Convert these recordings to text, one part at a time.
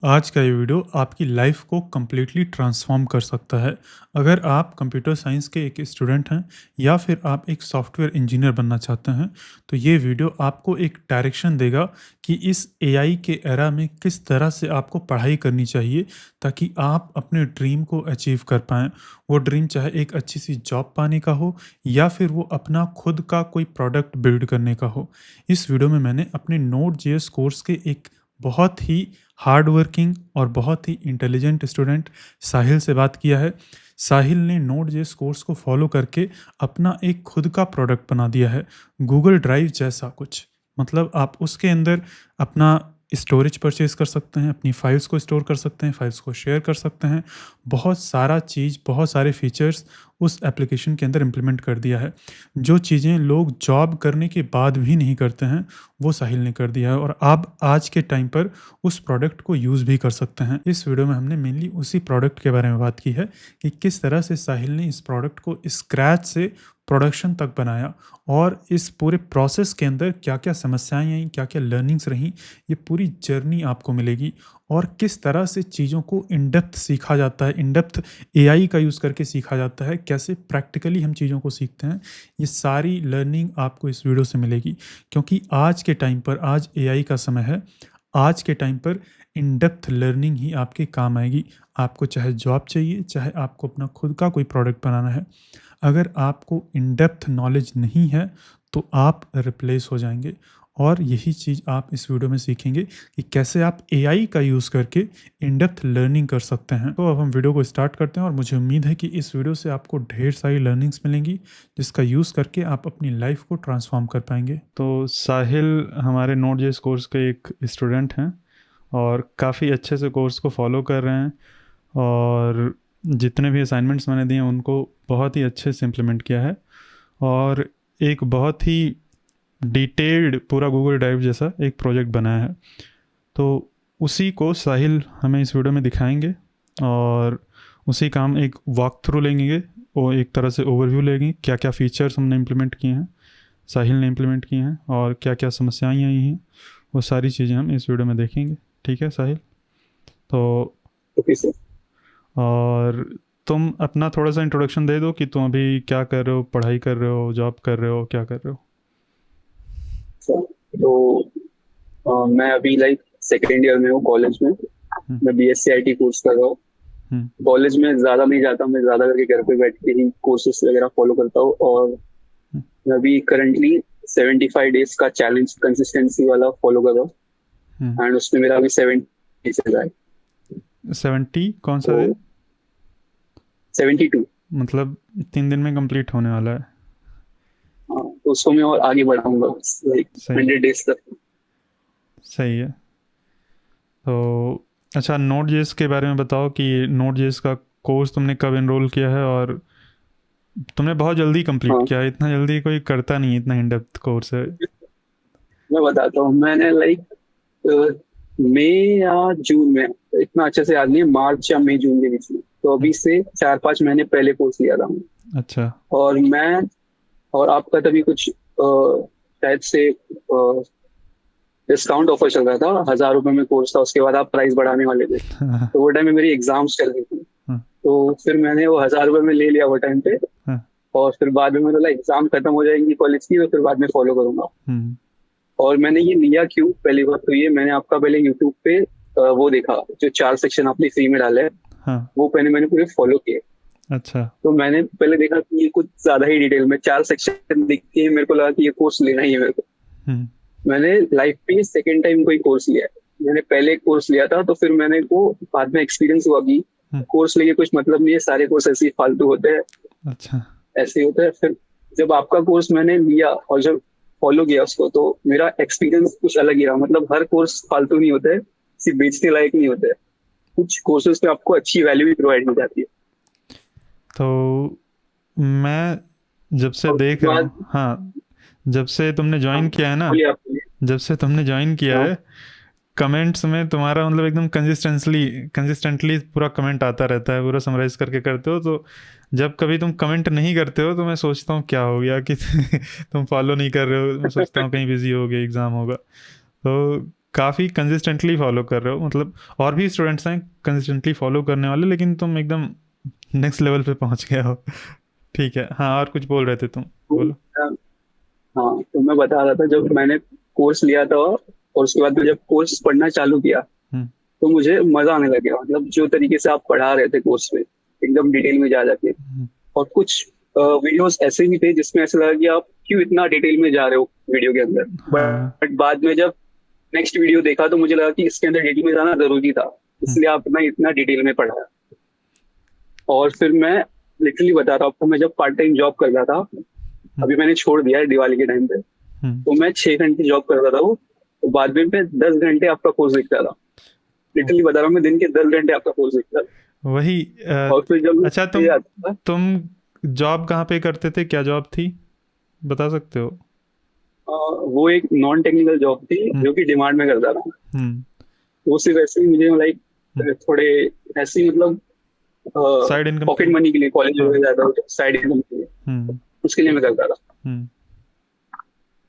आज का ये वीडियो आपकी लाइफ को कंप्लीटली ट्रांसफॉर्म कर सकता है। अगर आप कंप्यूटर साइंस के एक स्टूडेंट हैं या फिर आप एक सॉफ्टवेयर इंजीनियर बनना चाहते हैं, तो ये वीडियो आपको एक डायरेक्शन देगा कि इस एआई के एरा में किस तरह से आपको पढ़ाई करनी चाहिए ताकि आप अपने ड्रीम को अचीव कर पाएँ। वो ड्रीम चाहे एक अच्छी सी जॉब पाने का हो या फिर वो अपना खुद का कोई प्रोडक्ट बिल्ड करने का हो। इस वीडियो में मैंने अपने नोड जेएस कोर्स के एक बहुत ही हार्ड वर्किंग और बहुत ही इंटेलिजेंट स्टूडेंट साहिल से बात किया है। साहिल ने नोड जेएस कोर्स को फॉलो करके अपना एक खुद का प्रोडक्ट बना दिया है, गूगल ड्राइव जैसा कुछ। मतलब आप उसके अंदर अपना स्टोरेज परचेज़ कर सकते हैं, अपनी फाइल्स को स्टोर कर सकते हैं, फाइल्स को शेयर कर सकते हैं। बहुत सारा चीज़, बहुत सारे फीचर्स उस एप्लीकेशन के अंदर इम्प्लीमेंट कर दिया है। जो चीज़ें लोग जॉब करने के बाद भी नहीं करते हैं, वो साहिल ने कर दिया है और आप आज के टाइम पर उस प्रोडक्ट को यूज़ भी कर सकते हैं। इस वीडियो में हमने मेनली उसी प्रोडक्ट के बारे में बात की है कि किस तरह से साहिल ने इस प्रोडक्ट को स्क्रैच से प्रोडक्शन तक बनाया और इस पूरे प्रोसेस के अंदर क्या-क्या समस्याएँ आईं, क्या-क्या लर्निंग्स रहीं, ये पूरी जर्नी आपको मिलेगी और किस तरह से चीज़ों को इन डेप्थ सीखा जाता है, इन डेप्थ एआई का यूज़ करके सीखा जाता है, कैसे प्रैक्टिकली हम चीज़ों को सीखते हैं, ये सारी लर्निंग आपको इस वीडियो से मिलेगी। क्योंकि आज के टाइम पर आज एआई का समय है, आज के टाइम पर इन डेप्थ लर्निंग ही आपके काम आएगी। आपको चाहे जॉब चाहिए, चाहे आपको अपना खुद का कोई प्रोडक्ट बनाना है। अगर आपको इन डेप्थ नॉलेज नहीं है, तो आप रिप्लेस हो जाएँगे और यही चीज़ आप इस वीडियो में सीखेंगे कि कैसे आप एआई का यूज़ करके इन डेप्थ लर्निंग कर सकते हैं। तो अब हम वीडियो को स्टार्ट करते हैं और मुझे उम्मीद है कि इस वीडियो से आपको ढेर सारी लर्निंग्स मिलेंगी, जिसका यूज़ करके आप अपनी लाइफ को ट्रांसफ़ॉर्म कर पाएँगे। तो साहिल हमारे नोड जेएस कोर्स के एक स्टूडेंट हैं और काफ़ी अच्छे से कोर्स को फॉलो कर रहे हैं और जितने भी असाइनमेंट्स मैंने दिए हैं उनको बहुत ही अच्छे से इम्प्लीमेंट किया है और एक बहुत ही डिटेल्ड पूरा गूगल ड्राइव जैसा एक प्रोजेक्ट बनाया है। तो उसी को साहिल हमें इस वीडियो में दिखाएंगे और उसी का हम एक वॉक थ्रू लेंगे, वो एक तरह से ओवरव्यू लेंगे, क्या क्या फ़ीचर्स हमने इम्प्लीमेंट किए हैं, साहिल ने इम्प्लीमेंट किए हैं और क्या क्या समस्याएं आई हैं, वो सारी चीज़ें हम इस वीडियो में देखेंगे। ठीक है साहिल? तो ओके सर। और तुम अपना थोड़ा सा इंट्रोडक्शन दे दो कि तुम अभी क्या कर रहे हो, पढ़ाई कर रहे हो, जॉब कर रहे हो, क्या कर रहे हो? सर तो मैं अभी लाइक सेकेंड ईयर में हूँ कॉलेज में। हम्म, मैं बीएससी आईटी कोर्स कर रहा हूँ। हम्म, कॉलेज में ज़्यादा नहीं जाता, मैं ज़्यादा करके घर पे बैठ के ही कोर्सेज वगैरह फॉलो करता हूँ। और हम्म, मैं अभी करंटली 75 डेज का चैलेंज कंसिस्टेंसी वाला फॉलो कर रहा हम्म। हूँ एंड उसमें मेरा अभी 70 चल रहा है। 70 कौन सा तो है? 72। मतलब 3 दिन में कंप्लीट होने वाला है? हाँ, तो उसको मैं और आगे बढ़ाऊंगा लाइक सही, 100 डेज तक। सही है। तो अच्छा, नोड जेएस के बारे में बताओ कि नोड जेएस का कोर्स तुमने कब एनरोल किया है और तुमने बहुत जल्दी कंप्लीट हाँ, किया है। इतना जल्दी कोई करता नहीं, इतना इन डेप्थ कोर्स है। मैं बताता हूँ। मैंने लाइक मई या जून में, इतना अच्छे से याद नहीं है, मार्च या मई जून के बीच में, तो हम्म, अभी से 4-5 महीने पहले कोर्स लिया था मैं। अच्छा। और मैं और आपका तभी कुछ शायद से डिस्काउंट ऑफर चल रहा था, 1,000 रुपए में कोर्स था, उसके बाद आप प्राइस बढ़ाने वाले थे। हाँ, तो वो टाइम में मेरी एग्जाम्स चल रही थी, हाँ, तो फिर मैंने वो 1,000 रुपए में ले लिया वो टाइम पे। हाँ, और फिर बाद में मेरा एग्जाम खत्म हो जाएंगी कॉलेज की, तो फिर बाद में फॉलो करूंगा। हम्म, और मैंने ये लिया क्यों, पहली बात तो ये, मैंने आपका पहले यूट्यूब पे वो देखा, जो 4 सेक्शन आपने फ्री में डाले हैं, हाँ, वो पहले मैंने पूरे फॉलो किए। अच्छा, तो मैंने पहले देखा कि ये कुछ ज्यादा ही डिटेल में 4 सेक्शन दिख के मेरे को लगा कि ये कोर्स लेना ही है मेरे को। हम्म, मैंने लाइफ में सेकेंड टाइम कोई कोर्स लिया है। मैंने पहले कोर्स लिया था, तो फिर मैंने को बाद में एक्सपीरियंस हुआ कि हम्म, कोर्स लेके कुछ मतलब नहीं है, सारे कोर्स ऐसे ही फालतू होते हैं, अच्छा, ऐसे ही होता है। फिर जब आपका कोर्स मैंने लिया और जब फॉलो किया उसको, तो मेरा एक्सपीरियंस कुछ अलग ही रहा। मतलब हर कोर्स फालतू नहीं होता है, सिर्फ बेचने लायक नहीं होता है। कुछ कोर्सेज पे आपको अच्छी वैल्यू भी प्रोवाइड की जाती है। तो मैं जब से और उसके देख रहा बाद, हूँ, हाँ, जब से तुमने हाँ, ज्वाइन किया है ना, बोलिए आप, बोलिए। जब से तुमने ज्वाइन किया हाँ, है, कमेंट्स में तुम्हारा मतलब एकदम कंसिस्टेंटली कंसिस्टेंटली पूरा कमेंट आता रहता है, पूरा समराइज करके करते हो। तो जब कभी तुम कमेंट नहीं करते हो तो मैं सोचता हूँ क्या हो गया कि तुम फॉलो नहीं कर रहे हो। मैं सोचता हूँ कहीं बिजी हो गए, एग्ज़ाम होगा। तो काफ़ी कंसिस्टेंटली फॉलो कर रहे हो, मतलब और भी स्टूडेंट्स हैं कंसिस्टेंटली फॉलो करने वाले, लेकिन तुम एकदम नेक्स्ट लेवल पे पहुंच गए हो। ठीक है, हाँ, और कुछ बोल रहे थे तुम, तो, बोलो। हाँ तो मैं बता रहा था, जब मैंने कोर्स लिया था और उसके बाद में जब कोर्स पढ़ना चालू किया हम्म। तो मुझे मजा आने लग गया। मतलब जो तरीके से आप पढ़ा रहे थे कोर्स में, एकदम डिटेल में जा जाके, हम्म। और कुछ वीडियोस ऐसे भी थे जिसमें ऐसा लगा कि आप क्यों इतना डिटेल में जा रहे हो वीडियो के अंदर। हाँ। बट बाद में जब नेक्स्ट वीडियो देखा तो मुझे लगा कि इसके अंदर डिटेल में जाना जरूरी था, हम्म। इसलिए आपने इतना डिटेल में पढ़ा। और फिर मैं लिटरली बता रहा हूँ आपको, मैं जब पार्ट टाइम जॉब कर रहा था, हम्म। अभी मैंने छोड़ दिया है दिवाली के टाइम पे, हम्म। तो मैं 6 घंटे जॉब कर रहा था वो, तो बाद में मैं 10 घंटे आपका कोर्स देखता था। लिटरली बता रहा हूँ, मैं दिन के 10 घंटे आपका कोर्स देखता था। वही और फिर जब अच्छा, मैं तुम आता था, तुम जॉब कहाँ पे करते थे, क्या जॉब थी, बता सकते हो? वो एक नॉन टेक्निकल जॉब थी हम्म। जो कि डिमांड में करता था। हम्म। वो सिर्फ ऐसे ही मुझे लाइक हम्म। थोड़े ऐसे ही, मतलब साइड इनकम के पॉकेट लिए। मनी के लिए, कॉलेज हाँ। वगैरह जाता था साइड इनकम के लिए, हम्म। उसके लिए मैं करता था। हम्म।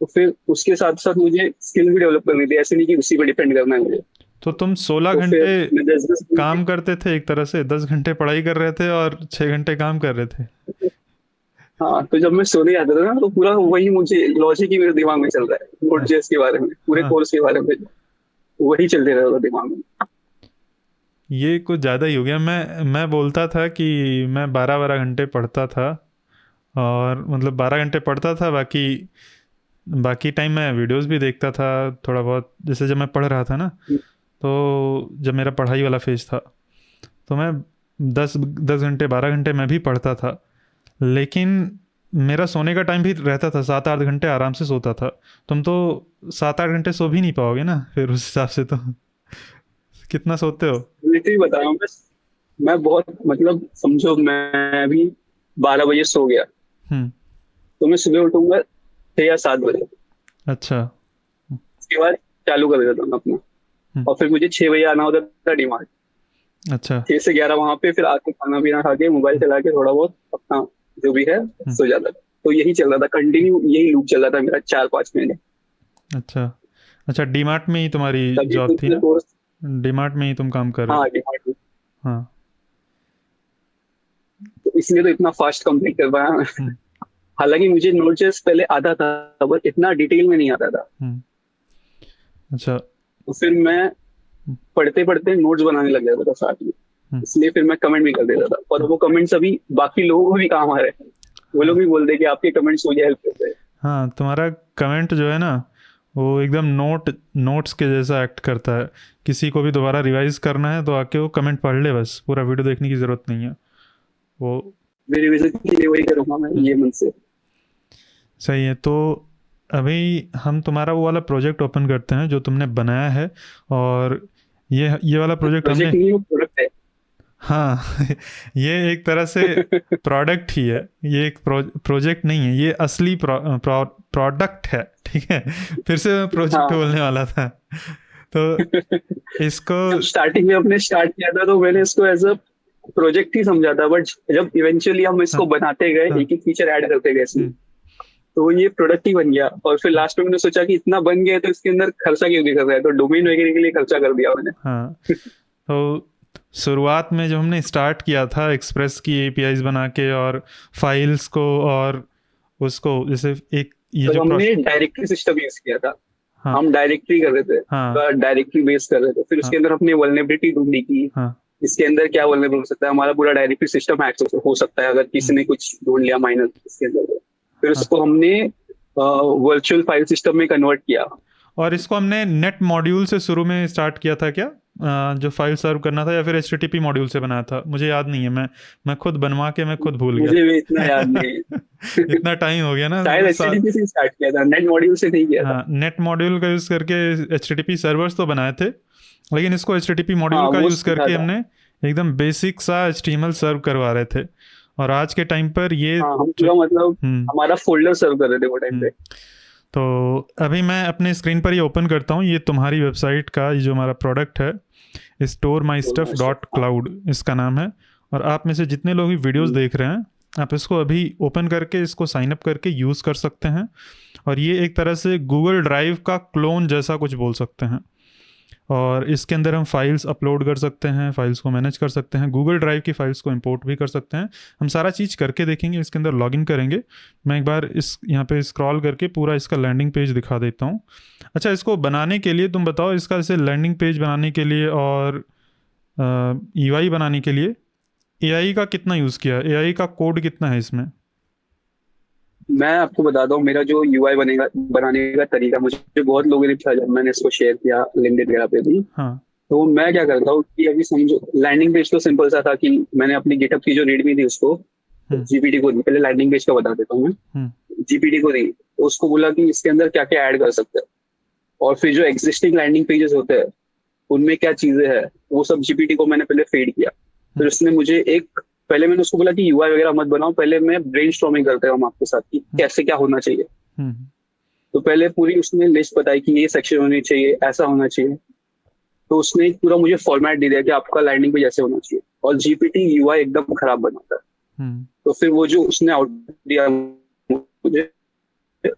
तो फिर उसके साथ साथ मुझे स्किल भी डेवलप करनी थी, ऐसे नहीं कि उसी पर डिपेंड करना है मुझे। तो तुम 16 घंटे तो फिर मैं 10 10 घंटे, काम करते थे एक तरह से, 10 घंटे पढ़ाई कर रहे थे और 6 घंटे काम कर रहे थे। हाँ तो जब मैं सोने जाता था ना तो पूरा वही मुझे लॉजिक ही मेरे दिमाग में चल रहा है, नोट हाँ। जेएस के बारे में, पूरे हाँ, कोर्स के बारे में, वही चलते रहता था दिमाग में। ये कुछ ज़्यादा ही हो गया। मैं बोलता था कि मैं 12 12 घंटे पढ़ता था, और मतलब 12 घंटे पढ़ता था, बाकी बाकी टाइम मैं वीडियोस भी देखता था थोड़ा बहुत। जैसे जब मैं पढ़ रहा था ना, तो जब मेरा पढ़ाई वाला फेज था, तो मैं 10 10 घंटे 12 घंटे मैं भी पढ़ता था, लेकिन मेरा सोने का टाइम भी रहता था, 7 8 घंटे आराम से सोता था। तुम तो 7 8 घंटे सो भी नहीं पाओगे ना फिर उस हिसाब से तो। कितना सोते हो? लिटरली बता रहा हूँ, मैं बहुत, मतलब समझो मैं भी 12 बजे सो गया हम्म। तो मैं सुबह उठूंगा 6 या 7 बजे। अच्छा। उसके बाद चालू कर देता हूँ अपना, हम्म। और फिर मुझे 6 बजे आना होता था डिमांड। अच्छा। 6 से 11 वहां पे, फिर आके खाना पीना खा के मोबाइल चला के थोड़ा बहुत अपना जो भी है हम्म। सो जाता था। तो यही चल रहा था कंटिन्यू, यही लूप चल रहा था मेरा 4 5 महीने। अच्छा। अच्छा, डीमार्ट में ही तुम्हारी तभी जॉब कुछ थी ना? कोर्स, डीमार्ट में ही तुम काम कर रहे हाँ थे? डिमांड, हाँ। तो इसलिए तो इतना फास्ट कंप्लीट कर पाया मैं। हम्म। हालांकि मुझे नोट.जेएस पहले आता था, बट इतना डिटेल में नहीं आता था। हम्म। अच्छा। तो फिर मैं हम्म। पढ़ते पढ़ते नोट्स बनाने लग जाता था साथ में, हम्म। इसलिए फिर मैं कमेंट भी कर देता था, और वो कमेंट्स अभी बाकी लोगों को भी काम आ रहे हैं। वो लोग हाँ। भी बोलते हैं कि आपके कमेंट्स मुझे हेल्प करते हैं। हाँ, तुम्हारा कमेंट जो है ना, वो एकदम नोट्स के जैसा एक्ट करता है। किसी को भी दोबारा रिवाइज करना है तो आके वो कमेंट पढ़ ले, बस पूरा वीडियो देखने की ज़रूरत नहीं है वो। मेरी विजिट के लिए वही करूंगा मैं, हम्म। ये मन से। सही है। तो अभी हम तुम्हारा वो वाला प्रोजेक्ट ओपन करते हैं जो तुमने बनाया है, और ये वाला प्रोजेक्ट हमने। प्रोजेक्ट नहीं, वो प्रोडक्ट है। हाँ। ये एक तरह से प्रोडक्ट ही है, ये एक प्रोजेक्ट नहीं है, ये असली प्रोडक्ट है, ठीक है। फिर से मैं प्रोजेक्ट हाँ। बोलने वाला था। तो इसको। जब स्टार्टिंग में अपने स्टार्ट किया था तो मैंने इसको एज अ प्रोजेक्ट ही समझा था, बट जब इवेंचुअली हम इसको हाँ। बनाते गए, हाँ। एक एक फीचर ऐड करते गए इसमें, हम्म। तो ये प्रोडक्ट ही बन गया। और फिर लास्ट में मैंने सोचा कि इतना बन गया है तो इसके अंदर खर्चा क्यों नहीं कर रहा है, तो डोमेन वगैरह के लिए खर्चा कर दिया मैंने। हाँ। तो शुरुआत में जो हमने स्टार्ट किया था एक्सप्रेस की एपीआईज बना के, और फाइल्स को, और उसको जैसे एक ये तो जो हमने डायरेक्टरी सिस्टम यूज किया था, हाँ। हम डायरेक्टरी कर रहे थे, हाँ। डायरेक्टरी बेस कर रहे थे। फिर हाँ। उसके अंदर अपने वल्नरेबिलिटी ढूंढनी की, हाँ। इसके अंदर क्या वल्नरेबल हो सकता है, हमारा पूरा डायरेक्टरी सिस्टम हैक हो सकता है अगर हम्म। किसी ने कुछ ढूंढ लिया माइनर इसके अंदर तो। फिर हाँ। उसको हमने वर्चुअल फाइल सिस्टम में कन्वर्ट किया। और इसको हमने नेट मॉड्यूल से शुरू में स्टार्ट किया था क्या? जो फाइल सर्व करना था, या फिर एचटीटीपी मॉड्यूल से बनाया था, मुझे याद नहीं है। मैं खुद बनवा के मैं खुद भूल गया। मुझे भी इतना याद नहीं है। इतना टाइम हो गया ना शायद एचटीटीपी से स्टार्ट किया था, नेट मॉड्यूल से नहीं किया था। हाँ, नेट मॉड्यूल का यूज़ करके एचटीटीपी सर्वर्स तो बनाए थे, लेकिन इसको एचटीटीपी हाँ मॉड्यूल का वो यूज़ सीखा करके था। हमने एकदम बेसिक सा एचटीएमएल सर्व करवा रहे थे। और आज के टाइम पर ये हाँ हम जो। पूरा, मतलब हम्म। हमारा फोल्डर सर्व कर रहे थे वो टाइम हम्म। पे। तो अभी मैं अपने स्क्रीन पर ये ओपन करता हूँ, ये तुम्हारी वेबसाइट का ये जो हमारा प्रोडक्ट है, स्टोर माई तो स्टफ डॉट हाँ, क्लाउड इसका नाम है। और आप में से जितने लोग भी वीडियोस देख रहे हैं, आप इसको अभी ओपन करके इसको साइन अप करके यूज़ कर सकते हैं। और ये एक तरह से गूगल ड्राइव का क्लोन जैसा कुछ बोल सकते हैं। और इसके अंदर हम फाइल्स अपलोड कर सकते हैं, फाइल्स को मैनेज कर सकते हैं, गूगल ड्राइव की फाइल्स को इंपोर्ट भी कर सकते हैं। हम सारा चीज़ करके देखेंगे, इसके अंदर लॉगिन करेंगे। मैं एक बार इस यहाँ पे स्क्रॉल करके पूरा इसका लैंडिंग पेज दिखा देता हूँ। अच्छा, इसको बनाने के लिए तुम बताओ, इसका जैसे लैंडिंग पेज बनाने के लिए और ईवाई बनाने के लिए एआई का कितना यूज़ किया, एआई का कोड कितना है इसमें? मैं आपको बताता हूँ मेरा जो यूआई बनेगा बनाने का तरीका, मुझे बहुत लोगों ने पूछा जब मैंने इसको शेयर किया लिंक्डइन वगैरह पे भी। हाँ। तो मैं क्या करता हूँ कि अभी समझो लैंडिंग पेज तो सिंपल सा था कि मैंने अपनी गिटहब की जो रीडमी थी उसको हम्म। जीपीटी को दी। पहले लैंडिंग पेज का बता देता हूँ मैं। हम्म। जीपीटी को दी तो उसको बोला कि इसके अंदर क्या क्या ऐड कर सकते हैं, और फिर जो एग्जिस्टिंग लैंडिंग पेजेस होते हैं उनमें क्या चीजें हैं वो सब जीपीटी को मैंने पहले फीड किया। फिर हम्म। उसने मुझे एक, पहले मैंने उसको बोला कि यूआई वगैरह मत बनाओ, पहले मैं ब्रेन स्टॉर्मिंग करते हैं हम आपके साथ कि हम्म। कैसे क्या होना चाहिए। हम्म। तो पहले पूरी उसने लिस्ट बताई कि ये सेक्शन होनी चाहिए, ऐसा होना चाहिए। तो उसने एक पूरा मुझे फॉर्मेट दे दिया कि आपका लैंडिंग पेज ऐसे होना चाहिए, और जीपीटी यूआई एकदम खराब बनाता है। हम्म। तो फिर वो जो उसने आउटपुट दिया मुझे,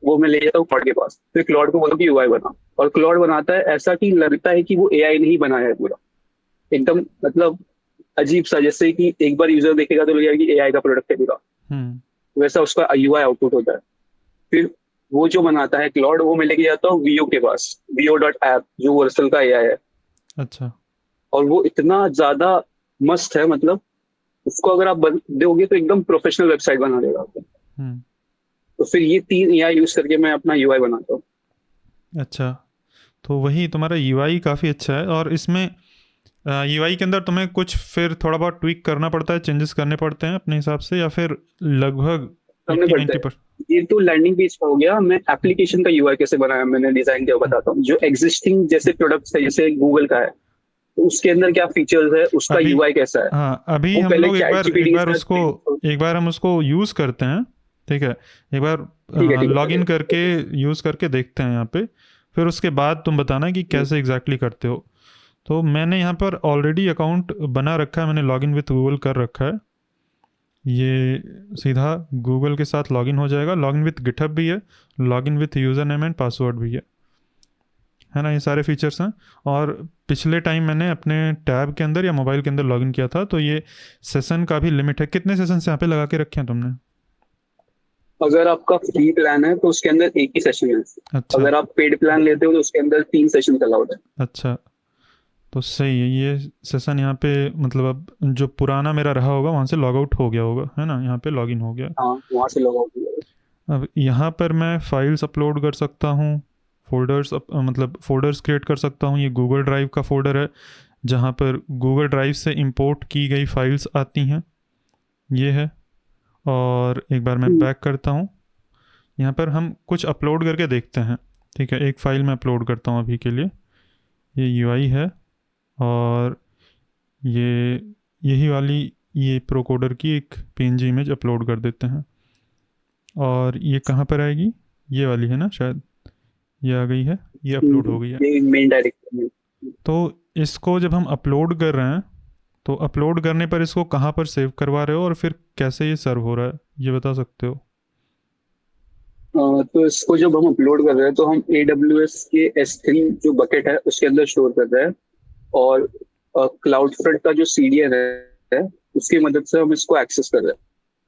वो मैं ले जाता हूँ क्लॉड के पास, फिर क्लॉड को बोला कि यूआई बना, और क्लॉड बनाता है ऐसा कि लगता है कि वो एआई नहीं बनाया है पूरा, एकदम मतलब अजीब सा, जैसे कि एक बार यूजर देखेगा तो लगेगा कि एआई का प्रोडक्ट है पूरा, हम्म। वैसा उसका यूआई आउटपुट होता है। फिर वो जो बनाता है क्लॉड, वो मैं लेके जाता हूँ वीओ के पास, वीओ डॉट ऐप, जो वर्सल का एआई है। अच्छा। और वो इतना ज्यादा मस्त है, मतलब उसको अगर आप दोगे तो एकदम प्रोफेशनल वेबसाइट बना देगा आपको। हम्म। तो फिर ये तीन एआई यूज करके मैं अपना यूआई बनाता हूँ। अच्छा, तो वही तुम्हारा यूआई काफ़ी अच्छा है। और इसमें यूआई के अंदर तुम्हें कुछ फिर थोड़ा बहुत ट्विक करना पड़ता है, चेंजेस करने पड़ते हैं अपने हिसाब से, या फिर लगभग करने एट्टी पड़ता नाइन्टी है। पर? ये तो लैंडिंग पेज का हो गया, मैं एप्लीकेशन का यूआई कैसे बनाया मैंने डिजाइन किया बताता हूँ। जो एग्जिस्टिंग जैसे प्रोडक्ट्स है, जैसे गूगल का है, तो उसके अंदर क्या फीचर्स है, उसका अभी यूआई कैसा है, हाँ, अभी वो हम पहले लोग एक चैट बार जीपीटी एक के बार साथ। उसको एक बार हम उसको यूज़ करते हैं, ठीक है? एक ठीक है बार ठीक है लॉगिन करके चलिए। यूज़ करके देखते हैं यहाँ पे। फिर उसके बाद तुम बताना कि कैसे एग्जैक्टली करते हो। तो मैंने यहाँ पर ऑलरेडी अकाउंट बना रखा है, मैंने लॉगिन विथ गूगल कर रखा है। ये सीधा गूगल के साथ लॉगिन हो जाएगा। लॉगिन विथ गिटहब भी है, login with user name and password भी है ना, ये सारे फीचर्स हैं। और पिछले टाइम मैंने अपने टैब के अंदर या मोबाइल के अंदर लॉगिन किया था, तो ये सेशन का भी लिमिट है। कितने सेशंस यहाँ पे लगा के रखे हैं तुमने? अगर आपका फ्री प्लान है तो उसके अंदर एक ही सेशन है। अच्छा। अगर आप पेड प्लान लेते हो तो उसके अंदर 3 सेशन अलाउड है। अच्छा, तो सही है ये सेशन यहाँ पे। मतलब अब जो पुराना मेरा रहा होगा वहाँ से लॉग आउट हो गया होगा, है ना, यहाँ पे लॉगिन हो गया। हाँ, वहां से लॉग आउट। अब यहाँ पर मैं फाइल्स अपलोड कर सकता हूँ, मतलब फोल्डर्स क्रिएट कर सकता हूँ। ये गूगल ड्राइव का फोल्डर है जहाँ पर गूगल ड्राइव से इंपोर्ट की गई फाइल्स आती हैं, ये है। और एक बार मैं बैक करता हूँ, यहाँ पर हम कुछ अपलोड करके देखते हैं। ठीक है, एक फ़ाइल मैं अपलोड करता हूँ अभी के लिए। ये यूआई है, और ये यही वाली, ये प्रोकोडर की एक पीएनजी इमेज अपलोड कर देते हैं। और ये कहाँ पर आएगी? ये वाली है ना शायद, ये आ गई है, ये अपलोड हो गई है। ये मेन डायरेक्ट में। तो इसको जब हम अपलोड कर रहे हैं, तो अपलोड करने पर इसको कहाँ पर सेव करवा रहे हो, और फिर कैसे ये सर्व हो रहा है, ये बता सकते हो? तो इसको जब हम अपलोड कर रहे हैं तो हम AWS के S3 जो बकेट है उसके अंदर स्टोर कर रहे हैं, और क्लाउड फ्रंट का जो सीडीएन है उसकी मदद से हम इसको एक्सेस कर रहे हैं।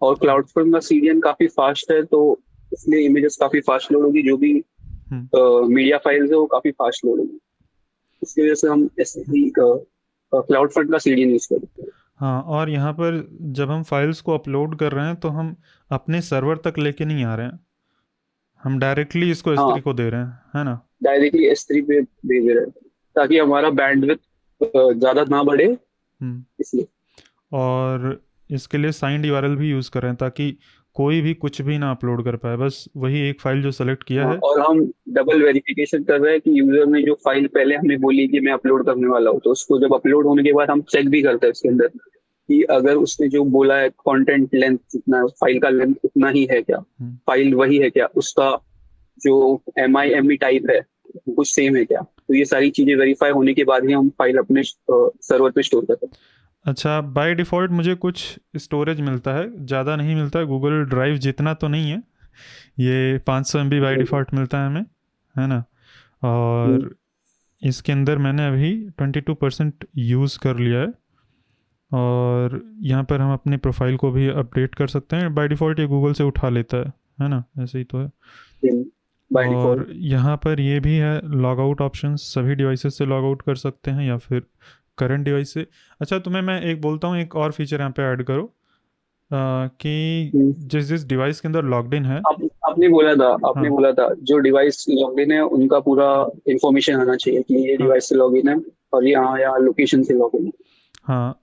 और अच्छा। क्लाउड फ्रंट का सीडीएन काफी फास्ट है, तो इसलिए इमेजेस काफी फास्ट लोड होगी, जो भी हम्म। मीडिया फाइल्स है वो काफी फास्ट लोड होगी। इसकी वजह से हम हम्म। S3 क्लाउड फ्रंट का सीडीएन यूज करते हैं। हाँ, और यहाँ पर जब हम फाइल्स को अपलोड कर रहे हैं तो हम अपने सर्वर तक लेके नहीं आ रहे हैं, हम डायरेक्टली इसको हाँ, S3 को दे रहे हैं, है ना? डायरेक्टली S3 पे भेज रहे हैं ताकि हमारा बैंडविड्थ ज्यादा ना बढ़े, हम्म। इसलिए। और इसके लिए साइंड यूआरएल भी यूज़ करें ताकि कोई भी कुछ भी ना अपलोड कर पाए, बस वही एक फ़ाइल जो सेलेक्ट किया हाँ, है। और हम डबल वेरिफिकेशन कर रहे हैं कि यूजर ने जो फाइल पहले हमें बोली कि मैं अपलोड करने वाला हूँ, तो उसको जब अपलोड होने के बाद हम चेक भी करते हैं इसके अंदर कि अगर उसने जो बोला है कंटेंट लेंथ जितना है, फाइल का लेंथ उतना ही है क्या, हम्म। फाइल वही है क्या, उसका जो MIME टाइप है कुछ सेम है क्या। तो ये सारी चीजें वेरीफाई होने के बाद ही हम फाइल अपने सर्वर पे स्टोर करते हैं। अच्छा, बाय डिफ़ॉल्ट मुझे कुछ स्टोरेज मिलता है, ज़्यादा नहीं मिलता है, गूगल ड्राइव जितना तो नहीं है। ये 500 MB बाय डिफ़ॉल्ट मिलता है हमें, है ना? हम्म, और इसके अंदर मैंने अभी 22% यूज़ कर लिया है। और यहाँ पर हम अपनी प्रोफाइल को भी अपडेट कर सकते हैं। बाय डिफ़ॉल्ट ये गूगल से उठा लेता है ना, ऐसे ही तो है। बाय और डिफॉल्ट। यहाँ पर ये भी है लॉग आउट ऑप्शन, सभी डिवाइसेस से लॉग आउट कर सकते हैं या फिर करंट डिवाइस से। अच्छा, तुम्हें मैं एक बोलता हूँ, एक और फीचर यहाँ पे ऐड करो, कि जिस जिस डिवाइस के अंदर लॉग्ड इन है। आप आपने बोला था, आपने हाँ बोला था जो डिवाइस लॉगिन है उनका पूरा इंफॉर्मेशन आना चाहिए कि ये हाँ डिवाइस से लॉगिन है और ये हाँ यहाँ लोकेशन से लॉगिन है। हाँ,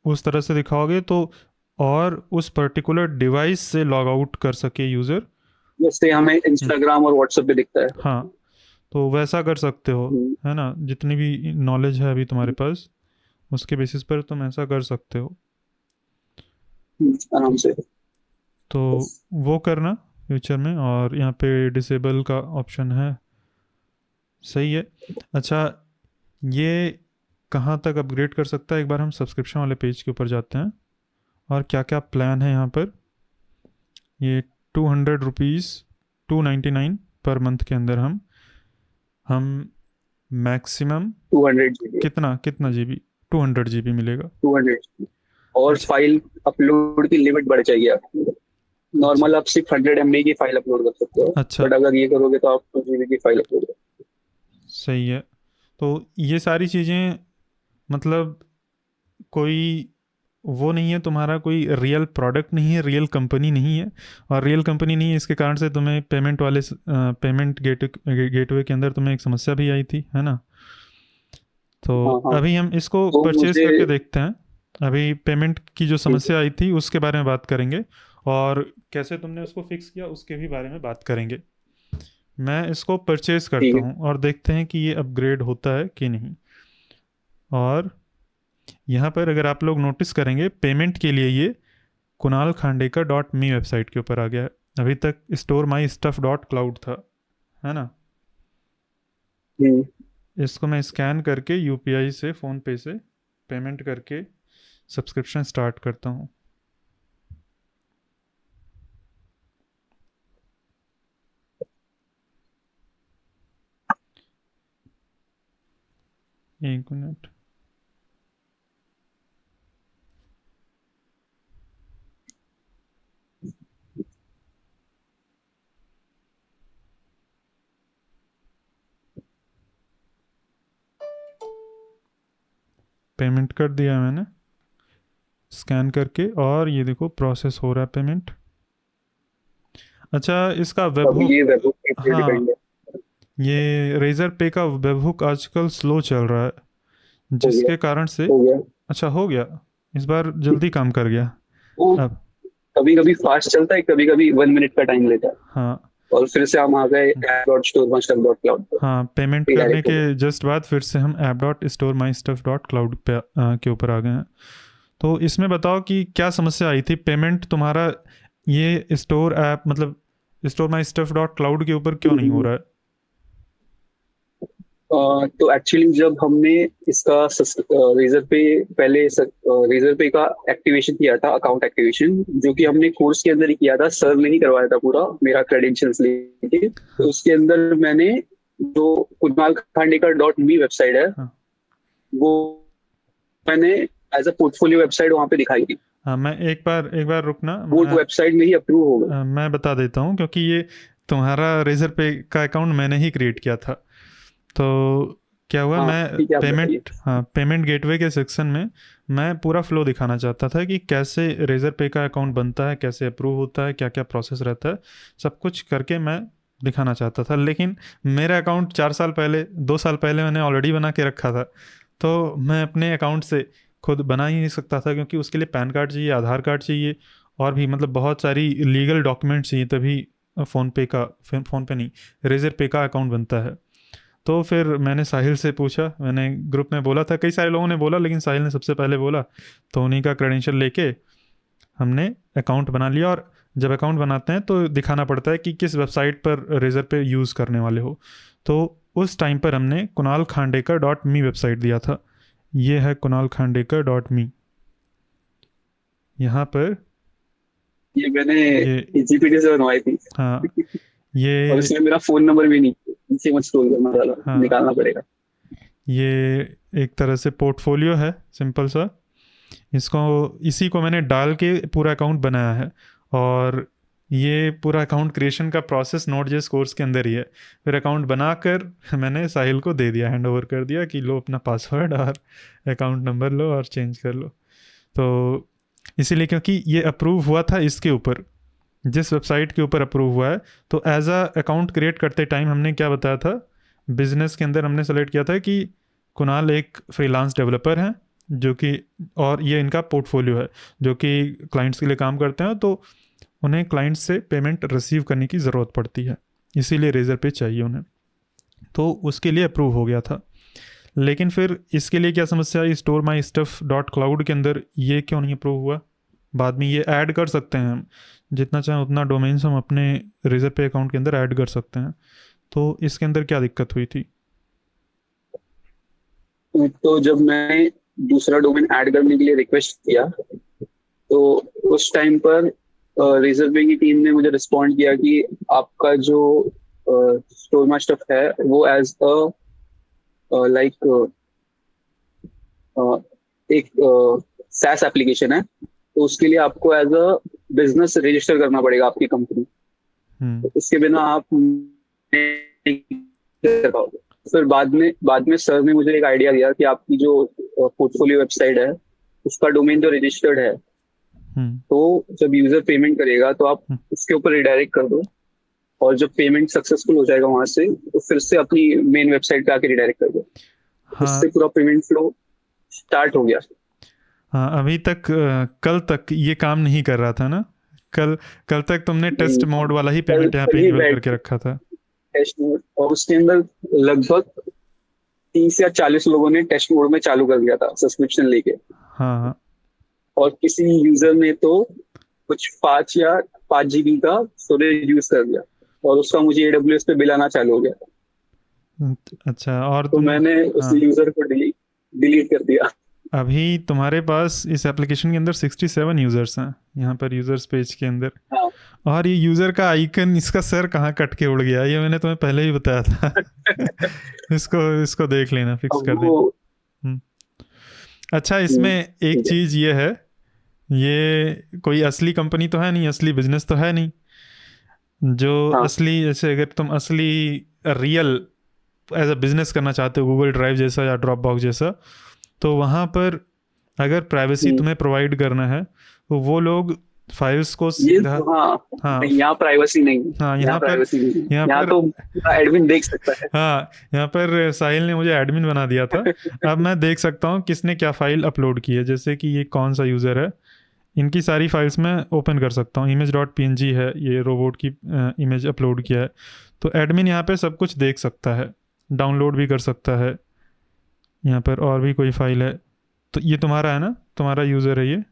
उस तरह से दिखाओगे तो, और उस पर्टिकुलर डिवाइस से लॉग आउट कर सके यूज़र। जैसे हमें इंस्टाग्राम और व्हाट्सएप पे दिखता है। हाँ, तो वैसा कर सकते हो, हम्म, है ना, जितनी भी नॉलेज है अभी तुम्हारे पास, उसके बेसिस पर तुम ऐसा कर सकते हो। आराम तो से। तो वो करना फ्यूचर में। और यहाँ पे डिसेबल का ऑप्शन है, सही है। अच्छा, ये कहाँ तक अपग्रेड कर सकता है, एक बार हम सब्सक्रिप्शन वाले पेज के ऊपर जाते हैं और क्या क्या प्लान है यहाँ पर। ये 200 रुपीज़, 299 पर मंथ के अंदर हम मैक्सिमम 200 GB। कितना कितना जीबी, 200 GB मिलेगा। 200 और अच्छा फाइल अपलोड की लिमिट बढ़ जाएगी आपकी। अच्छा नॉर्मल आप सिर्फ 100 MB की फाइल अपलोड कर सकते हो, अच्छा, बट अगर ये करोगे तो आप 2 GB की फाइल अपलोड कर सही है। तो ये सारी चीज़ें, मतलब कोई वो नहीं है, तुम्हारा कोई रियल प्रोडक्ट नहीं है, रियल कंपनी नहीं है। और रियल कंपनी नहीं है इसके कारण से तुम्हें पेमेंट वाले पेमेंट गेटवे के अंदर तुम्हें एक समस्या भी आई थी, है ना। तो हाँ हाँ। अभी हम इसको तो परचेज मुझे करके देखते हैं। अभी पेमेंट की जो ठीक है। समस्या आई थी उसके बारे में बात करेंगे, और कैसे तुमने उसको फिक्स किया उसके भी बारे में बात करेंगे। मैं इसको परचेज ठीक करता है। हूँ और देखते हैं कि ये अपग्रेड होता है कि नहीं। और यहाँ पर अगर आप लोग नोटिस करेंगे, पेमेंट के लिए ये कुणाल खांडेकर डॉट मी वेबसाइट के ऊपर आ गया है। अभी तक store my stuff dot cloud था, है ना। हम्म, इसको मैं स्कैन करके यूपीआई से, फ़ोनपे से पेमेंट करके सब्सक्रिप्शन स्टार्ट करता हूँ। एक मिनट। पेमेंट कर दिया है मैंने स्कैन करके, और ये देखो प्रोसेस हो रहा है पेमेंट। अच्छा, इसका वेब अब हुक, ये वेब पे हाँ, डिपेंड है। ये रेजर पे का वेब हुक आजकल स्लो चल रहा है, हो गया। जिसके कारण से। हो गया। अच्छा, हो गया, इस बार जल्दी काम कर गया। वो अब कभी कभी फास्ट चलता है, कभी कभी 1 मिनट का टाइम लेता है। हाँ और फिर से हम आ गए app dot store master dot cloud पर। हाँ, पेमेंट करने डायरेक्ट हो के गया। जस्ट बाद फिर से हम app dot store my stuff dot cloud पे के ऊपर आ गए हैं। तो इसमें बताओ कि क्या समस्या आई थी, पेमेंट तुम्हारा ये स्टोर ऐप, मतलब store my stuff dot cloud के ऊपर क्यों नहीं हो हम्म। रहा है। तो एक्चुअली जब हमने इसका रेजर पे पहले रेजर पे का एक्टिवेशन किया था, अकाउंट एक्टिवेशन, जो कि हमने कोर्स के अंदर ही किया था, सर ने ही करवाया था पूरा मेरा क्रेडेंशियल्स लेके। तो हाँ उसके अंदर मैंने जो कुणाल खांडेकर डॉट मी वेबसाइट है, हाँ वो मैंने एज अ पोर्टफोलियो वेबसाइट वहां पे दिखाई थी। हाँ, मैं एक बार रुकना, वो वेबसाइट में ही अप्रूव हो गई। मैं बता देता हूँ, क्योंकि ये तुम्हारा रेजर पे का अकाउंट मैंने ही क्रिएट किया था। तो क्या हुआ, हाँ मैं ठीक है, आप बताइए। पेमेंट, हाँ, पेमेंट गेटवे के सेक्शन में मैं पूरा फ्लो दिखाना चाहता था कि कैसे रेजर पे का अकाउंट बनता है, कैसे अप्रूव होता है, क्या क्या प्रोसेस रहता है, सब कुछ करके मैं दिखाना चाहता था। लेकिन मेरा अकाउंट 4 साल पहले, 2 साल पहले मैंने ऑलरेडी बना के रखा था। तो मैं अपने अकाउंट से खुद बना ही नहीं सकता था, क्योंकि उसके लिए पैन कार्ड चाहिए, आधार कार्ड चाहिए, और भी मतलब बहुत सारी लीगल डॉक्यूमेंट चाहिए, तभी फ़ोन पे नहीं, रेजर पे का अकाउंट बनता है। तो फिर मैंने साहिल से पूछा, मैंने ग्रुप में बोला था, कई सारे लोगों ने बोला, लेकिन साहिल ने सबसे पहले बोला। तो उन्हीं का क्रेडेंशियल लेके हमने अकाउंट बना लिया। और जब अकाउंट बनाते हैं तो दिखाना पड़ता है कि किस वेबसाइट पर रेजर पे यूज़ करने वाले हो। तो उस टाइम पर हमने कुणाल खांडेकर डॉट मी वेबसाइट दिया था। ये है कुणाल खांडेकर डॉट मी। यहाँ पर ये मैंने ये, जीपीटी से बनवाई थी। हाँ, और ये, इसमें मेरा फोन नंबर भी नहीं, नीचे मत स्क्रॉल करना, हाँ, निकालना पड़ेगा। ये एक तरह से पोर्टफोलियो है सिंपल सा। इसको इसी को मैंने डाल के पूरा अकाउंट बनाया है, और ये पूरा अकाउंट क्रिएशन का प्रोसेस नोड.जेएस कोर्स के अंदर ही है। फिर अकाउंट बनाकर मैंने साहिल को दे दिया, हैंड ओवर कर दिया कि लो अपना पासवर्ड और अकाउंट नंबर लो और चेंज कर लो। तो इसीलिए क्योंकि ये अप्रूव हुआ था इसके ऊपर, जिस वेबसाइट के ऊपर अप्रूव हुआ है, तो एज अ अकाउंट क्रिएट करते टाइम हमने क्या बताया था, बिजनेस के अंदर हमने सेलेक्ट किया था कि कुणाल एक फ्रीलांस डेवलपर हैं जो कि, और ये इनका पोर्टफोलियो है जो कि क्लाइंट्स के लिए काम करते हैं, तो उन्हें क्लाइंट्स से पेमेंट रिसीव करने की ज़रूरत पड़ती है, इसीलिए रेजर पे चाहिए उन्हें। तो उसके लिए अप्रूव हो गया था। लेकिन फिर इसके लिए क्या समस्या आई, store my stuff dot cloud के अंदर ये क्यों नहीं अप्रूव हुआ। बाद में ये ऐड कर सकते हैं हम, जितना चाहें उतना डोमेन्स हम अपने रेजर पे अकाउंट के अंदर ऐड कर सकते हैं। तो इसके अंदर क्या दिक्कत हुई थी? तो जब मैंने दूसरा डोमेन ऐड करने के लिए रिक्वेस्ट किया, तो उस टाइम पर रिजर्व बैंक की टीम ने मुझे रिस्पॉन्ड किया कि आपका जो स्टोर माई स्टफ है वो एज अ लाइक एक SaaS एप्लीकेशन है, तो उसके लिए आपको एज अ बिजनेस रजिस्टर करना पड़ेगा आपकी कंपनी। तो इसके बिना आप नहीं कर पाओगे। फिर बाद में सर ने मुझे एक आइडिया दिया कि आपकी जो पोर्टफोलियो वेबसाइट है उसका डोमेन जो रजिस्टर्ड है, तो जब यूजर पेमेंट करेगा तो आप उसके ऊपर रिडायरेक्ट कर दो, और जब पेमेंट सक्सेसफुल हो जाएगा वहां से, तो फिर से अपनी मेन वेबसाइट पे आके रिडायरेक्ट कर दो। हाँ इससे पूरा पेमेंट फ्लो स्टार्ट हो गया। हाँ, अभी तक कल तक ये काम नहीं कर रहा था ना। कल कल तक तुमने टेस्ट मोड वाला ही पेमेंट यहाँ पे कल ही इनेबल बैठ करके रखा था। टेस्ट मोड, और उसके अंदर लगभग 30 या 40 लोगों ने टेस्ट मोड में चालू कर दिया था सब्सक्रिप्शन लेके। हाँ हाँ। और किसी यूजर ने तो कुछ 5 GB का स्टोरेज यूज कर दिया, और उसका मुझे AWS पे बिल आना चालू हो गया। अच्छा, और तो तुम, मैंने उस हाँ, यूजर को डिलीट कर दिया। अभी तुम्हारे पास इस एप्लीकेशन के अंदर 67 यूज़र्स हैं यहाँ पर यूज़र्स पेज के अंदर। हाँ। और ये यूज़र का आइकन, इसका सर कहाँ कट के उड़ गया, ये मैंने तुम्हें पहले ही बताया था। इसको इसको देख लेना, फिक्स कर देना। वो अच्छा, इसमें एक ठीक है। चीज़ ये है, ये कोई असली कंपनी तो है नहीं, असली बिजनेस तो है नहीं। जो हाँ। असली, जैसे अगर तुम असली रियल एज अ बिजनेस करना चाहते हो, गूगल ड्राइव जैसा या ड्रॉप बॉक्स जैसा, तो वहाँ पर अगर प्राइवेसी तुम्हें प्रोवाइड करना है, तो वो लोग फाइल्स को ये सीधा, तो हाँ, हाँ नहीं, यहाँ प्राइवेसी नहीं है। हाँ, यहाँ यहाँ पर, प्राइवेसी नहीं है, यहाँ यहाँ पर तो पूरा एडमिन देख सकता है। हाँ, यहाँ पर साहिल ने मुझे एडमिन बना दिया था। अब मैं देख सकता हूँ किसने क्या फाइल अपलोड की है, जैसे कि ये कौन सा यूज़र है, इनकी सारी फाइल्स मैं ओपन कर सकता हूँ। image.png है, ये रोबोट की इमेज अपलोड किया है। तो एडमिन यहाँ पे सब कुछ देख सकता है, डाउनलोड भी कर सकता है। यहाँ पर और भी कोई फाइल है, तो ये तुम्हारा है ना, तुम्हारा यूज़र है ये।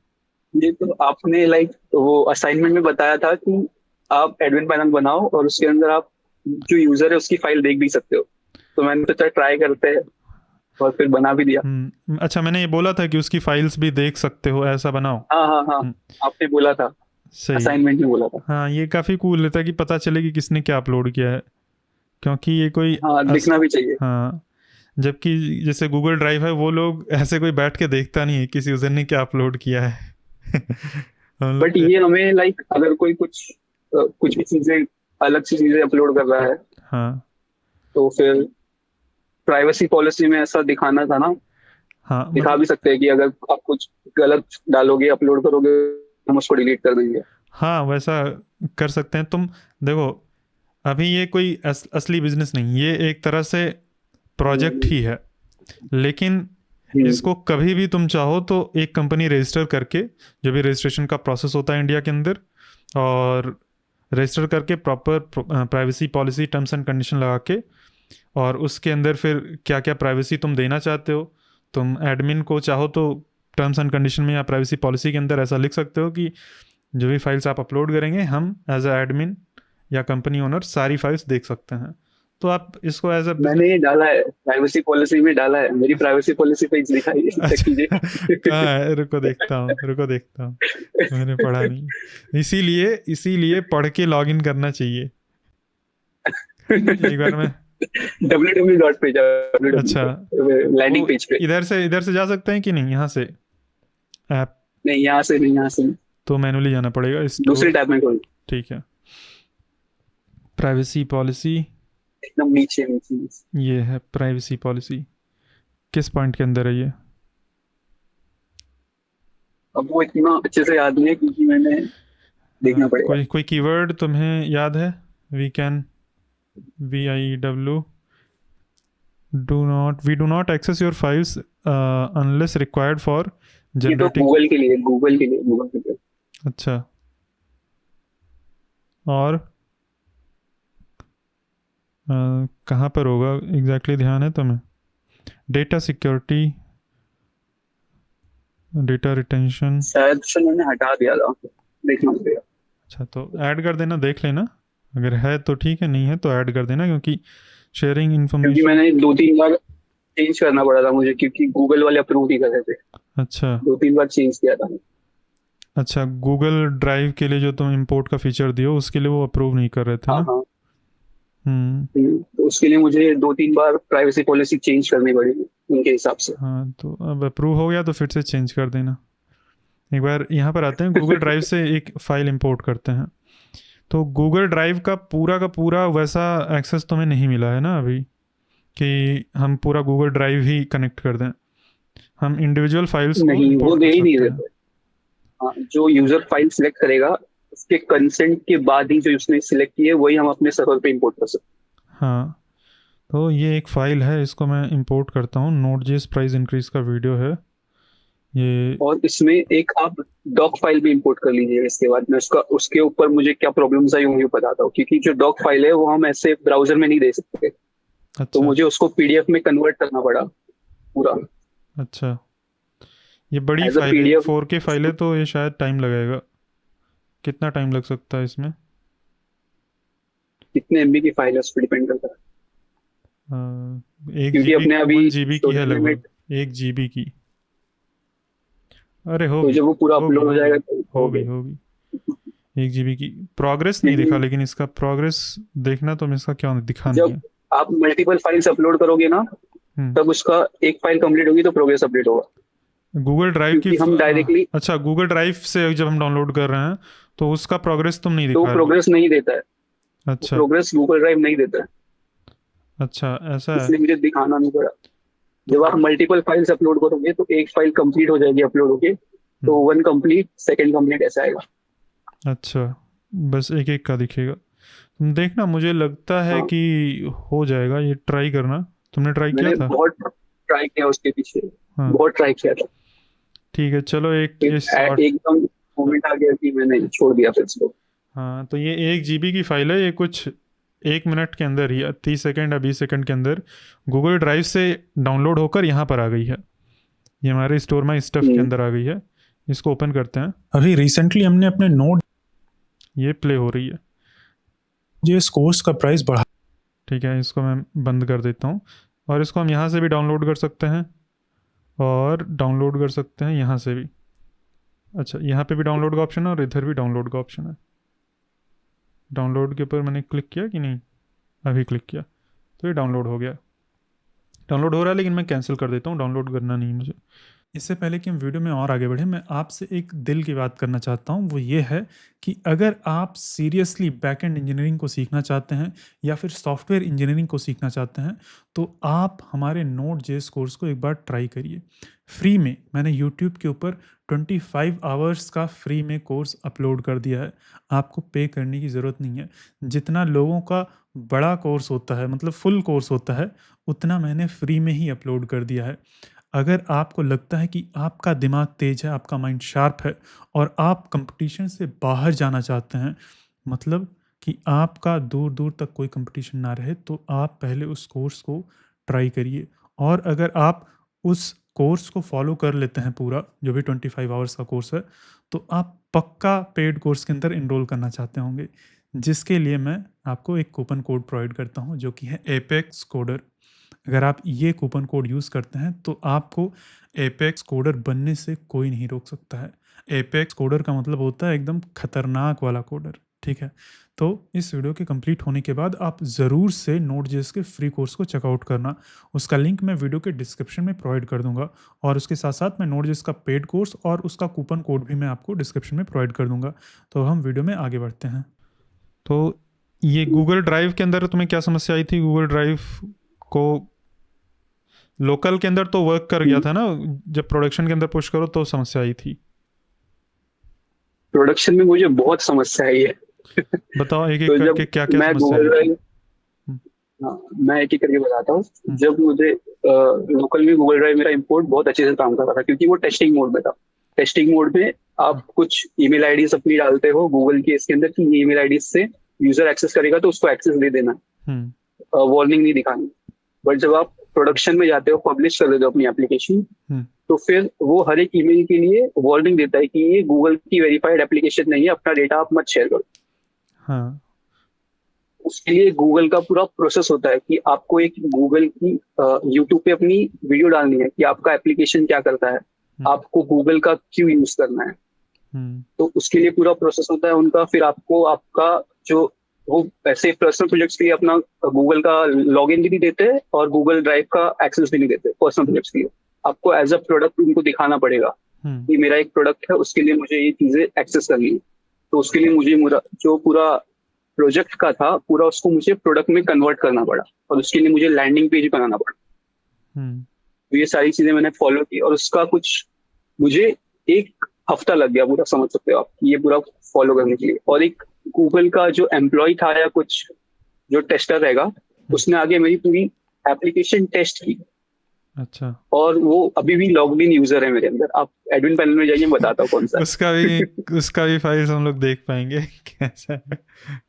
ये तो आपने लाइक वो असाइनमेंट में बताया था कि आप एडमिन पैनल बनाओ और उसके अंदर आप जो यूजर है उसकी फाइल देख भी सकते हो। तो मैंने सोचा ट्राई करते हैं, और फिर बना भी दिया। अच्छा, मैंने ये बोला था कि उसकी फाइल्स भी देख सकते हो, ऐसा बनाओ। हाँ हाँ हाँ, आपने बोला था, सही। असाइनमेंट में बोला था। हाँ, ये काफ़ी कूल रहता है कि पता चले कि किसने क्या अपलोड किया है, क्योंकि ये कोई हाँ, दिखना भी चाहिए। हाँ, जबकि जैसे गूगल ड्राइव है, वो लोग ऐसे कोई बैठ के देखता नहीं है किसी यूज़र ने क्या अपलोड किया है। हम लोग बट ये हमें लाइक अगर कोई कुछ भी चीजें, अलग सी चीजें अपलोड कर रहा है, हाँ तो फिर प्राइवेसी पॉलिसी में ऐसा दिखाना था ना। हाँ, दिखा मतलब भी सकते हैं कि अगर आप कुछ गलत डालोगे, अपलोड करोगे, हम उसको डिलीट कर देंगे। हाँ, वैसा कर सकते हैं तुम। देखो, अभी ये कोई असली बिजनेस नहीं, ये एक तरह से प्रोजेक्ट ही है। लेकिन इसको कभी भी तुम चाहो तो एक कंपनी रजिस्टर करके, जो भी रजिस्ट्रेशन का प्रोसेस होता है इंडिया के अंदर, और रजिस्टर करके proper privacy policy terms and condition लगा के, और उसके अंदर फिर क्या क्या प्राइवेसी तुम देना चाहते हो, तुम एडमिन को चाहो तो टर्म्स एंड कंडीशन में या प्राइवेसी पॉलिसी के अंदर ऐसा लिख सकते हो कि जो भी फाइल्स आप अपलोड करेंगे, हम एज अ एडमिन या कंपनी ओनर सारी फाइल्स देख सकते हैं। तो आप इसको एज अ मैंने बिजनेस। ये डाला है, प्राइवेसी पॉलिसी में डाला है, मेरी प्राइवेसी पॉलिसी पे लिखा है, चेक अच्छा, कहाँ कीजिए। है, रुको देखता हूँ, रुको देखता हूँ। मैंने पढ़ा नहीं, इसीलिए इसीलिए पढ़ के लॉगिन करना चाहिए। एक बार मैं www डॉट पेज, अच्छा, लैंडिंग वो पेज पे। इधर से जा सकते हैं कि नहीं यहाँ से ऐप? नहीं, यहाँ से नहीं, यहाँ से नहीं। तो मैनुअली जाना पड़ेगा दूसरे स्टोर। टैब में खोल, ठीक है, प्राइवेसी पॉलिसी, एकदम नीचे नीचे नीचे। ये है प्राइवेसी पॉलिसी। किस पॉइंट के अंदर है ये? अब वो इतना अच्छे से याद नहीं है क्योंकि मैंने देखना पड़ेगा। कोई कोई कीवर्ड तुम्हें याद है? We can, VIW, we do not access your files unless required for ये तो generating। गूगल के लिए, गूगल के लिए, गूगल के लिए। अच्छा, और कहाँ पर होगा एग्जैक्टली ध्यान है तुम्हें? Data security, data retention. शायद से मैंने हटा दिया था, देखना पड़ेगा। अच्छा, तो ऐड कर देना, देख लेना, अगर है तो ठीक है, नहीं है तो ऐड कर देना, क्योंकि शेयरिंग क्योंकि इंफॉर्मेशन। मैंने 2-3 बार चेंज करना पड़ा था मुझे, क्योंकि गूगल वाले अप्रूव नहीं कर रहे थे। अच्छा 2-3 बार चेंज किया था। अच्छा, गूगल ड्राइव के लिए जो तुम इंपोर्ट का फीचर दियो उसके लिए वो अप्रूव नहीं कर रहे थे हाँ ना? हाँ। हम्म। तो उसके लिए मुझे 2-3 बार प्राइवेसी पॉलिसी चेंज करनी पड़ी उनके हिसाब से। हाँ, तो अब अप्रूव हो गया तो फिर से चेंज कर देना। एक बार यहाँ पर आते हैं, गूगल ड्राइव से एक फ़ाइल इंपोर्ट करते हैं। तो गूगल ड्राइव का पूरा वैसा एक्सेस तुम्हें नहीं मिला है ना अभी, कि हम पूरा गूगल ड्राइव ही कनेक्ट कर दें। हम इंडिविजुअल फाइल्स को नहीं, वो इंपोर्ट दे कर ही नहीं सकते हैं। देते। हाँ, जो यूजर फाइल सिलेक्ट करेगा उसके कंसेंट के बाद ही जो उसने सिलेक्ट की है वही हम अपने सर्वर पे इंपोर्ट कर सकते हाँ, तो ये एक फ़ाइल है, इसको मैं इंपोर्ट करता हूँ। नोड.js प्राइस इंक्रीज का वीडियो है ये। हैं। और इसमें एक आप डॉक फाइल भी इंपोर्ट कर लीजिए। इसके बाद में उसका, उसके ऊपर मुझे क्या प्रॉब्लम्स आई होंगी बताता हूँ, क्योंकि जो डॉक फाइल है वो हम ऐसे ब्राउजर में नहीं दे सकते। तो अच्छा मुझे उसको पीडीएफ में कन्वर्ट करना पड़ा पूरा, अच्छा, ये बड़ी एज अ फाइल है, पीडीएफ। 4K फाइल है, तो ये शायद टाइम लगेगा। कितना टाइम लग सकता है इसमें? कितने एमबी की फाइल है उस पर डिपेंड करता है, 1 क्योंकि GB, अपने अभी 1 GB की है स्टोरेज लिमिट। लगभग, 1 GB की। अरे तो जब वो पूरा होगी अपलोड हो होगी जाएगा तो हो होगी गया। होगी 1 GB की। प्रोग्रेस नहीं दिखा, लेकिन लेकिन इसका प्रोग्रेस देखना, तुम इसका क्या दिखा नहीं जब है। आप मल्टीपल फाइल्स अपलोड करोगे ना, हम्म। तब उसका एक फाइल कंप्लीट होगी तो प्रोग्रेस अपडेट होगा। गूगल ड्राइव की क्योंकि हम डायरेक्टली, अच्छा, गूगल ड्राइव से जब हम डाउनलोड कर रहे हैं तो उसका प्रोग्रेस तुम नहीं तो दिखा रहे हो? प्रोग्रेस नहीं देता है। वो अच्छा प्रोग्रेस गूगल ड्राइव नहीं देता है, अच्छा, ऐसा है। इसलिए मुझे दिखाना नहीं पड़ा। तो जब आप मल्टीपल फाइल्स अपलोड करोगे तो एक फाइल कंप्लीट हो जाएगी अपलोड होके, तो हम्म, वन कंप्लीट, सेकंड कंप्लीट ऐसा आएगा। अच्छा, बस एक एक का दिखेगा। तुम देखना, मुझे लगता है हाँ, कि हो जाएगा, ये ट्राई करना। तुमने ट्राई किया मैंने था? बहुत ट्राई किया उसके पीछे, हाँ, बहुत ट्राई किया था। ठीक है, चलो एक फिर ये शॉर्ट। एकदम मोमेंट आ गया कि मैंने छोड़ दिया फिर इसको। हाँ, तो ये 1 GB की फाइल है, ये कुछ 1 मिनट के अंदर ही, 30 सेकेंड या 20 सेकेंड के अंदर गूगल ड्राइव से डाउनलोड होकर यहाँ पर आ गई है। ये हमारे स्टोर माई स्टफ के हम्म। अंदर आ गई है। इसको ओपन करते हैं। अभी रिसेंटली हमने अपने नोट ये प्ले हो रही है। जेएस कोर्स का प्राइस बढ़ा। ठीक है, इसको मैं बंद कर देता हूँ। और इसको हम यहाँ से भी डाउनलोड कर सकते हैं, और डाउनलोड कर सकते हैं यहाँ से भी। अच्छा, यहाँ पे भी डाउनलोड का ऑप्शन है और इधर भी डाउनलोड का ऑप्शन है। डाउनलोड के ऊपर मैंने क्लिक किया कि नहीं? अभी क्लिक किया तो ये डाउनलोड हो गया। डाउनलोड हो रहा है, लेकिन मैं कैंसिल कर देता हूँ, डाउनलोड करना नहीं मुझे। इससे पहले कि हम वीडियो में और आगे बढ़ें, मैं आपसे एक दिल की बात करना चाहता हूँ। वो ये है कि अगर आप सीरियसली बैकएंड इंजीनियरिंग को सीखना चाहते हैं या फिर सॉफ्टवेयर इंजीनियरिंग को सीखना चाहते हैं, तो आप हमारे नोट जेएस कोर्स को एक बार ट्राई करिए। फ्री में मैंने यूट्यूब के ऊपर 25 आवर्स का फ्री में कोर्स अपलोड कर दिया है। आपको पे करने की ज़रूरत नहीं है। जितना लोगों का बड़ा कोर्स होता है, मतलब फुल कोर्स होता है, उतना मैंने फ्री में ही अपलोड कर दिया है। अगर आपको लगता है कि आपका दिमाग तेज है, आपका माइंड शार्प है और आप कंपटीशन से बाहर जाना चाहते हैं, मतलब कि आपका दूर-दूर तक कोई कंपटीशन ना रहे, तो आप पहले उस कोर्स को ट्राई करिए। और अगर आप उस कोर्स को फॉलो कर लेते हैं पूरा, जो भी 25 आवर्स का कोर्स है, तो आप पक्का पेड कोर्स के अंदर एनरोल करना चाहते होंगे, जिसके लिए मैं आपको एक कूपन कोड प्रोवाइड करता हूँ, जो कि है एपेक्स कोडर। अगर आप ये कूपन कोड यूज़ करते हैं तो आपको एपेक्स कोडर बनने से कोई नहीं रोक सकता है। एपेक्स कोडर का मतलब होता है एकदम खतरनाक वाला कोडर। ठीक है? तो इस वीडियो के कंप्लीट होने के बाद आप ज़रूर से नोड.जेएस के फ्री कोर्स को चेकआउट करना। उसका लिंक मैं वीडियो के डिस्क्रिप्शन में प्रोवाइड कर दूँगा और उसके साथ-साथ मैं नोड.जेएस का पेड कोर्स और उसका कूपन कोड भी मैं आपको डिस्क्रिप्शन में प्रोवाइड कर दूँगा। तो हम वीडियो में आगे बढ़ते हैं। तो ये गूगल ड्राइव के अंदर तुम्हें क्या समस्या आई थी? गूगल ड्राइव को लोकल के अंदर तो वर्क कर गया था ना, जब प्रोडक्शन के अंदर पुश करो तो समस्या आई थी। प्रोडक्शन में मुझे बहुत समस्या आई है। बताओ एक-एक तो करके जब क्या-क्या मैं समस्या गूगल आई थी? ड्राइव हाँ, मैं एक एक करके बताता हूँ। हुँ। जब मुझे लोकल में गूगल ड्राइव मेरा इंपोर्ट बहुत अच्छे से काम कर रहा था क्योंकि वो टेस्टिंग मोड में था। टेस्टिंग मोड में आप कुछ ईमेल आईडीज अपनी डालते हो गूगल के इसके अंदर कि ईमेल आईडी से यूजर एक्सेस करेगा तो उसको एक्सेस दे देना, वार्निंग नहीं दिखानी। बट जब आप प्रोडक्शन में जाते हो, पब्लिश कर देते हो अपनी एप्लीकेशन, तो फिर वो हर एक ईमेल के लिए वार्निंग देता है कि ये गूगल की वेरीफाइड एप्लीकेशन नहीं है, अपना डेटा आप मत शेयर करो। हाँ। उसके लिए गूगल का पूरा प्रोसेस होता है कि आपको एक गूगल की यूट्यूब पे अपनी वीडियो डालनी है कि आपका एप्लीकेशन क्या करता है, आपको गूगल का क्यों यूज करना है। तो उसके लिए पूरा प्रोसेस होता है उनका। फिर आपको आपका जो वो ऐसे पर्सनल प्रोजेक्ट्स के लिए अपना गूगल का लॉगिन भी नहीं देते और गूगल ड्राइव का एक्सेस भी नहीं देते पर्सनल प्रोजेक्ट्स के लिए। आपको एज अ प्रोडक्ट उनको दिखाना पड़ेगा कि मेरा एक प्रोडक्ट है, उसके लिए मुझे ये चीजें एक्सेस करनी है। तो उसके लिए मुझे जो पूरा प्रोजेक्ट का था पूरा उसको मुझे प्रोडक्ट में कन्वर्ट करना पड़ा और उसके लिए मुझे लैंडिंग पेज बनाना पड़ा। तो ये सारी चीजें मैंने फॉलो की और उसका कुछ मुझे 1 हफ्ता लग गया पूरा, समझ सकते हो आप, ये पूरा फॉलो करने के लिए। और एक गूगल का जो एम्प्लॉय था या कुछ जो टेस्टर रहेगा, उसने आगे मेरी पूरी एप्लीकेशन टेस्ट की। अच्छा। और वो अभी भी लॉग्ड इन यूजर है मेरे अंदर। आप एडमिन पैनल में जाइए, बताता हूँ कौन सा। उसका भी फाइल्स हम लोग देख पाएंगे कैसा है?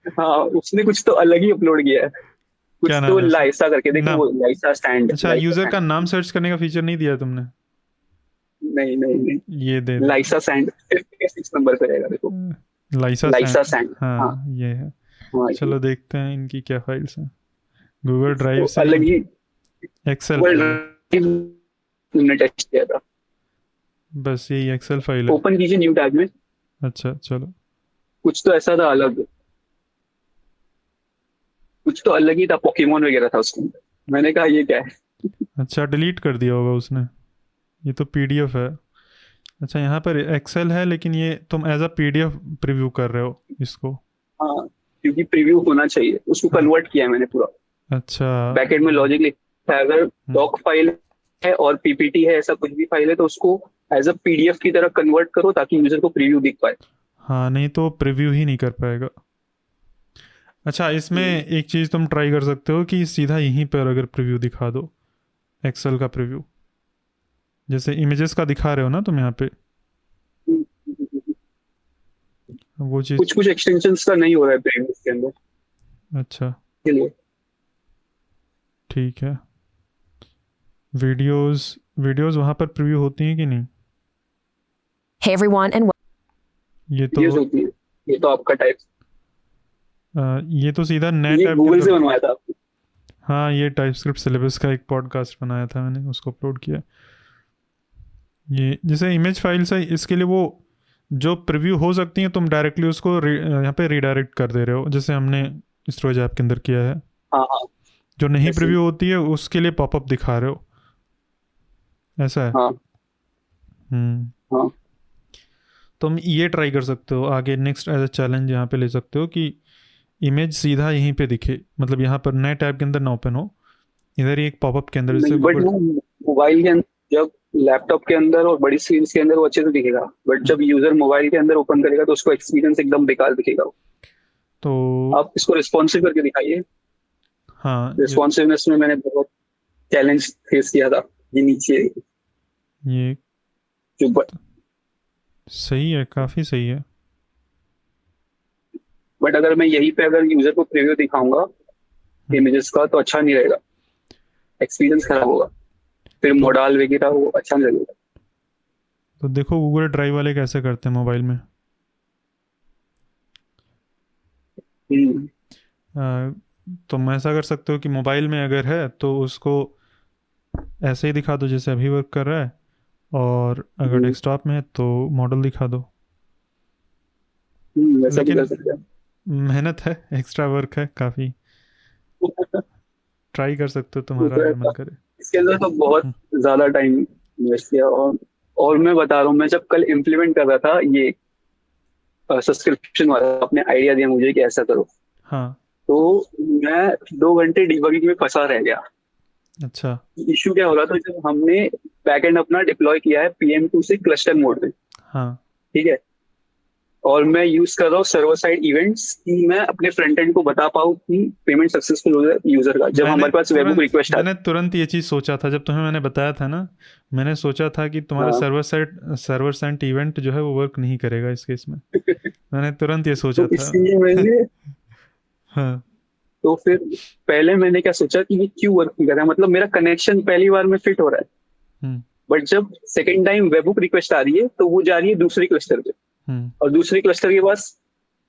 हाँ, उसने कुछ तो अलग ही अपलोड किया है। कुछ क्या तो नाम है उसका? लाइसा करके देखो, नाम? वो लाइसा स्टैंड। अच्छा, यूजर का नाम सर्च करने का फीचर नहीं दिया तुमने? नहीं नहीं नहीं, ये दे दो। लाइसा सैंड 56 नंबर पे रहेगा, देखो। लाइसा लाइसा सैंड। सैंड, हाँ हाँ ये है। हाँ। चलो देखते हैं इनकी क्या फाइल्स हैं। गूगल तो ड्राइव से अलग ही एक्सेल फाइल है, हमने टेस्ट किया था। बस यही एक्सेल फाइल है। ओपन कीजिए न्यू टैब में। अच्छा चलो। कुछ तो ऐसा था अलग, कुछ तो अलग ही था, पोकेमोन वगैरह था उसके अंदर। मैंने कहा ये क्या है। अच्छा डिलीट कर दिया होगा उसने, ये तो पीडीएफ है। अच्छा यहाँ पर एक्सेल है लेकिन ये तुम एज अ पीडीएफ प्रीव्यू कर रहे हो इसको? हाँ, क्योंकि प्रीव्यू होना चाहिए, उसको हाँ। कन्वर्ट किया है मैंने पूरा। अच्छा। बैकएंड में लॉजिक लिखा है, अगर डॉक फाइल है और पीपीटी है, ऐसा कुछ भी फाइल है, तो उसको एज अ पीडीएफ की तरह कन्वर्ट करो ताकि यूजर को प्रीव्यू दिख पाए। हाँ नहीं तो प्रीव्यू ही नहीं कर पाएगा। अच्छा इसमें एक चीज़ तुम ट्राई कर सकते हो कि सीधा यहीं पर अगर प्रीव्यू दिखा दो, एक्सेल का प्रीव्यू, जैसे इमेजेस का दिखा रहे हो ना तुम यहाँ पे, वो चीज़। कुछ कुछ एक्सटेंशंस का नहीं हो रहा है प्रीव्यू के अंदर, अच्छा के लिए। ठीक है। वीडियोस वीडियोस वहाँ पर प्रीव्यू होती हैं कि नहीं? Hey everyone, and ये तो ये होती है, ये तो आपका टाइप, ये तो सीधा नेट ये ऐप के गूगल से अंदर। बनवाया था आपने। हाँ ये टाइपस्क्रिप्ट सिलेबस का एक पॉडकास्ट बनाया था मैंने, उसको अपलोड किया। ये जैसे इमेज फाइल्स है, इसके लिए वो जो प्रीव्यू हो सकती हैं तुम डायरेक्टली उसको यहाँ पे रीडायरेक्ट कर दे रहे हो, जैसे हमने स्टोरेज ऐप के अंदर किया है। हाँ हाँ जो नहीं ऐसे। प्रीव्यू होती है उसके लिए पॉपअप दिखा रहे हो, ऐसा है। हाँ हाँ। तुम ये ट्राई कर सकते हो आगे, नेक्स्ट एज अ चैलेंज यहाँ पे ले सकते हो कि इमेज सीधा यहीं पे दिखे, मतलब यहाँ पर नए टैब के अंदर ना ओपन हो, इधर ही एक पॉपअप के अंदर जैसे नहीं, बट वो मोबाइल के अंदर, जब लैपटॉप के अंदर और बड़ी स्क्रीन के अंदर वो अच्छे से दिखेगा, बट जब यूजर मोबाइल के अंदर ओपन करेगा तो उसको एक्सपीरियंस एकदम बेकार दिखेगा। तो आप इसको रिस्पॉन्सिव करके दिखाइए। हाँ रिस्पॉन्सिवनेस में मैंने बहुत चैलेंज फेस किया था। ये नीचे ये जो सही है, काफ़ी सही है। बट अगर मैं यहीं पे अगर यूजर को प्रीव्यू दिखाऊंगा इमेजेस का तो अच्छा नहीं रहेगा, एक्सपीरियंस खराब होगा, फिर मॉडल वगैरह वो अच्छा नहीं लगेगा। तो देखो गूगल ड्राइव वाले कैसे करते हैं मोबाइल में। तुम ऐसा कर सकते हो कि मोबाइल में अगर है तो उसको ऐसे ही दिखा दो जैसे अभी वर्क कर रहा है, और अगर डेस्कटॉप में है तो मॉडल दिखा दो। वैसा भी लेकिन कर सकते हैं। मेहनत है, एक्स्ट्रा वर्क है काफ़ी। ट्राई कर सकते हो तुम्हारा अगर मन करे। इसके अंदर तो बहुत हम्म, ज्यादा टाइम इन्वेस्ट किया। और मैं बता रहा हूँ, मैं जब कल इम्प्लीमेंट कर रहा था ये सब्सक्रिप्शन वाला, आपने आइडिया दिया मुझे कि ऐसा करो, हाँ। तो मैं 2 घंटे डिबगिंग में फंसा रह गया। अच्छा। इश्यू क्या हो रहा था, जब हमने बैकएंड अपना डिप्लॉय किया है PM2 से क्लस्टर मोड में, हाँ। ठीक है, और मैं यूज कर रहा हूँ सर्वर साइड इवेंट्स कि मैं अपने फ्रंट एंड को बता पाऊँ कि पेमेंट सक्सेसफुल हो गया यूजर का, जब हमारे पास वेबहुक रिक्वेस्ट मैंने आती तुरंत ये चीज़ सोचा था जब तुम्हें मैंने बताया था ना। मैंने सोचा था कि है। तुम्हारा हाँ। सर्वर साइड इवेंट जो है वो वर्क नहीं करेगा इस केस में। मैंने तुरंत ये तो सोचा था। इसलिए मैंने, हाँ। तो फिर पहले मैंने क्या सोचा कि ये क्यों वर्क नहीं कर रहा है, मतलब मेरा कनेक्शन पहली बार में फिट हो रहा है, हम्म। बट जब सेकेंड टाइम वेबहुक रिक्वेस्ट आ रही है तो वो जा रही है दूसरी क्लस्टर पे, हम्म। और दूसरी क्लस्टर के पास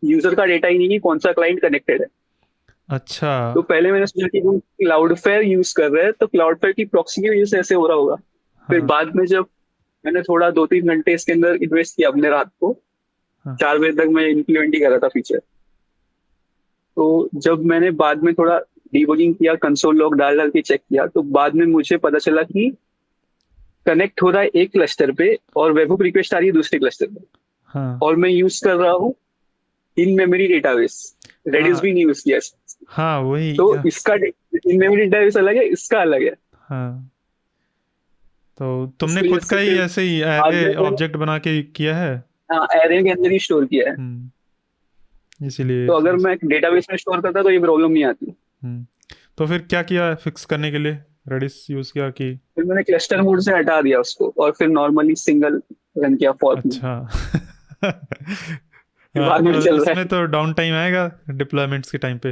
यूजर का डेटा ही नहीं है कौन सा क्लाइंट कनेक्टेड है। अच्छा। तो पहले मैंने सोचा कि वो क्लाउडफेयर यूज कर रहे हैं तो क्लाउडफेयर की प्रॉक्सी की वजह से ऐसे हो रहा होगा। फिर हाँ। बाद में जब मैंने थोड़ा 2-3 घंटे इसके अंदर इन्वेस्ट किया अपने रात को, हाँ। 4 बजे तक मैं इम्प्लीमेंट ही कर रहा था फीचर। तो जब मैंने बाद में थोड़ा डीबगिंग किया, कंसोल लॉग डाल डाल के चेक किया, तो बाद में मुझे पता चला कि कनेक्ट हो रहा है एक क्लस्टर पे और वेबहुक रिक्वेस्ट आ रही है दूसरे क्लस्टर पे, हाँ। और मैं यूज कर रहा हूँ इन मेमोरी डेटाबेस, रेडिस हाँ। भी नहीं यूज किया। हाँ वही तो इसका इन मेमोरी डेटाबेस अलग है, इसका अलग है। हाँ। तो तुमने इसकी वजह खुद का से ही फिर ऐसे ही बाद एरे में मैंने, ऑब्जेक्ट बना के किया है। हाँ, एरे के अंदर ही स्टोर किया है। हम्म। इसीलिए तो अगर मैं डेटाबेस में स्टोर करता तो ये प्रॉब्लम नहीं आती। हम्म। तो फिर क्या किया फिक्स करने के लिए? रेडिस यूज किया कि? फिर मैंने क्लस्टर मोड से हटा दिया उसको और फिर नॉर्मली सिंगल रन किया फॉर्क में। अच्छा। फिर हाँ, बाद में चल रहा इसमें है, तो डाउन टाइम आएगा डिप्लॉयमेंट्स के टाइम पे।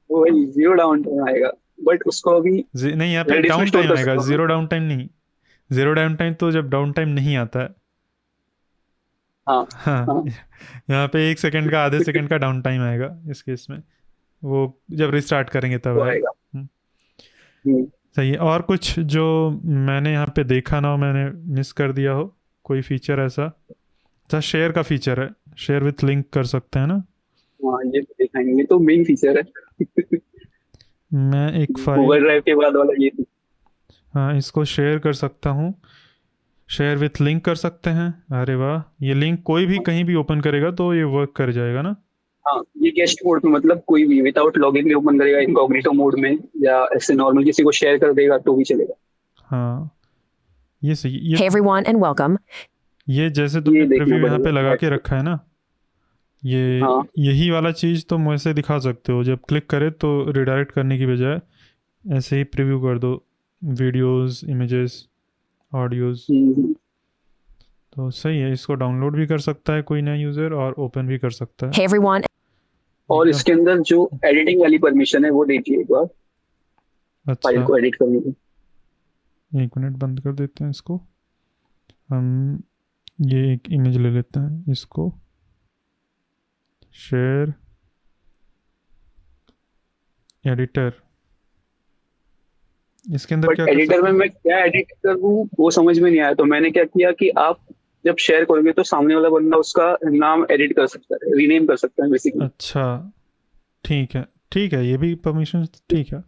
वो वही 0 डाउन टाइम आएगा, बट उसको अभी नहीं, यहाँ पे रेडिस में डाउन स्टोर टाइम कर आएगा, सकता हूँ ना। जीरो डाउन टाइम नहीं। जीरो डाउन टाइम तो जब डाउन टाइम नहीं आता है। हाँ। हाँ। हाँ। यहाँ पे 1 सेकंड का, आधे सेकंड का डाउन टाइम आएगा इस केस में। वो जब रिस्टार्ट करेंगे तब वो आएगा। आएगा। हम्म, हम्म। सही है। और कुछ जो मैंने यहाँ पे देखा ना हो, मैंने मिस कर दिया हो, कोई फीचर ऐसा? अच्छा, शेयर का फीचर है, शेयर विथ लिंक कर सकते हैं ना? हाँ, ये तो दिखाएंगे, ये तो मेन फीचर है। मैं एक फाइल गूगल को, ड्राइव के बाद वाला ये। हाँ, इसको शेयर कर सकता हूँ। शेयर विथ लिंक कर सकते हैं। अरे वाह, ये लिंक कोई भी कहीं भी ओपन करेगा तो ये वर्क कर जाएगा ना? हाँ, ये गेस्ट मोड में, मतलब कोई भी विदाउट लॉगिन भी ओपन करेगा इनकॉग्निटो मोड में, या ऐसे नॉर्मल किसी को शेयर कर देगा तो भी चलेगा। हाँ, ये सही। Hey everyone and welcome. ये जैसे ये तुमने देखना प्रीव्यू यहाँ पे लगा पड़ेगा। के रखा है ना, ये हाँ। यही वाला चीज़ तुम वैसे दिखा सकते हो। जब क्लिक करे तो रिडायरेक्ट करने की बजाय ऐसे ही प्रीव्यू कर दो, वीडियोस, इमेजेस, ऑडियोज। हम्म। तो सही है, इसको डाउनलोड भी कर सकता है कोई नया यूज़र और ओपन भी कर सकता है Hey everyone. और एकदम। इसके अंदर जो एडिटिंग वाली परमिशन है वो दीजिए एक बार, फाइल अच्छा, को एडिट करने की। 1 मिनट बंद कर देते हैं इसको। हम ये एक इमेज ले लेते हैं, इसको शेयर एडिटर, इसके अंदर बट क्या कर एडिटर सकते में हैं? मैं क्या एडिट करूँ वो समझ में नहीं आया, तो मैंने क्या किया कि आप जब शेयर करोगे तो सामने वाला बंदा उसका नाम एडिट कर सकता है, रीनेम कर सकता है बेसिकली। अच्छा, ठीक है, ठीक है, ये भी परमिशन ठीक है।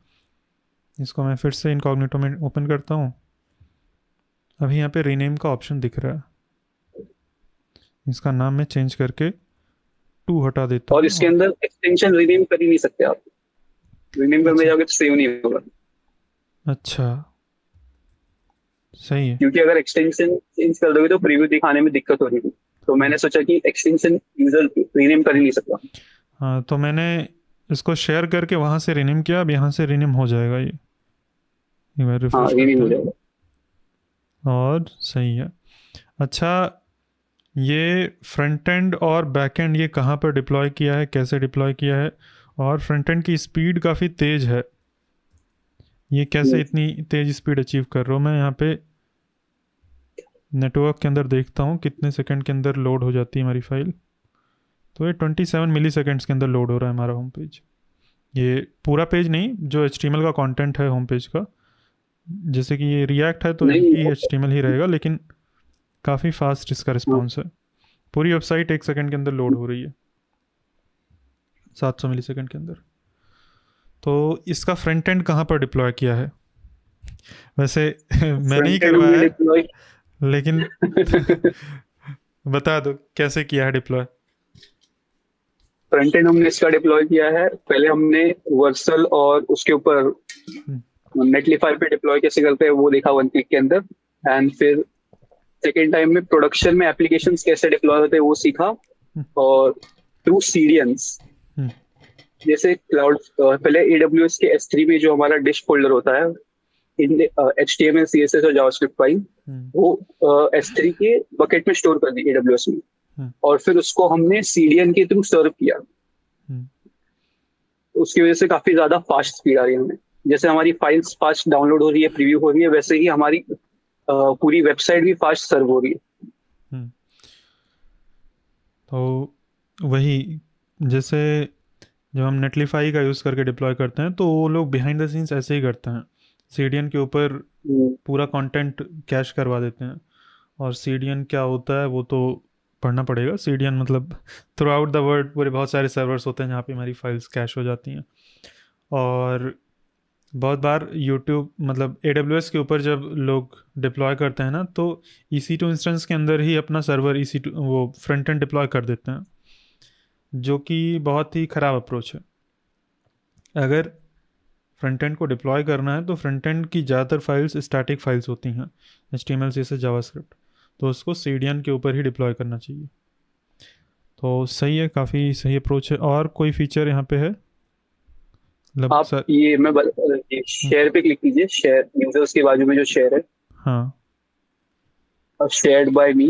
इसको मैं फिर से इनकॉग्निटो में ओपन करता हूँ। अभी यहाँ पे रीनेम का ऑप्शन दिख रहा है, इसका नाम मैं चेंज करके 2 हटा देता और हूँ इसके और अंदर एक्सटेंशन रीनेम कर ही नहीं सकते आप, रीनेम करने अच्छा। जाओगे तो सेव नहीं होगा। अच्छा, सही है। क्योंकि अगर एक्सटेंशन चेंज कर दोगे तो प्रीव्यू दिखाने में दिक्कत हो रही थी, तो मैंने हाँ। सोचा कि एक्सटेंशन यूजर रीनेम कर ही नहीं सकता। हाँ, तो मैंने इसको शेयर करके वहाँ से रीनेम किया, अब यहाँ से रीनेम हो जाएगा ये। एक बार हाँ, रिफ्रेश रीनेम करते हो हैं जाएगा। और सही है। अच्छा, ये फ्रंट एंड और बैक एंड ये कहाँ पर डिप्लॉय किया है, कैसे डिप्लॉय किया है? और फ्रंट एंड की स्पीड काफ़ी तेज़ है, ये कैसे इतनी तेज़ स्पीड अचीव कर रहा हूँ? मैं यहाँ पे नेटवर्क के अंदर देखता हूँ कितने सेकंड के अंदर लोड हो जाती है हमारी फाइल। तो ये 27 मिली सेकेंड्स के अंदर लोड हो रहा है हमारा होम पेज। ये पूरा पेज नहीं, जो HTML का कंटेंट है होम पेज का। जैसे कि ये रिएक्ट है तो नहीं। एम्प्टी HTML ही रहेगा, लेकिन काफ़ी फास्ट इसका हाँ, रिस्पॉन्स है। पूरी वेबसाइट 1 सेकंड के अंदर लोड हो रही है। 700 मिलीसेकंड के अंदर। तो इसका फ्रंट एंड कहाँ पर डिप्लॉय किया है? वैसे मैंने ही फ्रंट एंड करवाया हमने है, डिप्लॉय लेकिन बता दो कैसे किया है डिप्लॉय। फ्रंट एंड हमने इसका डिप्लॉय किया है। पहले हमने वर्सल और उसके ऊपर नेटलिफाई पे डिप्लॉय कैसे करते हैं वो देखा 1 क्लिक के अंदर। एंड फिर सेकेंड टाइम में प्रोडक्शन में एप्लीकेशंस कैसे डिप्लॉय होते हैं वो सीखा। और थ्रू सीडियंस, हम्म, जैसे क्लाउड, पहले AWS के S3 में जो हमारा डिश फोल्डर होता है, इन HTML CSS और जावास्क्रिप्ट फाइल, हम्म, वो S3 के बकेट में स्टोर कर दी AWS में। हम्म, और फिर उसको हमने CDN के थ्रू सर्व किया। हम्म, उसकी वजह से काफी ज्यादा फास्ट स्पीड आ रही है हमें। जैसे हमारी फाइल्स फास्ट डाउनलोड हो रही है, प्रीव्यू हो रही है, वैसे ही हमारी पूरी वेबसाइट भी फास्ट सर्व हो रही है। हम्म। तो वही, जैसे जब हम नेटलीफाई का यूज़ करके डिप्लॉय करते हैं तो वो लोग बिहाइंड द सीन्स ऐसे ही करते हैं। सीडीएन के ऊपर हम्म, पूरा कंटेंट कैश करवा देते हैं। और सीडीएन क्या होता है वो तो पढ़ना पड़ेगा। सीडीएन मतलब थ्रू आउट द वर्ल्ड पूरे बहुत सारे सर्वर्स होते हैं जहाँ पे हमारी फाइल्स कैश हो जाती हैं। और बहुत बार यूट्यूब मतलब AWS के ऊपर जब लोग डिप्लॉय करते हैं ना, तो EC2 इंस्टेंस के अंदर ही अपना सर्वर EC2 वो फ्रंट एंड डिप्लॉय कर देते हैं, जो कि बहुत ही ख़राब अप्रोच है। अगर फ्रंट एंड को डिप्लॉय करना है तो फ्रंट एंड की ज़्यादातर फाइल्स स्टैटिक फाइल्स होती हैं, HTML CSS जावास्क्रिप्ट, तो उसको CDN के ऊपर ही डिप्लॉय करना चाहिए। तो सही है, काफ़ी सही अप्रोच है। और कोई फीचर यहाँ पे है मतलब आप सर? ये शेयर पे क्लिक कीजिए। शेयर यूजर्स के बाजू में जो शेयर है, हाँ, और शेयर्ड बाय मी,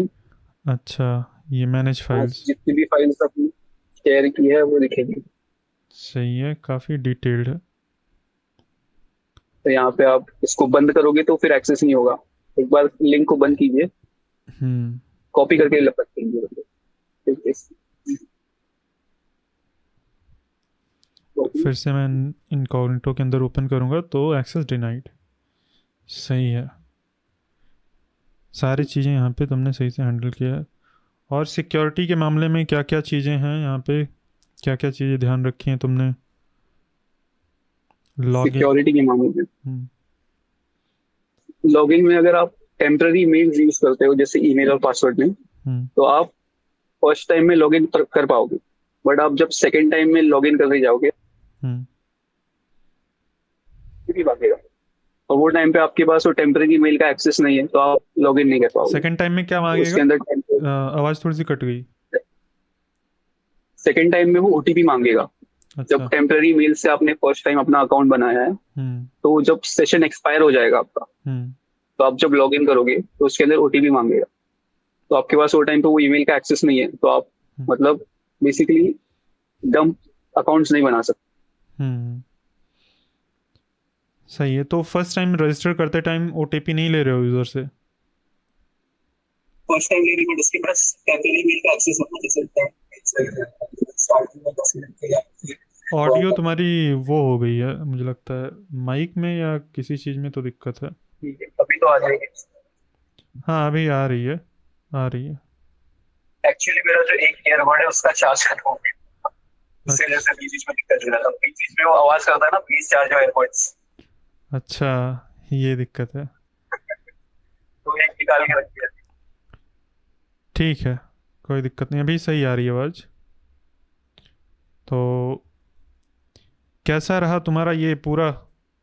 अच्छा, ये मैनेज फाइल्स। जितनी भी फाइल्स आपने शेयर की है वो दिखेगी। सही है, काफ़ी डिटेल्ड है। तो यहाँ पे आप इसको बंद करोगे तो फिर एक्सेस नहीं होगा। एक बार लिंक को बंद कीजिए, हम्म। कॉपी करके लपेट कीजिए। फिर से मैं इनकॉग्निटो के अंदर ओपन करूँगा तो एक्सेस डिनाइड। सही है, सारी चीज़ें यहाँ पे तुमने सही से हैंडल किया है। और सिक्योरिटी के मामले में क्या क्या चीज़ें हैं यहाँ पे, क्या क्या चीज़ें ध्यान रखी हैं तुमने? लॉगिन। सिक्योरिटी के मामले में हम्म, लॉगिन में अगर आप टेम्पररी मेल्स यूज करते हो जैसे ईमेल और पासवर्ड में, हम्म, तो आप फर्स्ट टाइम में लॉगिन कर पाओगे। बट आप जब सेकेंड टाइम में लॉगिन करने जाओगे हम्म। तो भी भागेगा। और वो टाइम पे आपके पास वो टेम्पररी मेल का एक्सेस नहीं है तो आप लॉगिन नहीं कर पाओगे। सेकेंड टाइम में क्या तो मांगेगा? उसके अंदर आवाज़ थोड़ी सी कट गई। सेकेंड टाइम में वो OTP मांगेगा। जब अच्छा। टेम्पररी मेल से आपने फर्स्ट टाइम अपना अकाउंट बनाया है, हम्म, तो जब सेशन एक्सपायर हो जाएगा आपका, हम्म, तो आप जब लॉगिन करोगे तो उसके अंदर OTP मांगेगा। तो आपके पास वो टाइम पे वो ईमेल का एक्सेस नहीं है, तो आप हम्म, मतलब बेसिकली डंप अकाउंट्स नहीं बना सकते। हम्म। सही है, तो फर्स्ट टाइम रजिस्टर करते टाइम OTP नहीं ले रहे हो यूज़र से? फर्स्ट टाइम लेने बट उसके पास टेम्पररी मेल का एक्सेस होना जैसे स्टार्टिंग में 10 मिनट के या फिर ऑडियो तुम्हारी वो हो गई है मुझे लगता है, माइक में या किसी चीज़ में तो दिक्कत है। ठीक है, अभी तो आ जाएगी। हाँ, अभी आ रही है, आ रही है। एक्चुअली मेरा जो एक ईयरबड है उसका चार्ज खत्म हो गया, इससे वजह अच्छा, से बीच बीच में दिक्कत हो रहा था। बीच बीच में वो आवाज करता है ना, प्लीज चार्ज योर एयरबड्स, अच्छा, ये दिक्कत है। तो एक निकाल के रखिए। ठीक है, कोई दिक्कत नहीं, अभी सही आ रही है आवाज़। तो कैसा रहा तुम्हारा ये पूरा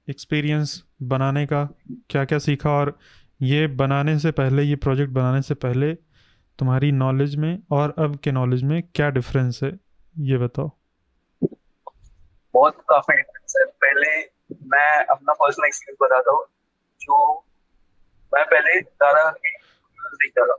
एक्सपीरियंस बनाने का? क्या क्या सीखा? और ये बनाने से पहले, ये प्रोजेक्ट बनाने से पहले तुम्हारी नॉलेज में और अब के नॉलेज में क्या डिफरेंस है, ये बताओ। बहुत काफी डिफरेंस है। पहले मैं अपना पर्सनल एक्सपीरियंस बताता हूँ। जो मैं पहले ज्यादा देखता था,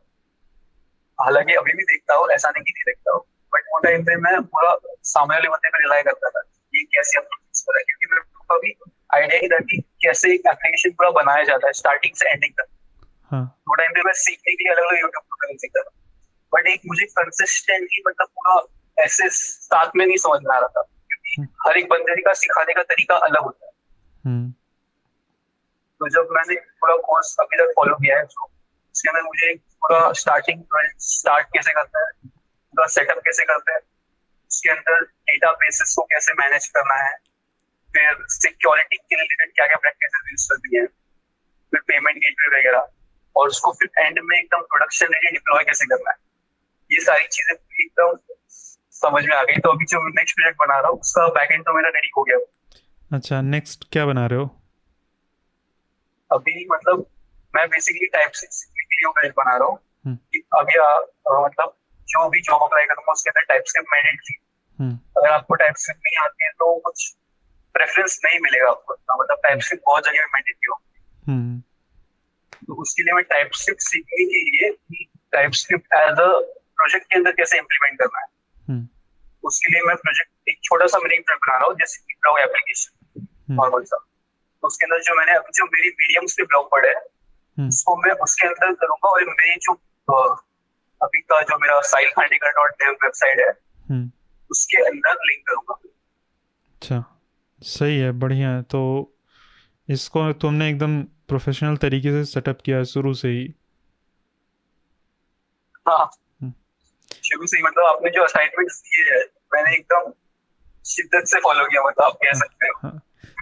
हालांकि अभी भी देखता हूँ, ऐसा नहीं कि नहीं देखता हूँ, बट वो टाइम पे मैं पूरा सामने वाले बंदे पे रिलाई करता था ये कैसे अपना चीज करा है। क्योंकि मेरे को कभी आइडिया नहीं था कि कैसे एक एप्लीकेशन पूरा बनाया जाता है स्टार्टिंग से एंडिंग तक। हाँ। वो टाइम पे मैं सीखने के लिए अलग अलग यूट्यूब पर सीखता था, बट एक मुझे कंसिस्टेंटली मतलब पूरा ऐसे साथ में नहीं समझ में आ रहा था, क्योंकि हम्म, हर एक बंदे का सिखाने का तरीका अलग होता है। हम्म, तो जब मैंने पूरा कोर्स अभी तक फॉलो किया है, जो उसके अंदर मुझे पूरा स्टार्ट कैसे करता है, पूरा सेटअप कैसे करते हैं, उसके अंदर डेटा बेसिस को कैसे मैनेज करना है, फिर सिक्योरिटी के रिलेटेड क्या क्या प्रैक्टिसेस यूज करनी है, फिर पेमेंट गेटवे वगैरह, और उसको फिर एंड में एकदम प्रोडक्शन रेडी डिप्लॉय कैसे करना है, ये सारी चीजें एकदम समझ में आ गई। तो अभी जो नेक्स्ट प्रोजेक्ट बना रहा हूँ उसका बैकएंड तो मेरा रेडी हो गया। अच्छा, नेक्स्ट क्या बना रहे हो? अभी मतलब मैं बेसिकली टाइपस्क्रिप्ट के लिए पेज बना रहा हूँ हम्म, कि अभी मतलब जो भी जॉब अप्लाई करूंगा उसके अंदर टाइपस्क्रिप्ट मैंडेटरी। हम्म, अगर आपको टाइपस्क्रिप्ट नहीं आती है तो कुछ प्रेफरेंस नहीं मिलेगा आपको इतना, मतलब टाइपस्क्रिप्ट बहुत जगह में मैंडेटरी हो। हम्म, तो उसके लिए मैं टाइपस्क्रिप्ट सीखने के लिए टाइपस्क्रिप्ट एज अ प्रोजेक्ट के अंदर कैसे इम्प्लीमेंट करना है, हम्म, उसके लिए मैं प्रोजेक्ट एक छोटा सा मिनी प्रोजेक्ट बना रहा हूँ, जैसे कि ब्लॉग एप्लीकेशन नॉर्मल सा। तो उसके अंदर जो मैंने अभी जो मेरी मीडियम से ब्लॉग पढ़े है हम्म, उसको मैं उसके अंदर करूंगा, और मेरी जो अभी का जो मेरा साहिल खांडेकर .dev वेबसाइट है हम्म। उसके अंदर लिंक करूंगा। अच्छा, सही है, बढ़िया है। तो इसको तुमने एकदम प्रोफेशनल तरीके से सेटअप किया है शुरू से ही। हाँ, हम्म, शुरू से ही मतलब आपने जो असाइनमेंट्स दिए हैं मैंने एकदम शिद्दत से फॉलो किया, मतलब आप कह हाँ, सकते हो। हाँ।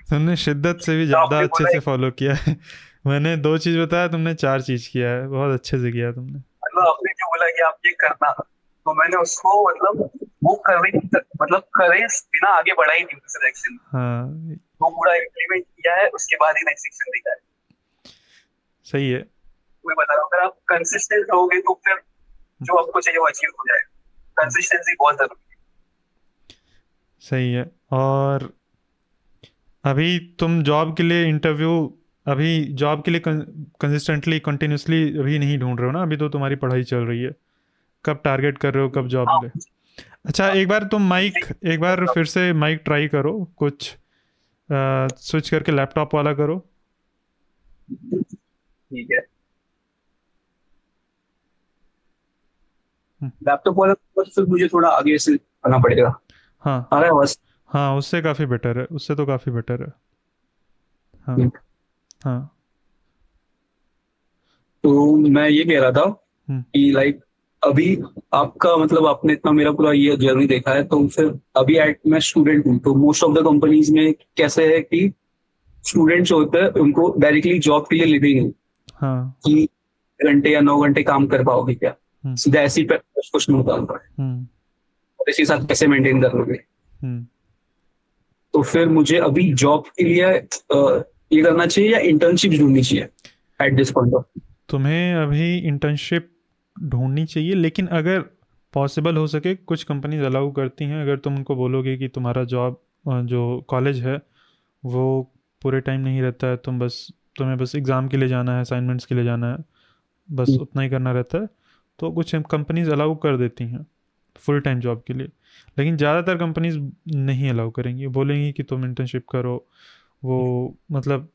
तुमने शिद्दत से भी तो ज़्यादा आपने अच्छे बोला से फॉलो किया है। मैंने 2 चीज़ बताया, तुमने 4 चीज़ किया है, बहुत अच्छे से किया तुमने। मतलब आपने जो बोला कि आप ये करना, तो मैंने उसको मतलब वो करे, मतलब करे बिना आगे बढ़ा ही नहीं दूसरे सेक्शन में। हाँ, वो पूरा इम्प्लीमेंट किया है, उसके बाद ही नेक्स्ट सेक्शन देखा है। सही है। मैं बता रहा हूँ, अगर आप कंसिस्टेंट रहोगे तो फिर जो आपको चाहिए वो अचीव हो जाएगा। कंसिस्टेंसी बहुत जरूरी सही है। और अभी तुम जॉब के लिए इंटरव्यू, अभी जॉब के लिए कंसिस्टेंटली कंटिन्यूसली अभी नहीं ढूंढ रहे हो ना? अभी तो तुम्हारी पढ़ाई चल रही है। कब टारगेट कर रहे हो, कब है। जॉब हाँ, मिले? अच्छा, एक बार तुम मुझे माइक, एक बार मतलब फिर से माइक ट्राई करो, कुछ स्विच करके लैपटॉप वाला करो। ठीक है, हम्म, लैपटॉप वाला बस फिर मुझे थोड़ा आगे से करना पड़ेगा। हाँ, आ रहा है बस। हाँ, उससे काफ़ी बेटर है, उससे तो काफ़ी बेटर है। हाँ, हाँ। तो मैं ये कह रहा था हम्म, कि लाइक अभी आपका मतलब आपने इतना मेरा पूरा ये जर्नी देखा है, तो फिर अभी एट मैं स्टूडेंट हूँ, तो मोस्ट ऑफ द कंपनीज में कैसे है कि स्टूडेंट्स होते हैं उनको डायरेक्टली जॉब के लिए लेते ही नहीं हाँ, कि घंटे या 9 घंटे काम कर पाओगे क्या, हम्म, सीधा ऐसी पे क्वेश्चन निकालता है हम्म, और इसी साथ कैसे मेंटेन कर लोगे। हम्म। तो फिर मुझे अभी जॉब के लिए ये करना चाहिए या इंटर्नशिप ढूंढनी चाहिए एट दिस पॉइंट ऑफ। तुम्हें अभी इंटर्नशिप ढूंढनी चाहिए, लेकिन अगर पॉसिबल हो सके, कुछ कंपनीज अलाउ करती हैं, अगर तुम उनको बोलोगे कि तुम्हारा जॉब जो कॉलेज है वो पूरे टाइम नहीं रहता है, तुम्हें बस एग्ज़ाम के लिए जाना है, असाइनमेंट्स के लिए जाना है, बस उतना ही करना रहता है, तो कुछ कंपनीज अलाउ कर देती हैं फुल टाइम जॉब के लिए। लेकिन ज़्यादातर कंपनीज नहीं अलाउ करेंगी, बोलेंगी कि तुम इंटर्नशिप करो। वो मतलब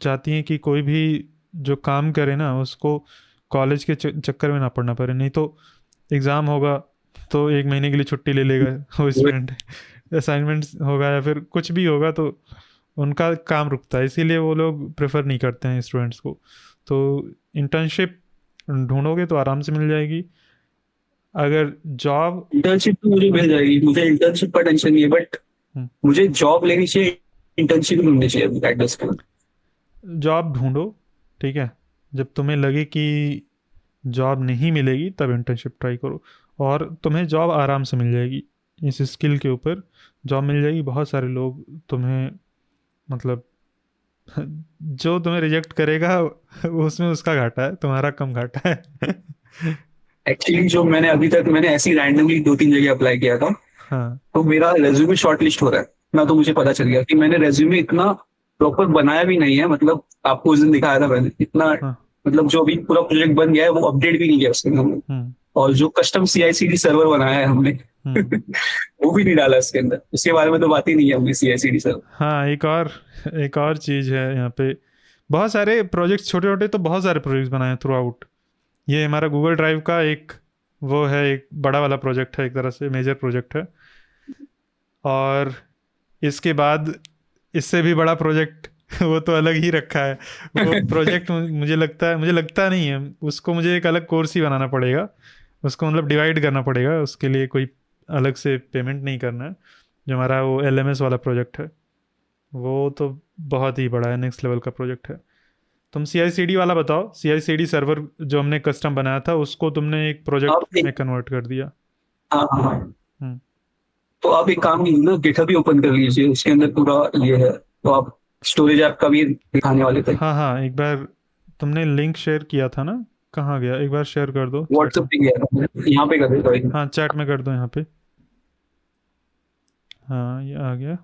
चाहती हैं कि कोई भी जो काम करे ना उसको कॉलेज के चक्कर में ना पड़ना पड़े, नहीं तो एग्ज़ाम होगा तो 1 महीने के लिए छुट्टी ले लेगा वो स्टूडेंट। असाइनमेंट्स होगा या फिर कुछ भी होगा तो उनका काम रुकता है, इसीलिए वो लोग प्रेफर नहीं करते हैं स्टूडेंट्स को। तो इंटर्नशिप ढूंढोगे तो आराम से मिल जाएगी। अगर जॉब, इंटर्नशिप तो मुझे मिल जाएगी, मुझे इंटर्नशिप का टेंशन नहीं है, बट मुझे जॉब लेनी चाहिए, इंटर्नशिप ढूंढनी चाहिए एट दिस पॉइंट। जॉब ढूंढो, ठीक है। जब तुम्हें लगे कि जॉब नहीं मिलेगी तब इंटर्नशिप ट्राई करो, और तुम्हें जॉब आराम से मिल जाएगी। इस स्किल के ऊपर जॉब मिल जाएगी। बहुत सारे लोग तुम्हें मतलब जो तुम्हें रिजेक्ट करेगा वो उसमें उसका घाटा है, तुम्हारा कम घाटा है। एक्चुअली जो मैंने अभी तक मैंने ऐसी रैंडमली 2-3 जगह अप्लाई किया था, हाँ, तो मेरा रेज्यूमे शॉर्ट लिस्ट हो रहा है ना, तो मुझे पता चल गया कि मैंने रेज्यूमे इतना प्रॉपर बनाया भी नहीं है, मतलब आपको उस दिन दिखाया था मैंने इतना, हाँ, मतलब जो अभी पूरा प्रोजेक्ट बन गया है वो अपडेट भी नहीं किया उसके अंदर हमने। हम्म, और जो कस्टम CI/CD सर्वर बनाया है हमने हम्म। वो भी नहीं डाला उसके अंदर, उसके बारे में तो बात ही नहीं है हमने CI/CD सर्वर। हाँ, एक और चीज़ है यहाँ पे। बहुत सारे प्रोजेक्ट्स, छोटे छोटे तो बहुत सारे प्रोजेक्ट्स बनाए हैं थ्रू आउट। ये हमारा गूगल ड्राइव का एक वो है, एक बड़ा वाला प्रोजेक्ट है, एक तरह से मेजर प्रोजेक्ट है। और इसके बाद इससे भी बड़ा प्रोजेक्ट वो तो अलग ही रखा है। वो प्रोजेक्ट मुझे लगता नहीं है उसको, मुझे एक अलग कोर्स ही बनाना पड़ेगा उसको, मतलब डिवाइड करना पड़ेगा उसके लिए। कोई अलग से पेमेंट नहीं करना है। जो हमारा वो LMS वाला प्रोजेक्ट है वो तो बहुत ही बड़ा है, नेक्स्ट लेवल का प्रोजेक्ट है। तुम CI/CD वाला बताओ। CI/CD सर्वर जो हमने कस्टम बनाया था उसको तुमने एक प्रोजेक्ट आप एक में कन्वर्ट कर दिया। हाँ हाँ हाँ। हम्म। तो आप एक काम कीजिए ना, गिटहब भी ओपन कर लीजिए, उसके अंदर पूरा ये है। तो आप स्टोरेज ऐप का भी दिखाने वाले थे। हाँ हाँ, एक बार तुमने लिंक शेयर किया था ना, कहाँ गया? एक बार शेयर कर दो चैट व्हाट्सएप में। पे गया था मैंने, यहाँ पे कर देता हूँ। हाँ चैट में कर दो यहाँ पे। हाँ ये आ गया।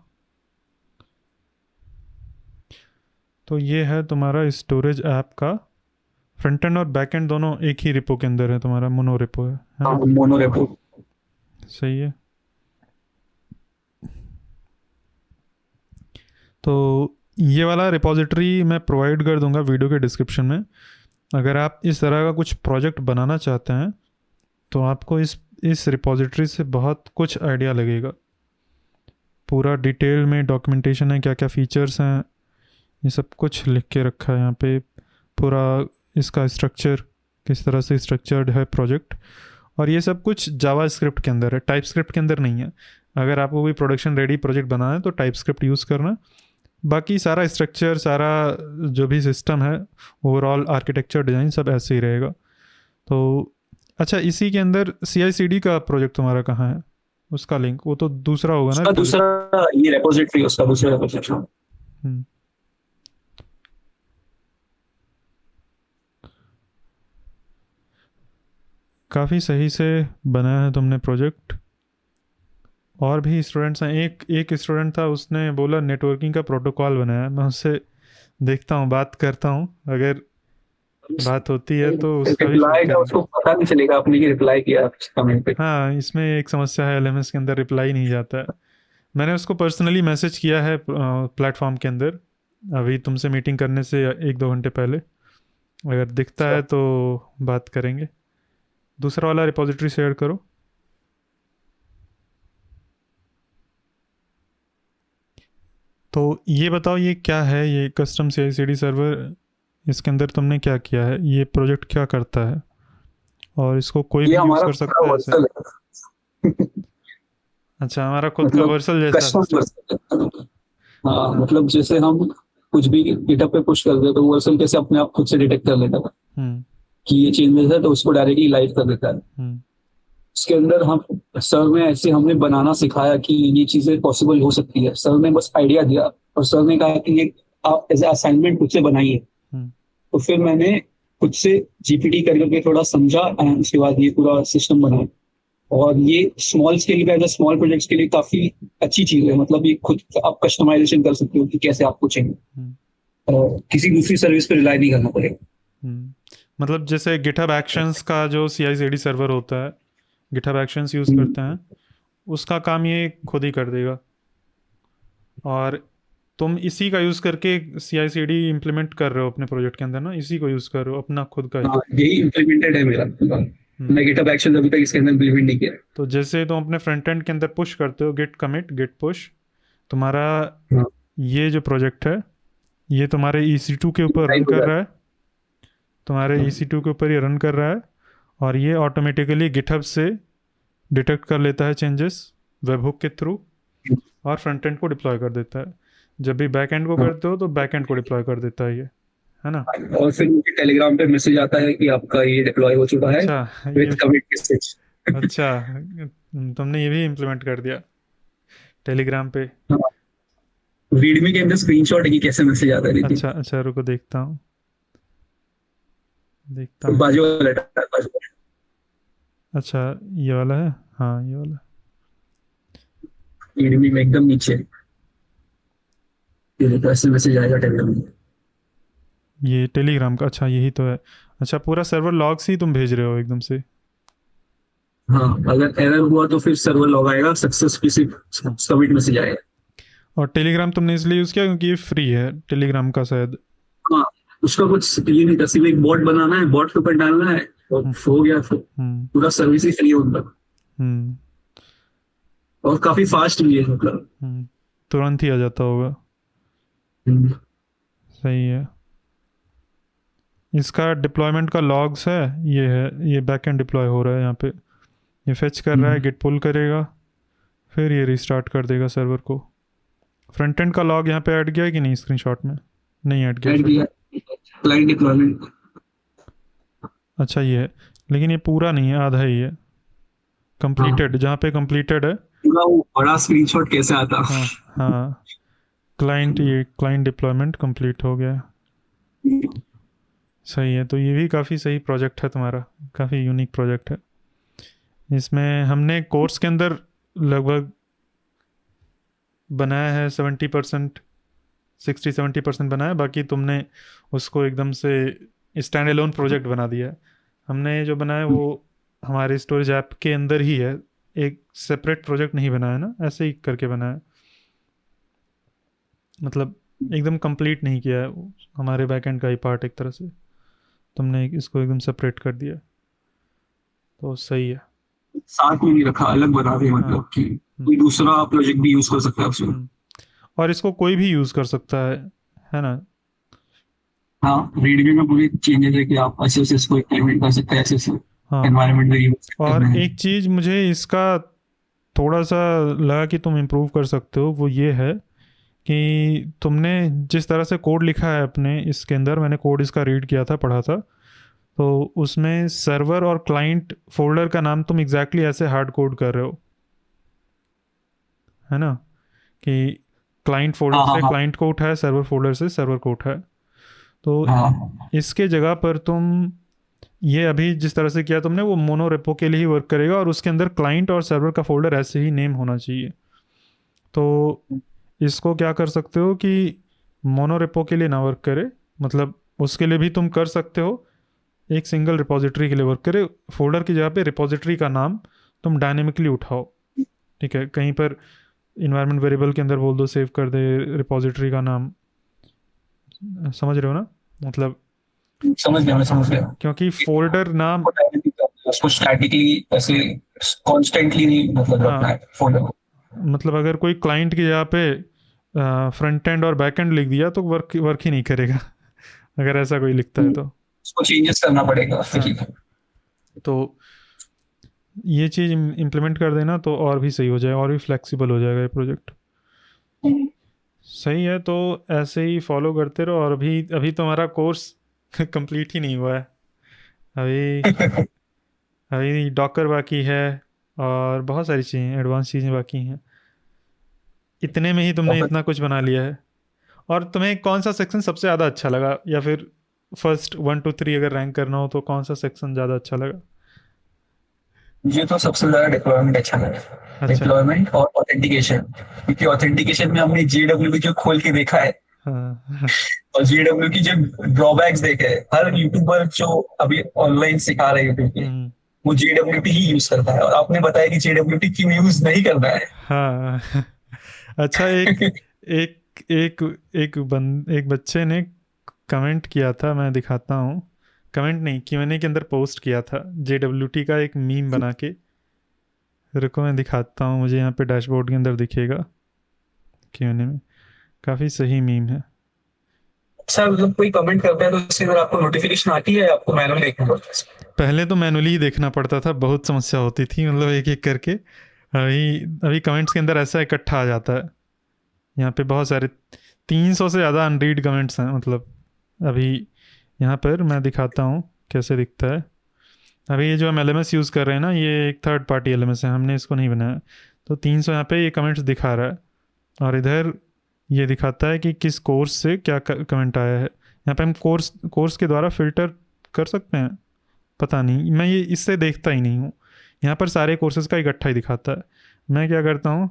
तो ये है तुम्हारा स्टोरेज ऐप का फ्रंट एंड और बैक एंड दोनों एक ही रिपो के अंदर है, तुम्हारा मोनो रिपो है हाँ, ना? Mono repo. सही है। तो ये वाला रिपॉजिटरी मैं प्रोवाइड कर दूंगा वीडियो के डिस्क्रिप्शन में। अगर आप इस तरह का कुछ प्रोजेक्ट बनाना चाहते हैं तो आपको इस रिपॉजिटरी से बहुत कुछ आइडिया लगेगा। पूरा डिटेल में डॉक्यूमेंटेशन है, क्या क्या फीचर्स हैं, ये सब कुछ लिख के रखा है यहाँ पे। पूरा इसका स्ट्रक्चर, किस तरह से स्ट्रक्चर्ड है प्रोजेक्ट, और ये सब कुछ जावा स्क्रिप्ट के अंदर है, टाइप स्क्रिप्ट के अंदर नहीं है। अगर आपको कोई प्रोडक्शन रेडी प्रोजेक्ट बनाना है तो टाइप स्क्रिप्ट यूज़ करना। बाकी सारा स्ट्रक्चर, सारा जो भी सिस्टम है, ओवरऑल आर्किटेक्चर डिज़ाइन सब ऐसे ही रहेगा। तो अच्छा, इसी के अंदर CI/CD का प्रोजेक्ट तुम्हारा कहाँ है? उसका लिंक वो तो दूसरा होगा ना उसका रिपोजिटरी? दूसरा ये रेपोजिटरी, उसका दूसरा रेपोजिटरी। हम्म। काफ़ी सही से बनाया है तुमने प्रोजेक्ट। और भी स्टूडेंट्स हैं। एक एक स्टूडेंट था, उसने बोला नेटवर्किंग का प्रोटोकॉल बनाया। मैं उससे देखता हूँ, बात करता हूँ, अगर बात होती है तो उसका भी शेयर रिप्लाई का करेंगे। उसको पता नहीं चलेगा आपने कि रिप्लाई किया कमेंट पे। हाँ, इसमें एक समस्या है, LMS के अंदर रिप्लाई नहीं जाता है। मैंने उसको पर्सनली मैसेज किया है प्लेटफॉर्म के अंदर, अभी तुमसे मीटिंग करने से 1-2 घंटे पहले। अगर दिखता अच्छा। है तो बात करेंगे। दूसरा वाला रिपॉजिटरी शेयर करो। तो ये बताओ, ये क्या है? ये कस्टम CI/CD सर्वर, इसके अंदर तुमने क्या किया है? ये प्रोजेक्ट क्या करता है? और इसको कोई ये भी यूज़ हमारा कर पूरा सकता है ऐसे? वर्सल है। अच्छा, हमारा खुद का मतलब वर्सल जैसा कस्टम सिस्टम। वर्सल। हाँ, हाँ। मतलब जैसे हम कुछ भी गिटहब पे पुश कर दे तो वर्सल कैसे अपने आप खुद से डिटेक्ट कर लेता है हम्म। कि ये चेंजेस है, तो उसको डायरेक्टली लाइव कर देता है। हम्म। इसके अंदर हम सर में ऐसे हमने बनाना सिखाया कि ये चीजें पॉसिबल हो सकती है। सर ने बस आइडिया दिया और सर ने कहा कि ये आप एज असाइनमेंट खुद से बनाइए। हम्म। तो फिर मैंने खुद से जीपीटी करके थोड़ा समझा एंड उसके बाद ये पूरा सिस्टम बनाया। और ये स्मॉल स्केल पे, एज स्मॉल प्रोजेक्ट्स के लिए काफी अच्छी चीज है। मतलब ये खुद आप कस्टमाइजेशन कर सकते हो कि कैसे आपको चाहिए, हम्म। और किसी दूसरी सर्विस पे रिलाई नहीं करना पड़ेगा। हम्म। मतलब जैसे गिटहब एक्शंस का जो CI/CD सर्वर होता है, गिटहब एक्शंस यूज़ हम्म। करते हैं, उसका काम ये खुद ही कर देगा। और तुम इसी का यूज़ करके CI/CD इम्प्लीमेंट कर रहे हो अपने प्रोजेक्ट के अंदर ना? इसी को यूज़ कर रहे हो अपना खुद का ही? हाँ, यही इम्प्लीमेंटेड है मेरा। हम्म। मैं गिटहब एक्शन अभी तक इसके अंदर इम्प्लीमेंट नहीं किया। तो जैसे तुम अपने फ्रंट एंड के अंदर पुश करते हो, गिट कमिट गिट पुश, तुम्हारा हाँ, ये जो प्रोजेक्ट है ये तुम्हारे EC2 के ऊपर रन टाइप हो कर रहा जाता है। तुम्हारे है। EC2 के ऊपर ये रन कर रहा है, और ये ऑटोमेटिकली गिटहब से डिटेक्ट कर लेता है चेंजेस वेबहुक के थ्रू, और फ्रंट एंड को डिप्लॉय कर देता है। जब भी बैक एंड को हाँ, करते हो तो बैक एंड को डिप्लॉय कर देता है ये, है ना? और फिर मुझे टेलीग्राम पे मैसेज आता है कि आपका ये डिप्लॉय हो चुका है अच्छा विद ये, कमिट मैसेज। अच्छा, तुमने ये भी इम्प्लीमेंट कर दिया टेलीग्राम पे? रीडमी के अंदर स्क्रीनशॉट है कि कैसे मैसेज आता है, देखिए। अच्छा अच्छा, रुको देखता हूँ, देखता हूँ। बाजू वाला बाजू वाला। अच्छा, ये वाला है, हाँ ये वाला। रीडमी में एकदम नीचे ये देखो, ऐसे मैसेज आएगा टेलीग्राम में। ये टेलीग्राम का, अच्छा यही तो है। अच्छा, पूरा सर्वर लॉग्स ही तुम भेज रहे हो एकदम से? हाँ, अगर एरर हुआ तो फिर सर्वर लॉग आएगा, सक्सेस हाँ। सबमिट मैसेज आएगा। और टेलीग्राम तुमने इसलिए यूज़ किया क्योंकि ये फ्री है टेलीग्राम का शायद? हाँ, उसका कुछ ये नहीं था, सिर्फ एक बॉट बनाना है, बॉट के ऊपर डालना है और हम्म। हो गया फिर। हम्म। पूरा सर्विस ही फ्री है उनका। हम्म। और काफी फास्ट भी है मतलब। तुरंत ही आ जाता होगा। हम्म। सही है। इसका डिप्लॉयमेंट का लॉग्स है, ये है, ये बैक एंड डिप्लॉय हो रहा है यहाँ पे। ये फेच कर रहा है, गिट पुल करेगा, फिर ये रिस्टार्ट कर देगा सर्वर को। फ्रंट एंड का लॉग यहाँ पे ऐड किया है कि नहीं स्क्रीनशॉट में? नहीं ऐड किया। ऐड किया क्लाइंट डिप्लॉयमेंट। अच्छा ये है, लेकिन ये पूरा नहीं है, आधा ही है कंप्लीटेड। जहाँ पे कंप्लीटेड है पूरा वो बड़ा स्क्रीनशॉट कैसे आता? हाँ हाँ, ये क्लाइंट डिप्लॉयमेंट कंप्लीट हो गया है। सही है, तो ये भी काफ़ी सही प्रोजेक्ट है तुम्हारा, काफ़ी यूनिक प्रोजेक्ट है। इसमें हमने कोर्स के अंदर लगभग बनाया है 70%, 60-70% बनाया है, बाकी तुमने उसको एकदम से स्टैंड एलोन प्रोजेक्ट बना दिया है। हमने जो बनाया है वो हमारे स्टोरेज ऐप के अंदर ही है, एक सेपरेट प्रोजेक्ट नहीं बनाया ना, ऐसे ही करके बनाया है, मतलब एकदम कंप्लीट नहीं किया है वो, हमारे बैकएंड का ही पार्ट एक तरह से तुमने इसको एकदम सेपरेट कर दिया, तो सही है। साथ में नहीं रखा, अलग बना दिया, मतलब कि कोई दूसरा प्रोजेक्ट भी यूज कर सकता है उसमें। और इसको कोई भी यूज़ कर सकता है ना? हाँ, रीडमी में पूरी चेंजेस है कि आप ऐसे ऐसे इसको इम्प्लीमेंट कर सकते हैं, ऐसे ऐसे हाँ, एनवायरनमेंट में यूज और करना है। एक चीज़ मुझे इसका थोड़ा सा लगा कि तुम इम्प्रूव कर सकते हो, वो ये है कि तुमने जिस तरह से कोड लिखा है अपने इसके अंदर, मैंने कोड इसका रीड किया था, पढ़ा था, तो उसमें सर्वर और क्लाइंट फोल्डर का नाम तुम एग्जैक्टली ऐसे हार्ड कोड कर रहे हो, है ना? कि क्लाइंट फोल्डर हाँ हाँ से हाँ क्लाइंट को उठाए, सर्वर फोल्डर से सर्वर को उठाए। तो हाँ इसके जगह पर तुम ये अभी जिस तरह से किया तुमने, वो मोनो रेपो के लिए ही वर्क करेगा, और उसके अंदर क्लाइंट और सर्वर का फोल्डर ऐसे ही नेम होना चाहिए। तो इसको क्या कर सकते हो कि मोनो रेपो के लिए ना वर्क करे, मतलब उसके लिए भी तुम कर सकते हो, एक सिंगल रिपोजिटरी के लिए वर्क करे, फोल्डर की जगह पे रिपोजिटरी का नाम तुम डायनेमिकली उठाओ, ठीक है? कहीं पर इन्वायरमेंट वेरिएबल के अंदर बोल दो सेव कर दे रिपोजिटरी का नाम, समझ रहे हो ना? मतलब समझ गया, मैं समझ गया। क्योंकि फोल्डर नाम, उसको स्टैटिकली ऐसे कॉन्स्टेंटली नहीं मतलब रखना हाँ, है फोल्डर को। मतलब अगर कोई क्लाइंट की जगह पे फ्रंट एंड और बैक एंड लिख दिया तो वर्क वर्क ही नहीं करेगा अगर ऐसा कोई लिखता है तो। उसको चेंजेस करना पड़ेगा हाँ, फिर। तो ये चीज़ इम्प्लीमेंट कर देना तो और भी सही हो जाएगा, और भी फ्लेक्सिबल हो जाएगा ये प्रोजेक्ट। सही है, तो ऐसे ही फॉलो करते रहो। और अभी अभी तुम्हारा कोर्स कंप्लीट ही नहीं हुआ है, अभी अभी डॉकर बाकी है, और बहुत सारी चीज़ें, एडवांस चीज़ें बाकी हैं। इतने में ही तुमने इतना कुछ बना लिया है। और तुम्हें कौन सा सेक्शन सबसे ज़्यादा अच्छा लगा, या फिर फर्स्ट 1 2 3 अगर रैंक करना हो तो कौन सा सेक्शन ज़्यादा अच्छा लगा? मुझे तो सबसे ज्यादा डिप्लॉयमेंट अच्छा लगा। अच्छा। डिप्लॉयमेंट और ऑथेंटिकेशन, क्योंकि ऑथेंटिकेशन में हमने जेडब्ल्यू जो खोल के देखा है हाँ और जेडब्ल्यू की जो ड्रॉबैक्स देखे हैं, हर यूट्यूबर जो अभी ऑनलाइन सिखा रहे हैं यूट्यूब पे, हम्म, वो जेडब्ल्यू ही यूज करता है, और आपने बताया कि जेडब्ल्यू क्यों यूज नहीं करना है। हाँ अच्छा, एक एक एक बच्चे ने कमेंट किया था, मैं दिखाता हूँ। कमेंट नहीं, Q&A के अंदर पोस्ट किया था JWT का एक मीम बना के। रुको मैं दिखाता हूँ, मुझे यहाँ पे डैशबोर्ड के अंदर दिखेगा, Q&A में काफ़ी सही मीम है। अच्छा, मतलब कोई कमेंट करता है तो उसके अंदर आपको नोटिफिकेशन आती है, आपको मैनुअल देखना पड़ता है? पहले तो मैनुअली ही देखना पड़ता था, बहुत समस्या होती थी, मतलब एक एक करके। अभी अभी कमेंट्स के अंदर ऐसा इकट्ठा आ जाता है, यहाँ पे बहुत सारे 300 से ज़्यादा अनरीड कमेंट्स हैं, मतलब अभी यहाँ पर मैं दिखाता हूँ कैसे दिखता है। अभी ये जो हम LMS यूज़ कर रहे हैं ना, ये एक थर्ड पार्टी LMS है, हमने इसको नहीं बनाया। तो 300 यहाँ पे ये कमेंट्स दिखा रहा है, और इधर ये दिखाता है कि किस कोर्स से क्या कमेंट आया है। यहाँ पे हम कोर्स के द्वारा फ़िल्टर कर सकते हैं, पता नहीं, मैं ये इससे देखता ही नहीं हूँ। यहाँ पर सारे कोर्सेज़ का इकट्ठा ही दिखाता है। मैं क्या करता हूँ,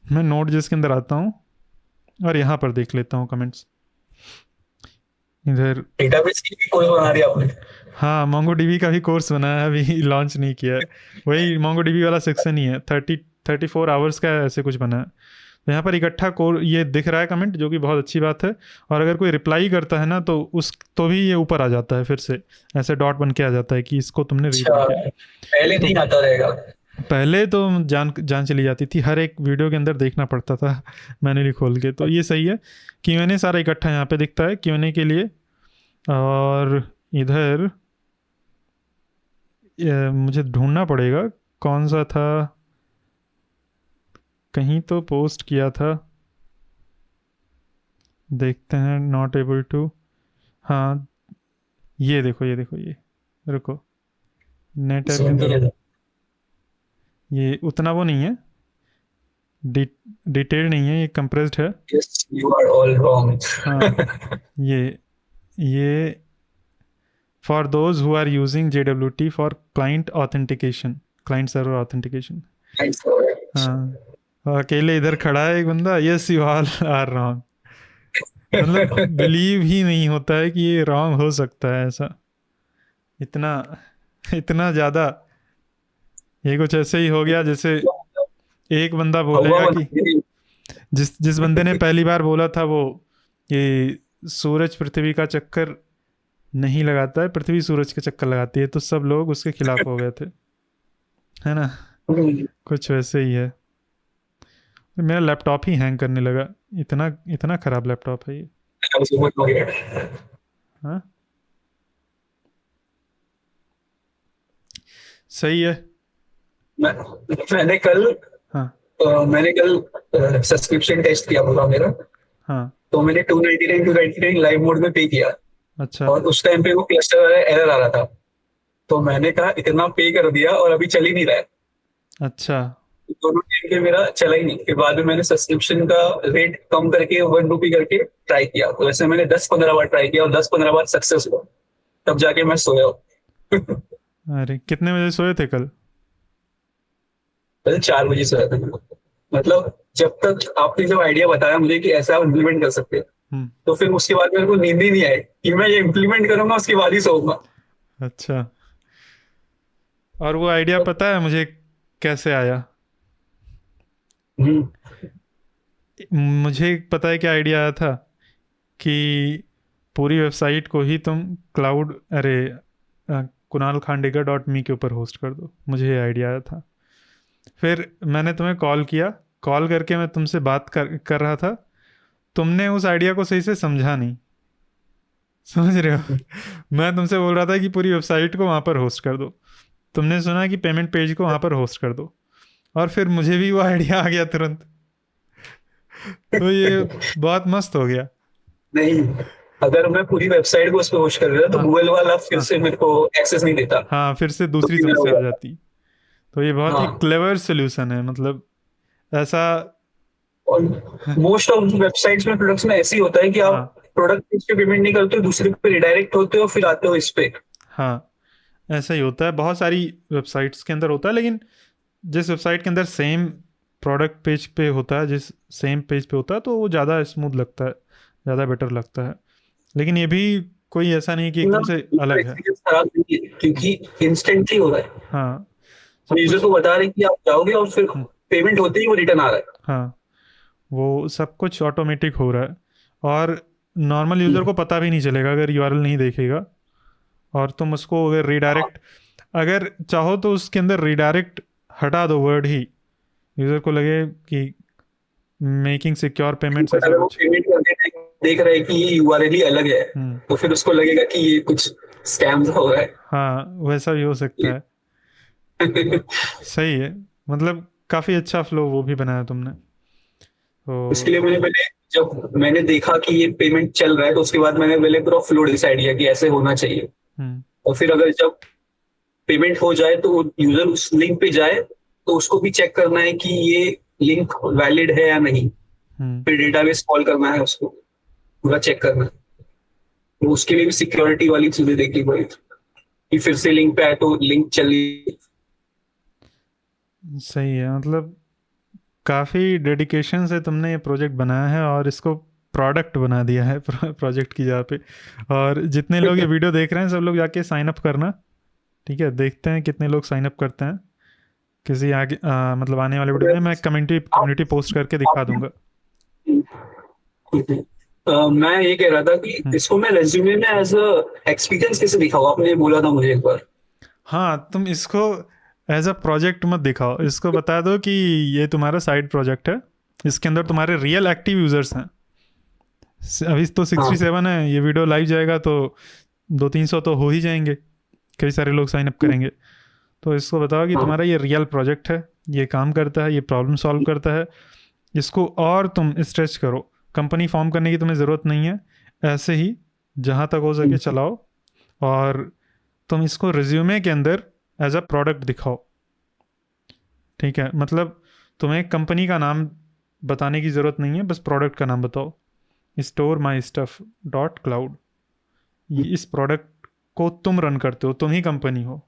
मैं नोट जिसके अंदर आता हूँ और यहाँ पर देख लेता हूँ कमेंट्स इधर। डेटाबेस की भी कोर्स बना दिया आपने? हाँ, MongoDB का भी कोर्स बनाया है, अभी लॉन्च नहीं किया है। वही MongoDB वाला सेक्शन ही है, 34 आवर्स का ऐसे कुछ बना है। तो यहाँ पर इकट्ठा कोर ये दिख रहा है कमेंट, जो कि बहुत अच्छी बात है। और अगर कोई रिप्लाई करता है ना तो तो भी ये ऊपर आ जाता है, फिर से ऐसे डॉट बन के आ जाता है कि इसको तुमने रीड अच्छा, किया। पहले तो नहीं आता रहेगा? पहले तो जान जान चली जाती थी, हर एक वीडियो के अंदर देखना पड़ता था मैनुअली खोल के। तो ये सही है, Q&A सारा इकट्ठा यहाँ पे दिखता है Q&A के लिए। और इधर मुझे ढूंढना पड़ेगा कौन सा था, कहीं तो पोस्ट किया था, देखते हैं। नॉट एबल टू, हाँ ये देखो, ये देखो, ये रुको, नेट ऐप के अंदर ये उतना वो नहीं है, डिटेल नहीं है, ये कंप्रेस्ड है। Yes, you are all wrong. हाँ ये for those who are using JWT for client authentication, client server authentication. Thanks for it. हाँ, और अकेले इधर खड़ा है एक बंदा, yes you all are wrong. मतलब बिलीव ही नहीं होता है कि ये रॉन्ग हो सकता है ऐसा, इतना इतना ज़्यादा। ये कुछ ऐसे ही हो गया जैसे एक बंदा बोलेगा हवा कि बन- जिस जिस बंदे ने पहली बार बोला था वो, ये सूरज पृथ्वी का चक्कर नहीं लगाता है, पृथ्वी सूरज के चक्कर लगाती है, तो सब लोग उसके खिलाफ हो गए थे, है ना। कुछ वैसे ही है। मेरा लैपटॉप ही हैंग करने लगा, इतना इतना खराब लैपटॉप है ये। I was over here. हाँ सही है। मैं- मैंने कल हाँ मैंने कल सब्सक्रिप्शन टेस्ट किया पूरा मेरा। हाँ तो मैंने 299 लाइव मोड में पे किया अच्छा और उस टाइम पे वो क्लस्टर वाला एरर आ रहा था। तो मैंने कहा इतना पे कर दिया और अभी चल ही नहीं रहा है। अच्छा दोनों टाइम पे मेरा चला ही नहीं। फिर बाद में मैंने सब्सक्रिप्शन का रेट कम करके 1 रुपी करके ट्राई किया। तो ऐसे मैंने 10-15 बार ट्राई किया और 10-15 बार सक्सेस हुआ, तब जाके मैं सोया। अरे कितने बजे सोए थे कल? पहले 4 बजे सोया था। मतलब जब तक आपने जब आइडिया बताया मुझे कि ऐसा आप इम्प्लीमेंट कर सकते हैं, हम्म तो फिर उसके बाद मेरे को नींद ही नहीं आई कि मैं ये इम्प्लीमेंट करूंगा उसके बाद ही सोऊंगा। अच्छा, और वो आइडिया पता है मुझे कैसे आया? हम्म, मुझे पता है क्या आइडिया आया था कि पूरी वेबसाइट को ही तुम क्लाउड, अरे kunalkhandegar.me के ऊपर होस्ट कर दो। मुझे ये आइडिया आया था। फिर मैंने तुम्हें कॉल किया, कॉल करके मैं तुमसे बात कर रहा था, तुमने उस आइडिया को सही से समझा नहीं, समझ रहे हो? मैं तुमसे बोल रहा था कि पूरी वेबसाइट को वहाँ पर होस्ट कर दो, तुमने सुना कि पेमेंट पेज को वहाँ पर होस्ट कर दो, और फिर मुझे भी वो आइडिया आ गया तुरंत। तो ये बहुत मस्त हो गया। नहीं, अगर मैं पूरी वेबसाइट को उस पर होस्ट कर रहा तो हाँ गूगल वाला फिर हाँ से मेरे को एक्सेस नहीं देता। हाँ, फिर से तो दूसरी फिर तरफ हो से आ गया। जाती। तो ये बहुत ही हाँ, क्लेवर सोल्यूशन है, मतलब ऐसा। और मोस्ट ऑफ वेबसाइट्स में प्रोडक्ट्स में ऐसे ही होता है कि आप हाँ प्रोडक्ट पेज पे पेमेंट नहीं करते हो, दूसरे पे रिडायरेक्ट होते हो, फिर आते हो इस पे। हाँ, ऐसा ही होता है, बहुत सारी वेबसाइट्स के अंदर होता है। लेकिन जिस वेबसाइट के अंदर सेम प्रोडक्ट पेज पे होता है, जिस सेम पेज पे होता है, तो वो ज़्यादा स्मूथ लगता है, ज़्यादा बेटर लगता है। लेकिन ये भी कोई ऐसा नहीं कि एकदम से अलग है। एक्सपीरियंस खराब नहीं है क्योंकि इंस्टेंटली हो रहा है। हाँ सब यूजर कुछ। को बता रहे हैं कि आप जाओगे और फिर हम्म, पेमेंट होते ही वो रिटर्न आ रहा है। हाँ वो सब कुछ ऑटोमेटिक हो रहा है, और नॉर्मल यूज़र को पता भी नहीं चलेगा अगर यूआरएल नहीं देखेगा। और तुम उसको अगर रीडायरेक्ट, अगर चाहो तो उसके अंदर रीडायरेक्ट हटा दो वर्ड ही, यूज़र को लगे कि मेकिंग सिक्योर पेमेंट्स बट ऐसा अगर वो कुछ। पेमेंट करते टाइम देख रहा है कि ये यूआरएल ही अलग है, हम्म तो फिर उसको लगेगा कि ये कुछ स्कैम हो रहा हाँ वैसा भी हो सकता है। है। सही है, मतलब काफ़ी अच्छा फ्लो वो भी बनाया तुमने उसके तो। लिए मैंने पहले, जब मैंने देखा कि ये पेमेंट चल रहा है, तो उसके बाद मैंने पहले पूरा फ्लो डिसाइड किया कि ऐसे होना चाहिए। हम्म और फिर अगर जब पेमेंट हो जाए तो यूजर उस लिंक पे जाए, तो उसको भी चेक करना है कि ये लिंक वैलिड है या नहीं। हम्म फिर डेटाबेस कॉल करना है, उसको पूरा चेक करना है। तो उसके लिए भी सिक्योरिटी वाली चीजें देखनी पड़ी कि फिर से लिंक पे आए तो लिंक चली। सही है, मतलब काफ़ी डेडिकेशन से तुमने ये प्रोजेक्ट बनाया है और इसको प्रोडक्ट बना दिया है प्रोजेक्ट की जगह पे। और जितने लोग ये वीडियो देख रहे हैं सब लोग जाके साइन अप करना, ठीक है? देखते हैं कितने लोग साइन अप करते हैं। किसी आगे मतलब आने वाले वीडियो में मैं कम्युनिटी आप, कम्युनिटी पोस्ट करके दिखा आपने दूंगा। मैं ये कह रहा था कि हम्म, इसको मैं रेज्यूमे में एज अ एक्सपीरियंस कैसे दिखाऊं? आपने बोला था मुझे एक बार। हाँ तुम इसको एज अ प्रोजेक्ट मत दिखाओ, इसको बता दो कि ये तुम्हारा साइड प्रोजेक्ट है, इसके अंदर तुम्हारे रियल एक्टिव यूजर्स हैं। अभी तो हाँ 67 है, ये वीडियो लाइव जाएगा तो 200-300 तो हो ही जाएंगे, कई सारे लोग साइन अप करेंगे। तो इसको बताओ कि तुम्हारा ये रियल प्रोजेक्ट है, ये काम करता है, ये प्रॉब्लम सॉल्व करता है, इसको और तुम स्ट्रेच करो। कंपनी फॉर्म करने की तुम्हें ज़रूरत नहीं है, ऐसे ही जहाँ तक हो सके चलाओ, और तुम इसको रिज्यूमे के अंदर एज अ प्रोडक्ट दिखाओ। ठीक है, मतलब तुम्हें कंपनी का नाम बताने की ज़रूरत नहीं है, बस प्रोडक्ट का नाम बताओ। Store my stuff dot cloud, इस प्रोडक्ट को तुम रन करते हो, तुम ही कंपनी हो।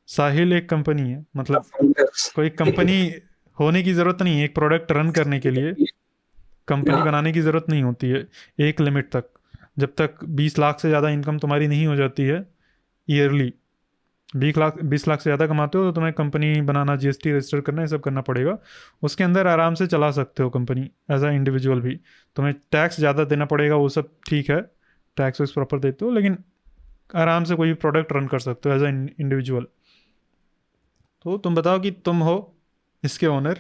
साहिल एक कंपनी है, मतलब कोई कंपनी होने की ज़रूरत नहीं है एक प्रोडक्ट रन करने के लिए। कंपनी बनाने की ज़रूरत नहीं होती है एक लिमिट तक, जब तक 20 लाख से ज़्यादा इनकम तुम्हारी नहीं हो जाती है ईयरली। 20 लाख से ज़्यादा कमाते हो तो तुम्हें कंपनी बनाना, जीएसटी रजिस्टर करना, ये सब करना पड़ेगा। उसके अंदर आराम से चला सकते हो कंपनी एज अ इंडिविजुअल भी। तुम्हें टैक्स ज़्यादा देना पड़ेगा, वो सब ठीक है, टैक्स वैक्स प्रॉपर देते हो, लेकिन आराम से कोई भी प्रोडक्ट रन कर सकते हो एज अ इंडिविजुअल। तो तुम बताओ कि तुम हो इसके ओनर,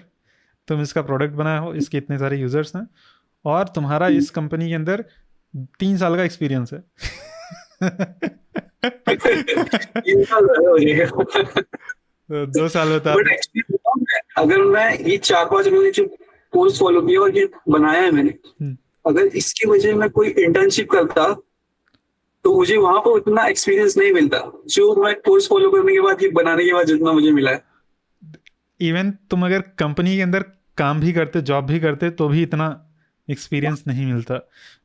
तुम इसका प्रोडक्ट बनाए हो, इसके इतने सारे यूजर्स हैं, और तुम्हारा इस कंपनी के अंदर 3 साल का एक्सपीरियंस है। 3 साल हो जाएगा। तो 2 साल बता बट दो। एक्चुअली अगर मैं ये 4-5 महीने जो कोर्स फॉलो किया और ये बनाया है मैंने, हम्म, अगर इसकी वजह मैं कोई इंटर्नशिप करता तो मुझे वहां पर उतना एक्सपीरियंस नहीं मिलता जो मैं कोर्स फॉलो करने के बाद, ये बनाने के बाद जितना मुझे मिला है। इवन तुम अगर कंपनी के अंदर काम भी करते, जॉब भी करते, तो भी इतना एक्सपीरियंस नहीं मिलता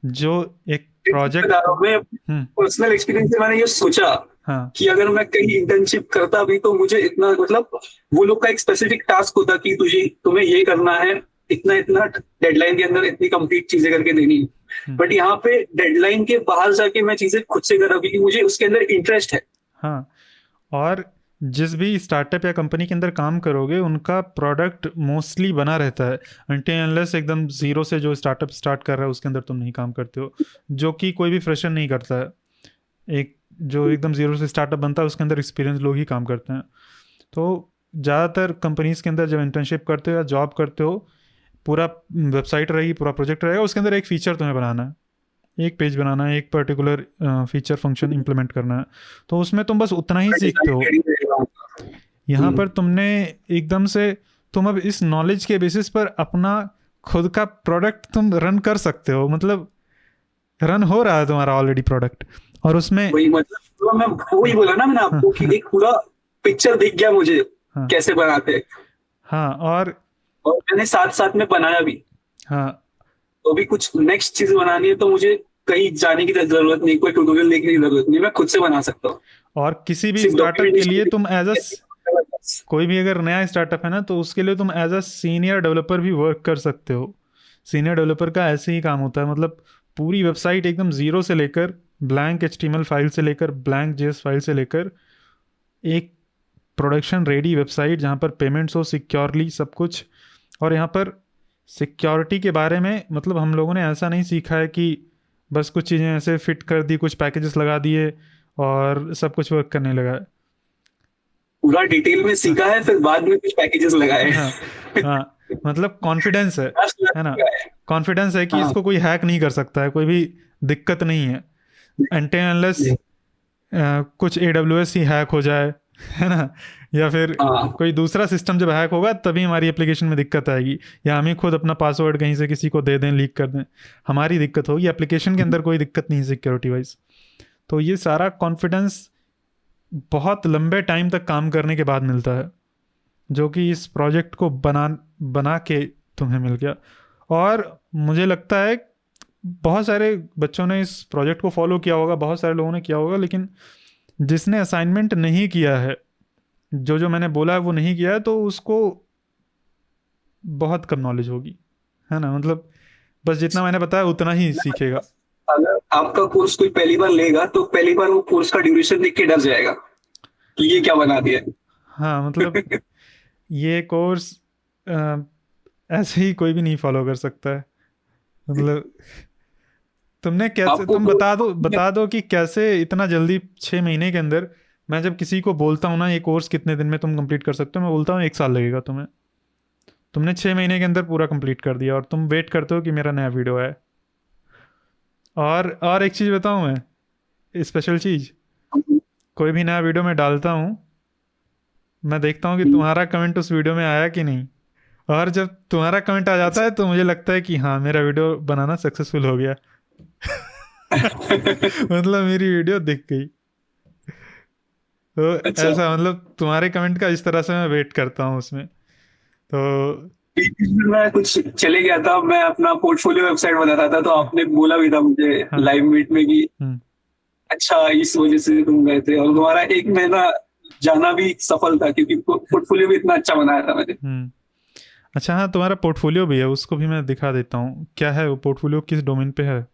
जो एक प्रोजेक्ट बता रहा को। हूँ मैं, हम्म। पर्सनल एक्सपीरियंस से मैंने ये सोचा हाँ। कि अगर मैं कहीं इंटर्नशिप करता भी तो मुझे इतना, मतलब वो लोग का एक स्पेसिफिक टास्क होता कि तुझे तुम्हें ये करना है, इतना इतना डेडलाइन के अंदर इतनी कंप्लीट चीजें करके देनी है। हम्म। बट यहाँ पे डेडलाइन के बाहर जाके मैं चीजें खुद से कर रहा हूँ क्योंकि मुझे उसके अंदर इंटरेस्ट है। हाँ, और जिस भी स्टार्टअप या कंपनी के अंदर काम करोगे उनका प्रोडक्ट मोस्टली बना रहता है, अनटिल अनलेस एकदम ज़ीरो से जो स्टार्टअप स्टार्ट कर रहा है उसके अंदर तुम नहीं काम करते हो, जो कि कोई भी फ्रेशर नहीं करता है। एक जो एकदम ज़ीरो से स्टार्टअप बनता है उसके अंदर एक्सपीरियंस लोग ही काम करते हैं। तो ज़्यादातर कंपनीज़ के अंदर जब इंटर्नशिप करते हो या जॉब करते हो, पूरा वेबसाइट रहेगी, पूरा प्रोजेक्ट रहेगा, उसके अंदर एक फ़ीचर तुम्हें बनाना है, एक पेज बनाना है, एक पर्टिकुलर फीचर फंक्शन इंप्लीमेंट करना है। तो उसमें तुम बस उतना ही सीखते हो। यहाँ पर तुमने एकदम से, तुम अब इस नॉलेज के बेसिस पर अपना खुद का प्रोडक्ट तुम रन कर सकते हो, मतलब रन हो रहा है तुम्हारा ऑलरेडी प्रोडक्ट, और उसमें। वही मतलब, तो मैं वही बोला ना मैंने हाँ, आपको कि एक पूरा पिक्चर दिख गया मुझे हाँ, कैसे बनाते हैं, हाँ, और मैंने साथ साथ में बनाया भी। हाँ, तो अभी कुछ नेक्स्ट चीज बनानी है तो मुझे कहीं जाने की जरूरत नहीं, कोई ट्यूटोरियल देखने की जरूरत नहीं, मैं खुद से बना सकता हूँ। और किसी भी सिर्फ स्टार्टअप के लिए तुम एज अ, डॉक्यूमेंटेशन। कोई भी अगर नया स्टार्टअप है ना, तो उसके लिए तुम एज अ सीनियर डेवलपर भी वर्क कर सकते हो। सीनियर डेवलपर का ऐसे ही काम होता है, मतलब पूरी वेबसाइट एकदम ज़ीरो से लेकर, ब्लैंक एचटीएमएल फाइल से लेकर, ब्लैंक जेएस फाइल से लेकर, एक प्रोडक्शन रेडी वेबसाइट जहाँ पर पेमेंट्स हो सिक्योरली सब कुछ। और यहाँ पर सिक्योरिटी के बारे में, मतलब हम लोगों ने ऐसा नहीं सीखा है कि बस कुछ चीज़ें ऐसे फिट कर दी, कुछ पैकेजेस लगा दिए और सब कुछ वर्क करने लगा है। पूरा डिटेल में सीखा है, फिर बाद में कुछ पैकेजेस लगाए। हाँ, हाँ, मतलब कॉन्फिडेंस है ना, कॉन्फिडेंस है कि हाँ इसको कोई हैक नहीं कर सकता है, कोई भी दिक्कत नहीं है, अनटिल अनलेस कुछ AWS ही हैक हो जाए, है ना, या फिर हाँ कोई दूसरा सिस्टम जब हैक होगा तभी हमारी एप्लीकेशन में दिक्कत आएगी, या हम ही खुद अपना पासवर्ड कहीं से किसी को दे दें, लीक कर दें, हमारी दिक्कत होगी। एप्लीकेशन के अंदर कोई दिक्कत नहीं सिक्योरिटी वाइज। तो ये सारा कॉन्फिडेंस बहुत लंबे टाइम तक काम करने के बाद मिलता है, जो कि इस प्रोजेक्ट को बना बना के तुम्हें मिल गया। और मुझे लगता है बहुत सारे बच्चों ने इस प्रोजेक्ट को फॉलो किया होगा, बहुत सारे लोगों ने किया होगा, लेकिन जिसने असाइनमेंट नहीं किया है, जो जो मैंने बोला है वो नहीं किया है, तो उसको बहुत कम नॉलेज होगी, है ना, मतलब बस जितना मैंने बताया उतना ही सीखेगा। अगर आपका कोर्स कोई पहली बार लेगा तो पहली बार वो कोर्स का ड्यूरेशन देख के डर जाएगा कि ये क्या बना दिया हाँ, मतलब ये कोर्स ऐसे ही कोई भी नहीं फॉलो कर सकता है, मतलब तुमने कैसे, आपको तुम बता दो कि कैसे इतना जल्दी 6 महीने के अंदर। मैं जब किसी को बोलता हूँ ना ये कोर्स कितने दिन में तुम कंप्लीट कर सकते हो, मैं बोलता हूँ 1 साल लगेगा तुम्हें, तुमने 6 महीने के अंदर पूरा कंप्लीट कर दिया, और तुम वेट करते हो कि मेरा नया वीडियो आए। और एक चीज़ बताऊँ मैं, स्पेशल चीज़, कोई भी नया वीडियो मैं डालता हूँ, मैं देखता हूँ कि तुम्हारा कमेंट उस वीडियो में आया कि नहीं, और जब तुम्हारा कमेंट आ जाता है तो मुझे लगता है कि हाँ मेरा वीडियो बनाना सक्सेसफुल हो गया। मतलब मेरी वीडियो दिख गई। तो अच्छा, ऐसा मतलब तुम्हारे कमेंट का इस तरह से मैं वेट करता हूँ उसमें। तो मैं कुछ चले गया था, मैं अपना पोर्टफोलियो वेबसाइट बना रहा था, तो आपने बोला भी था मुझे हाँ। लाइव मीट में कि हम्म। अच्छा इस वजह से तुम गए थे, और तुम्हारा 1 महीना जाना भी सफल था क्योंकि पोर्टफोलियो भी इतना अच्छा बनाया था मैंने। हम्म। अच्छा, हाँ तुम्हारा पोर्टफोलियो भी है, उसको भी मैं दिखा देता हूँ। क्या है वो पोर्टफोलियो, किस डोमेन पे है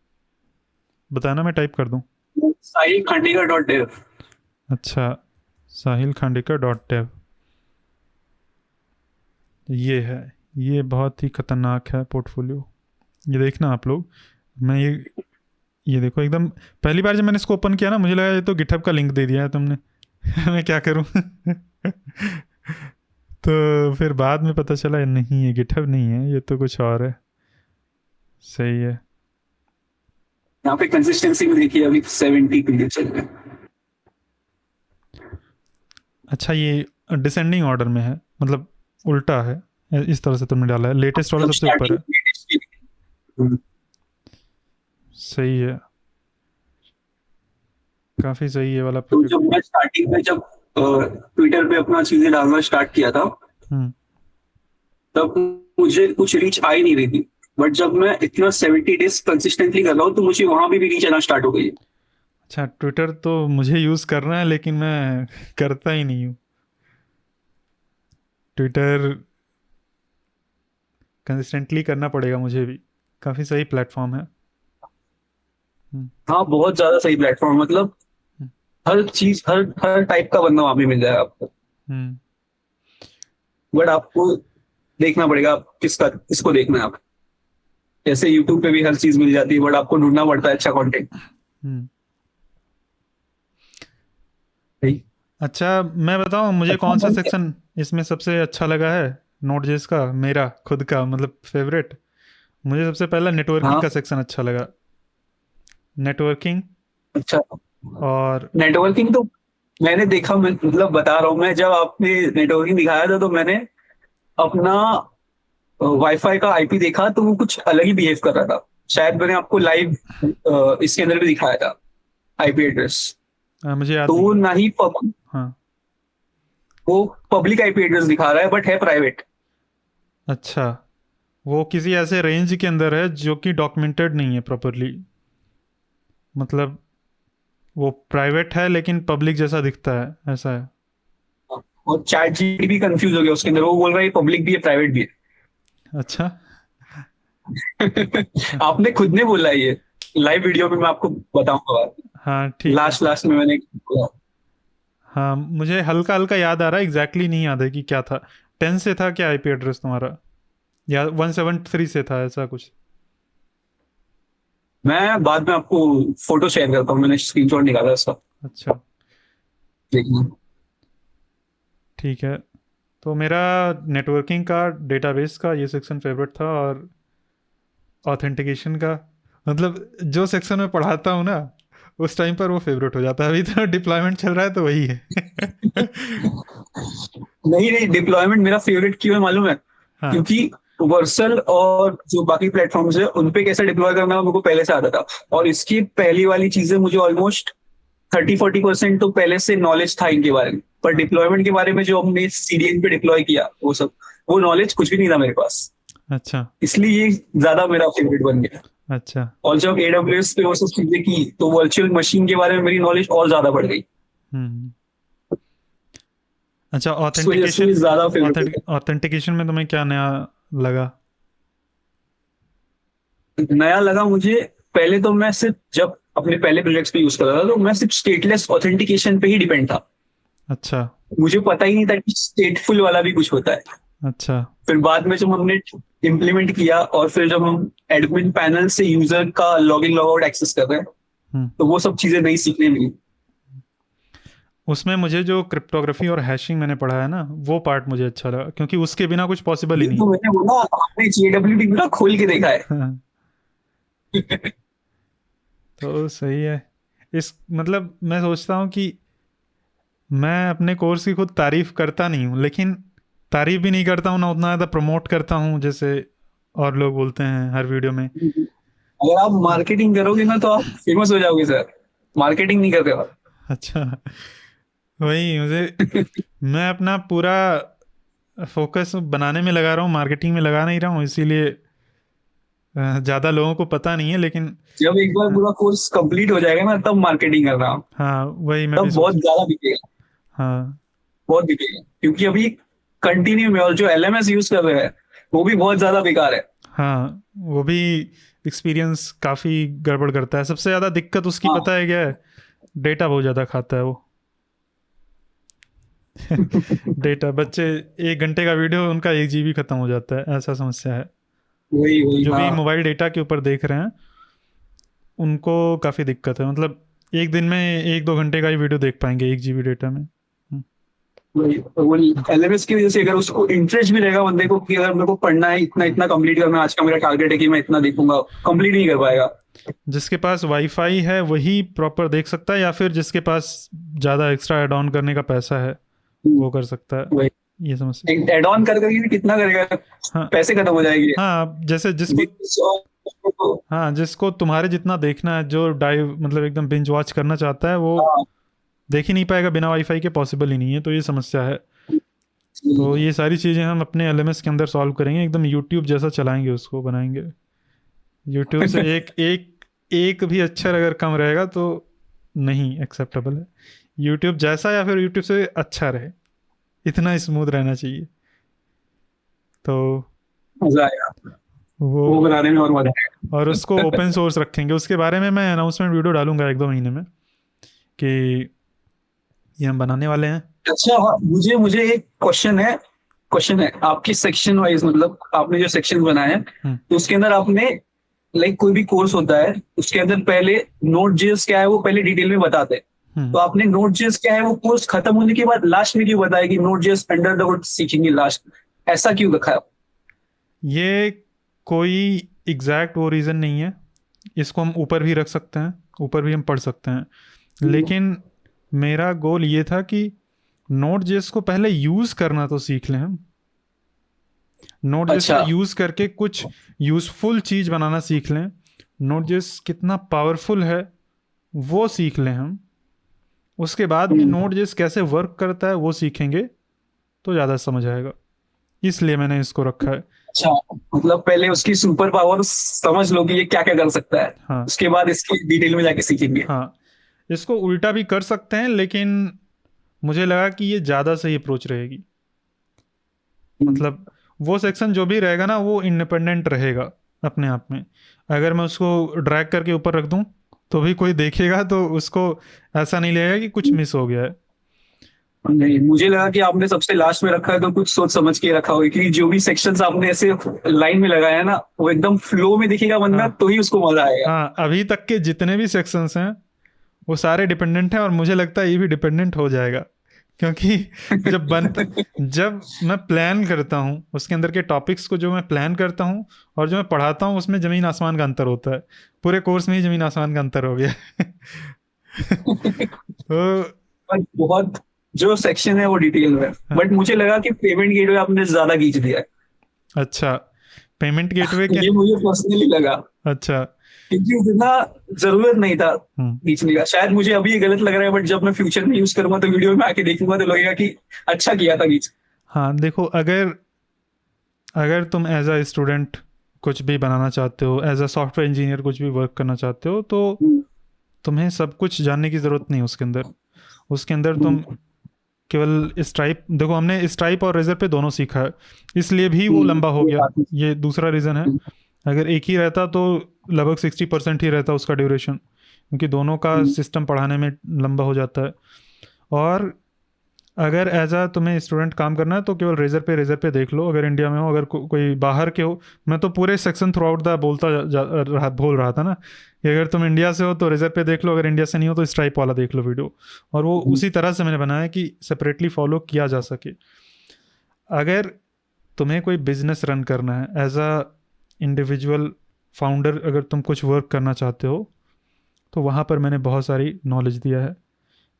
बताना, मैं टाइप कर दूँ। साहिल खांडेकर डॉट dev। अच्छा, साहिल खांडेकर डॉट डेव, ये है। ये बहुत ही खतरनाक है पोर्टफोलियो, ये देखना आप लोग। मैं ये देखो एकदम, पहली बार जब मैंने इसको ओपन किया ना मुझे लगा ये तो गिटहब का लिंक दे दिया है तुमने। मैं क्या करूं। तो फिर बाद में पता चला नहीं ये गिटहब नहीं है, ये तो कुछ और है। सही है। यहाँ पे कंसिस्टेंसी में देखिए अभी 70 पीरियड चल रहे हैं। अच्छा, ये डिसेंडिंग ऑर्डर में है, मतलब उल्टा है, इस तरह से तुमने डाला है, लेटेस्ट वाला मतलब सबसे ऊपर है। स्टार्टिंग, सही है, काफी सही है वाला तो प्रोजेक्ट। जब मैं स्टार्टिंग में जब ट्विटर पे अपना चीजें डालना स्टार्ट किया था, हम्म। तब मुझे कुछ रीच आ ही नहीं रही थी। बट जब मैं इतना 70 डेज कंसिस्टेंटली कर रहा हूँ तो मुझे वहां भी रीच आना स्टार्ट हो गई है। अच्छा, ट्विटर तो मुझे यूज़ करना है लेकिन मैं करता ही नहीं हूँ ट्विटर। कंसिस्टेंटली करना पड़ेगा मुझे भी, काफ़ी सही प्लेटफॉर्म है। हम्म। हाँ, बहुत ज्यादा सही प्लेटफॉर्म, मतलब हम्म। हर चीज, हर हर टाइप का बंदा वहां पे मिल जाएगा आपको। हम्म। बट आपको देखना पड़ेगा आप किसका किसको देखना है। आप जैसे यूट्यूब पे भी हर चीज मिल जाती है, बट आपको ढूंढना पड़ता है अच्छा कंटेंट। हम्म। अच्छा, मैं बताऊँ मुझे अच्छा कौन सा बन गया। सेक्शन इसमें सबसे अच्छा लगा है नोट जेस का, मेरा खुद का मतलब फेवरेट। मुझे सबसे पहला नेटवर्किंग हाँ, का सेक्शन अच्छा लगा, नेटवर्किंग। अच्छा। और नेटवर्किंग तो मैंने देखा, मैं मतलब बता रहा हूँ, मैं जब आपने नेटवर्किंग दिखाया था तो मैंने अपना वाईफाई का आईपी देखा तो वो कुछ अलग ही बिहेव कर रहा था। शायद मैंने आपको लाइव इसके अंदर भी दिखाया था आईपी एड्रेस। मुझे याद तो नहीं वो है। ना ही हाँ। वो पब्लिक आईपी एड्रेस दिखा रहा है बट है प्राइवेट। अच्छा, वो किसी ऐसे रेंज के अंदर है जो कि डॉक्यूमेंटेड नहीं है प्रॉपरली, मतलब वो प्राइवेट है लेकिन पब्लिक जैसा दिखता है, ऐसा है। और चैट जीपीटी भी कंफ्यूज हो गया उसके अंदर, वो बोल रहा है पब्लिक भी है प्राइवेट भी अच्छा। है। आपने खुद ने बोला है ये, लाइव वीडियो में मैं आपको बताऊंगा। हाँ ठीक है। लास्ट लास्ट में मैंने बोला। हाँ मुझे हल्का हल्का याद आ रहा है, एग्जैक्टली नहीं याद है कि क्या था। 10 से था क्या आईपी एड्रेस तुम्हारा, या 173 से था, ऐसा कुछ। मैं बाद में आपको फोटो शेयर करता हूँ, मैंने स्क्रीनशॉट निकाला इसका, अच्छा देखना। ठीक है। तो मेरा नेटवर्किंग का, डेटाबेस का ये सेक्शन फेवरेट था, और ऑथेंटिकेशन का, मतलब जो सेक्शन में पढ़ाता हूँ ना उस टाइम पर वो फेवरेट हो जाता है। अभी तो डिप्लॉयमेंट चल रहा है तो वही है। नहीं नहीं, डिप्लॉयमेंट मेरा फेवरेट क्यों है मालूम है? हाँ। क्योंकि वर्सल और जो बाकी प्लेटफॉर्म्स है उन पे कैसे डिप्लॉय करना है, मेरे को पहले से आता था। और इसकी पहली वाली चीजें मुझे ऑलमोस्ट 30-40% तो पहले से नॉलेज था इनके बारे में, पर हाँ। डिप्लॉयमेंट के बारे में जो हमने सीडीएन पे डिप्लॉय किया वो सब, वो नॉलेज कुछ भी नहीं था मेरे पास। अच्छा। इसलिए ये ज्यादा मेरा फेवरेट बन गया। अच्छा। और जब एडब्ल्यूएस पे वो सब चीजें की तो वर्चुअल मशीन के बारे में मेरी नॉलेज और ज्यादा बढ़ गई। हम्म। अच्छा, इस वजह से ये ऑथेंटिकेशन, ज्यादा फेवरेट ऑथेंटिकेशन में तुम्हें क्या नया लगा। नया लगा मुझे। पहले तो मैं सिर्फ जब अपने पहले प्रोजेक्ट्स पे यूज कर रहा था तो मैं सिर्फ स्टेटलेस ऑथेंटिकेशन पे ही डिपेंड था। अच्छा। मुझे पता ही नहीं था कि स्टेटफुल वाला भी कुछ होता है। अच्छा। फिर बाद में जब हमने इम्प्लीमेंट किया और फिर जब हम एडमिन पैनल से यूजर का log in log out access कर रहे हैं हम्म। तो वो सब चीजें नई सीखने मिली। उसमें मुझे जो क्रिप्टोग्राफी और हैशिंग मैंने पढ़ा है ना, वो पार्ट मुझे अच्छा लगा, क्योंकि उसके बिना कुछ पॉसिबल ही ये नहीं। तो मैंने बोला, आपने जेडब्ल्यूटी पूरा खोल के देखा है। हाँ, तो सही है। इस मतलब मैं सोचता हूँ कि मैं अपने कोर्स की खुद तारीफ करता नहीं हूँ, लेकिन तारीफ भी नहीं करता हूँ ना उतना ज़्यादा प्रमोट करता हूँ जैसे और लोग बोलते हैं हर वीडियो में। अगर आप मार्केटिंग करोगे ना तो आप फेमस हो जाओगे सर। मार्केटिंग नहीं करते आप। अच्छा, वही मुझे, मैं अपना पूरा फोकस बनाने में लगा रहा हूँ, मार्केटिंग में लगा नहीं रहा हूँ, इसीलिए ज़्यादा लोगों को पता नहीं है, लेकिन जब एक बार पूरा कोर्स कंप्लीट हो जाएगा ना तब मार्केटिंग करना आप। हाँ वही मैं भी तब बहुत सोच। ज्यादा बिकेगा। हाँ बहुत बिकेगा क्योंकि अभी कंटिन्यू में और जो एलएमएस यूज कर रहे हैं वो भी बहुत ज्यादा बेकार है। हाँ, वो भी एक्सपीरियंस काफ़ी गड़बड़ करता है। सबसे ज़्यादा दिक्कत उसकी हाँ। पता है क्या है? डेटा बहुत ज़्यादा खाता है वो। डेटा, बच्चे 1 घंटे का वीडियो उनका 1 GB खत्म हो जाता है, ऐसा समस्या है। वही तो वही जो भी हाँ। मोबाइल डेटा के ऊपर देख रहे हैं उनको काफ़ी दिक्कत है, मतलब एक दिन में 1-2 घंटे का ही वीडियो देख पाएंगे 1 GB डेटा में। वही एलएमएस की वजह से अगर उसको इंटरेस्ट भी रहेगा बंदे को कि अगर मेरे को पढ़ना है इतना इतना कंप्लीट करना है, आज का मेरा टारगेट है कि मैं इतना देखूंगा, कंप्लीट नहीं कर पाएगा। जिसके पास वाईफाई है वही प्रॉपर देख सकता है, या फिर जिसके पास ज़्यादा एक्स्ट्रा ऐड ऑन करने का पैसा है वो कर सकता है। वही ये समस्या। एक एड ऑन कर करके भी कितना करेगा, हाँ पैसे खत्म हो जाएंगे। हाँ, जैसे जिसको, हाँ जिसको तुम्हारे जितना देखना है, जो डाइव मतलब एकदम बिंज वॉच करना चाहता है, वो हाँ। देख ही नहीं पाएगा बिना वाईफाई के, पॉसिबल ही नहीं है, तो ये समस्या है। तो ये सारी चीज़ें हम अपने एलएमएस के अंदर सॉल्व करेंगे, एकदम यूट्यूब जैसा चलाएंगे, उसको बनाएंगे। यूट्यूब से एक एक एक भी अक्षर अगर कम रहेगा तो नहीं एक्सेप्टेबल है। यूट्यूब जैसा या फिर यूट्यूब से अच्छा रहे, इतना स्मूथ रहना चाहिए। तो मजा आएगा वो, वो बनाने में और मजा आएगा। और उसको ओपन सोर्स रखेंगे, उसके बारे में मैं अनाउंसमेंट वीडियो डालूंगा 1-2 महीने में कि ये हम बनाने वाले हैं। अच्छा हाँ, मुझे मुझे एक क्वेश्चन है आपकी सेक्शन वाइज, मतलब आपने जो सेक्शन बनाए हैं हम्म तो उसके अंदर आपने लाइक कोई भी कोर्स होता है उसके अंदर पहले नोट जेएस क्या है वो पहले डिटेल में बताते हैं। हम्म। तो आपने नोट जेएस क्या है वो कोर्स खत्म होने के बाद लास्ट में क्यों बताया कि note JS under the hood सीखेंगे लास्ट, ऐसा क्यों रखा है? ये कोई एग्जैक्ट वो रीज़न नहीं है, इसको हम ऊपर भी रख सकते हैं, ऊपर भी हम पढ़ सकते हैं, लेकिन मेरा गोल ये था कि नोट जेएस को पहले यूज़ करना तो सीख लें हम। नोट जेएस का अच्छा। यूज़ करके कुछ यूज़फुल चीज़ बनाना सीख लें। नोट जेएस कितना पावरफुल है वो सीख लें हम। उसके बाद में नोट जेएस कैसे वर्क करता है वो सीखेंगे तो ज़्यादा समझ आएगा, इसलिए मैंने इसको रखा है। अच्छा मतलब पहले उसकी सुपर पावर समझ लो कि ये क्या क्या कर सकता है, हाँ उसके बाद इसकी डिटेल में जाके सीखेंगे। हाँ, इसको उल्टा भी कर सकते हैं, लेकिन मुझे लगा कि ये ज़्यादा सही अप्रोच रहेगी। मतलब वो सेक्शन जो भी रहेगा ना वो इंडिपेंडेंट रहेगा अपने आप में। अगर मैं उसको ड्रैग करके ऊपर रख दूं तो भी कोई देखेगा तो उसको ऐसा नहीं लगेगा कि कुछ मिस हो गया है। नहीं, मुझे लगा कि आपने सबसे लास्ट में रखा है तो कुछ सोच समझ के रखा होगा, क्योंकि जो भी सेक्शंस आपने ऐसे लाइन में लगाया है ना वो एकदम फ्लो में दिखेगा बंदा हाँ तो ही उसको मजा आएगा। हाँ, अभी तक के जितने भी सेक्शंस हैं वो सारे डिपेंडेंट हैं, और मुझे लगता है ये भी डिपेंडेंट हो जाएगा, क्योंकि जब मैं प्लान करता हूँ उसके अंदर के टॉपिक्स को, जो मैं प्लान करता हूँ और जो मैं पढ़ाता हूँ, उसमें ज़मीन आसमान का अंतर होता है। पूरे कोर्स में ही ज़मीन आसमान का अंतर हो गया। तो बट बहुत जो सेक्शन है वो डिटेल में, हाँ, बट मुझे लगा कि पेमेंट गेटवे आपने ज्यादा खींच दिया है। अच्छा, पेमेंट गेटवे के, ये मुझे पर्सनली लगा अच्छा। क्योंकि उतना जरूरत नहीं था हम्म खींचने का। शायद मुझे अभी ये गलत लग रहा है बट जब मैं फ्यूचर में यूज करूंगा तो वीडियो में आके देखूंगा तो लगेगा कि अच्छा किया था खींच। हाँ देखो, अगर अगर तुम एज अ स्टूडेंट कुछ भी बनाना चाहते हो, एज अ सॉफ्टवेयर इंजीनियर कुछ भी वर्क करना चाहते हो, तो तुम्हें सब कुछ जानने की ज़रूरत नहीं उसके अंदर। उसके अंदर तुम केवल स्ट्राइप, देखो हमने स्ट्राइप और रेजर पे दोनों सीखा है, इसलिए भी वो लंबा हो गया। ये दूसरा रीज़न है। अगर एक ही रहता तो लगभग 60% ही रहता उसका ड्यूरेशन, क्योंकि दोनों का सिस्टम पढ़ाने में लंबा हो जाता है। और अगर एज आ तुम्हें स्टूडेंट काम करना है तो केवल रेजर पे देख लो, अगर इंडिया में हो, अगर कोई बाहर के हो। मैं तो पूरे सेक्शन थ्रू आउट द बोल रहा था ना कि अगर तुम इंडिया से हो तो रेजर पे देख लो, अगर इंडिया से नहीं हो तो स्ट्राइप वाला देख लो वीडियो। और वो उसी तरह से मैंने बनाया कि सेपरेटली फॉलो किया जा सके। अगर तुम्हें कोई बिजनेस रन करना है एज अ इंडिविजुअल फाउंडर, अगर तुम कुछ वर्क करना चाहते हो, तो वहाँ पर मैंने बहुत सारी नॉलेज दिया है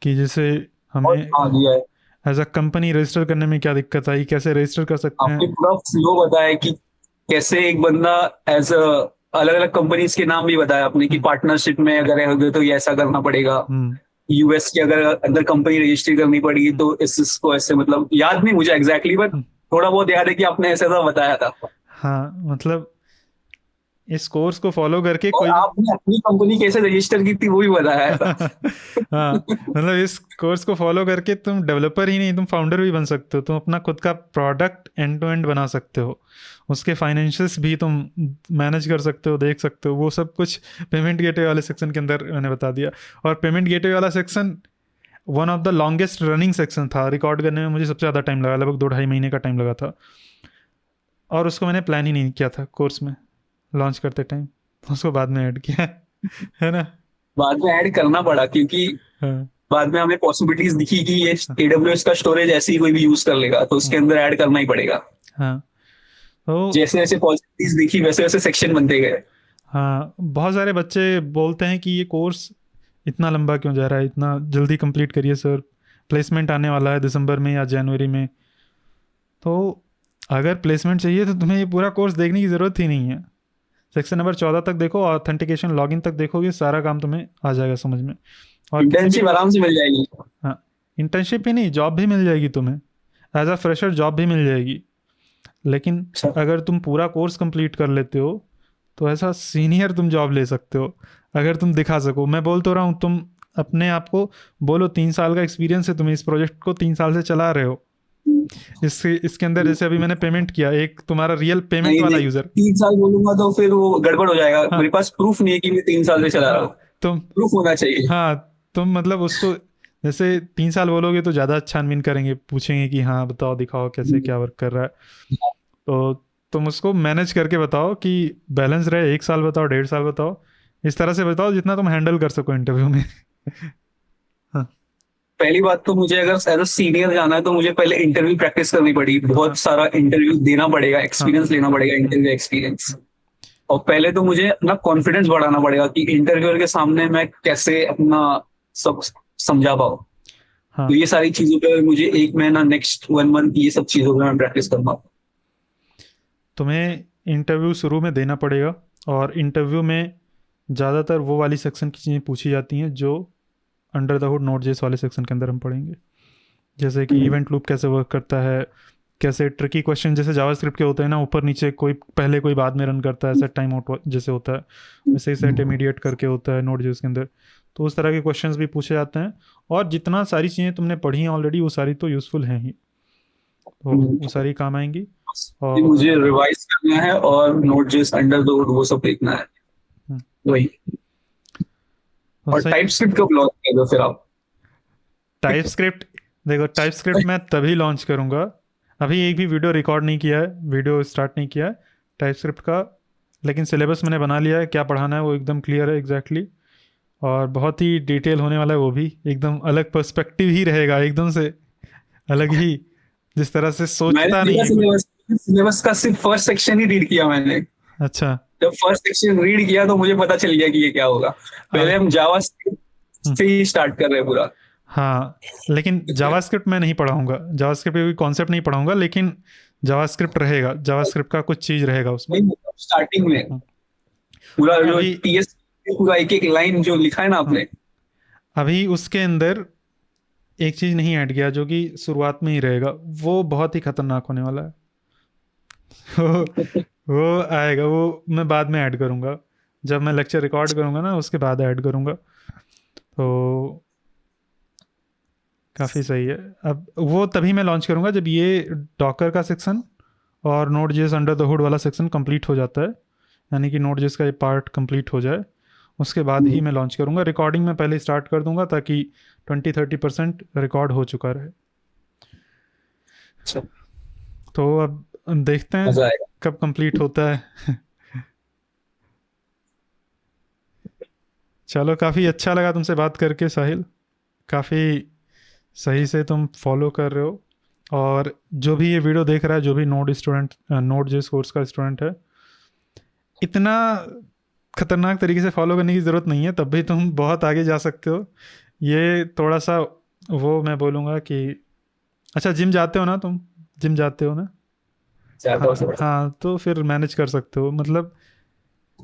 कि जैसे हमें हाँ दिया है। एज अ कंपनी रजिस्टर करने में क्या दिक्कत आई, कैसे रजिस्टर कर सकते आपने हैं। पूरा फ्लो बताया कि कैसे एक बंदा एज अ अलग अलग कंपनीज के नाम भी बताया आपने कि हम्म पार्टनरशिप में अगर है तो ये ऐसा करना पड़ेगा। हम्म यूएस की अगर अंदर कंपनी रजिस्ट्री करनी पड़ेगी हम्म तो इसको ऐसे, मतलब याद नहीं मुझे एग्जैक्टली बट हम्म। थोड़ा बहुत याद है कि आपने ऐसा ऐसा बताया था। हाँ मतलब इस कोर्स को फॉलो करके और कोई भी आपने अपनी कंपनी कैसे रजिस्टर की थी वो भी बताया था। हाँ मतलब इस कोर्स को फॉलो करके तुम डेवलपर ही नहीं, तुम फाउंडर भी बन सकते हो, तुम अपना खुद का प्रोडक्ट एंड टू एंड बना सकते हो, उसके फाइनेंशियल्स भी तुम मैनेज कर सकते हो, देख सकते हो, वो सब कुछ पेमेंट गेटवे वाले सेक्शन के अंदर मैंने बता दिया। और पेमेंट गेटवे वाला section one of the longest running section था, रिकॉर्ड करने में मुझे सबसे ज़्यादा टाइम लगा, लगभग 2 ढाई महीने का टाइम लगा था। और उसको मैंने प्लान ही नहीं किया था कोर्स में लॉन्च करते टाइम, उसको बाद में ऐड किया है ना। बाद में ऐड करना पड़ा क्योंकि हाँ बाद में हमें पॉसिबिलिटीज दिखी कि ये एडब्ल्यूएस का स्टोरेज ऐसे ही कोई भी यूज कर लेगा तो हाँ उसके अंदर ऐड करना ही पड़ेगा। हाँ तो जैसे जैसे पॉसिबिलिटीज दिखी वैसे वैसे सेक्शन बनते गए। हाँ बहुत सारे बच्चे बोलते हैं कि ये कोर्स इतना लंबा क्यों जा रहा है, इतना जल्दी कंप्लीट करिए सर, प्लेसमेंट आने वाला है दिसंबर में या जनवरी में। तो अगर प्लेसमेंट चाहिए तो तुम्हें ये पूरा कोर्स देखने की ज़रूरत ही नहीं है। सेक्शन नंबर 14 तक देखो, ऑथेंटिकेशन लॉगिन तक देखोगे, सारा काम तुम्हें आ जाएगा समझ में। और किसी भी इंटर्नशिप आराम से मिल जाएगी। हाँ इंटर्नशिप ही नहीं, जॉब भी मिल जाएगी तुम्हें, एज अ फ्रेशर जॉब भी मिल जाएगी। लेकिन अच्छा। अगर तुम पूरा कोर्स कंप्लीट कर लेते हो तो ऐसा सीनियर तुम जॉब ले सकते हो, अगर तुम दिखा सको। मैं बोल तो रहा हूँ, तुम अपने आप को बोलो 3 साल का एक्सपीरियंस है, तुम इस प्रोजेक्ट को 3 साल से चला रहे हो। इसके अंदर जैसे अभी मैंने पेमेंट किया, एक तुम्हारा रियल पेमेंट नहीं वाला नहीं, यूजर। 3 साल बोलूंगा तो फिर वो गड़बड़ हो जाएगा, हाँ मेरे पास प्रूफ नहीं है कि मैं 3 साल से चला रहा हाँ हूँ। तुम प्रूफ होना चाहिए। हाँ तुम मतलब उसको जैसे 3 साल बोलोगे तो ज़्यादा छानबीन करेंगे, पूछेंगे कि हाँ बताओ दिखाओ कैसे क्या वर्क कर रहा है। तो तुम उसको मैनेज करके बताओ कि बैलेंस रहे, 1 साल बताओ, 1.5 साल बताओ, इस तरह से बताओ जितना तुम हैंडल कर सको इंटरव्यू में हाँ पहली बात तो मुझे अगर एज अ सीनियर जाना है तो मुझे पहले इंटरव्यू प्रैक्टिस करनी पड़ी, हाँ बहुत सारा इंटरव्यू देना पड़ेगा, हाँ एक्सपीरियंस लेना पड़ेगा, हम्म, इंटरव्यू एक्सपीरियंस। और पहले तो मुझे अपना कॉन्फिडेंस बढ़ाना पड़ेगा कि इंटरव्यूअर के सामने मैं कैसे अपना सब समझा पाऊँ। तो हाँ ये सारी चीजों पे मुझे 1 महीना, नेक्स्ट 1 मंथ, ये सब चीजों पे मैं प्रैक्टिस करूंगा। तुम्हें इंटरव्यू शुरू में देना पड़ेगा। और इंटरव्यू में ज़्यादातर वो वाली सेक्शन की चीज़ें पूछी जाती हैं जो अंडर द हुड नोड जेस वाले सेक्शन के अंदर हम पढ़ेंगे, जैसे कि हम्म, इवेंट लूप कैसे वर्क करता है, कैसे ट्रिकी क्वेश्चन जैसे जावास्क्रिप्ट के होते हैं ना, ऊपर नीचे कोई पहले कोई बाद में रन करता है, सेट टाइम आउट जैसे होता है, वैसे ही सेट इमीडिएट करके होता है नोड जेस के अंदर। तो उस तरह के क्वेश्चंस भी पूछे जाते हैं। और जितना सारी चीज़ें तुमने पढ़ी हैं ऑलरेडी वो सारी तो यूज़फुल हैं ही, तो वो हम्म। सारी काम आएंगी। ये और मुझे रिवाइज करना है और note JS under the hood वो सब देखना है। हम्म, वही। तो और सही। टाइप स्क्रिप्ट कब लॉन्च करेगा फिर आप? टाइप स्क्रिप्ट देखो, टाइप स्क्रिप्ट मैं तभी लॉन्च करूँगा, अभी एक भी वीडियो रिकॉर्ड नहीं किया है, वीडियो स्टार्ट नहीं किया है टाइप स्क्रिप्ट का। लेकिन सिलेबस मैंने बना लिया है, क्या पढ़ाना है वो एकदम क्लियर है एग्जैक्टली। और बहुत ही डिटेल होने वाला है, वो भी एकदम अलग पर्सपेक्टिव ही रहेगा, एकदम से अलग ही, जिस तरह से मैंने सोचता नहीं देखा है कोई। सिलेबस, सिलेबस का सिर्फ फर्स्ट सेक्शन ही रीड किया मैंने। अच्छा। जब फर्स्ट सेक्शन रीड किया तो मुझे पता चल गया कि ये क्या होगा। अब पहले हम जावा हम्म, से ही स्टार्ट कर रहे हैं पूरा। हाँ लेकिन जावास्क्रिप्ट मैं नहीं पढ़ाऊंगा, जावास्क्रिप्ट का कोई कॉन्सेप्ट नहीं पढ़ाऊंगा, लेकिन जावास्क्रिप्ट रहेगा, जावास्क्रिप्ट का कुछ चीज़ रहेगा उसमें। नहीं, स्टार्टिंग में हम्म, पूरा और जो अभी टीएस, पूरा एक एक लाइन जो लिखा है ना हम्म, आपने। अभी उसके अंदर एक चीज़ नहीं ऐड किया जो कि शुरुआत में ही रहेगा, वो बहुत ही खतरनाक होने वाला है वो वो आएगा, वो मैं बाद में ऐड करूँगा, जब मैं लेक्चर रिकॉर्ड करूँगा ना उसके बाद ऐड करूँगा। तो काफ़ी सही है। अब वो तभी मैं लॉन्च करूँगा जब ये डॉकर का सेक्शन और node JS under the hood वाला सेक्शन कंप्लीट हो जाता है, यानी कि नोड जेएस का ये पार्ट कंप्लीट हो जाए, उसके बाद ही मैं लॉन्च करूँगा। रिकॉर्डिंग में पहले स्टार्ट कर दूंगा ताकि 20-30% रिकॉर्ड हो चुका रहे। अच्छा, तो अब देखते हैं मजा आएगा। कब कंप्लीट होता है चलो, काफ़ी अच्छा लगा तुमसे बात करके साहिल, काफ़ी सही से तुम फॉलो कर रहे हो। और जो भी ये वीडियो देख रहा है, जो भी node student, node JS course का स्टूडेंट है, इतना खतरनाक तरीके से फॉलो करने की ज़रूरत नहीं है, तब भी तुम बहुत आगे जा सकते हो। ये थोड़ा सा वो मैं बोलूँगा कि अच्छा, जिम जाते हो ना तुम? जिम जाते हो ना? चाहता हाँ हूँ। हाँ, तो फिर मैनेज कर सकते हो। मतलब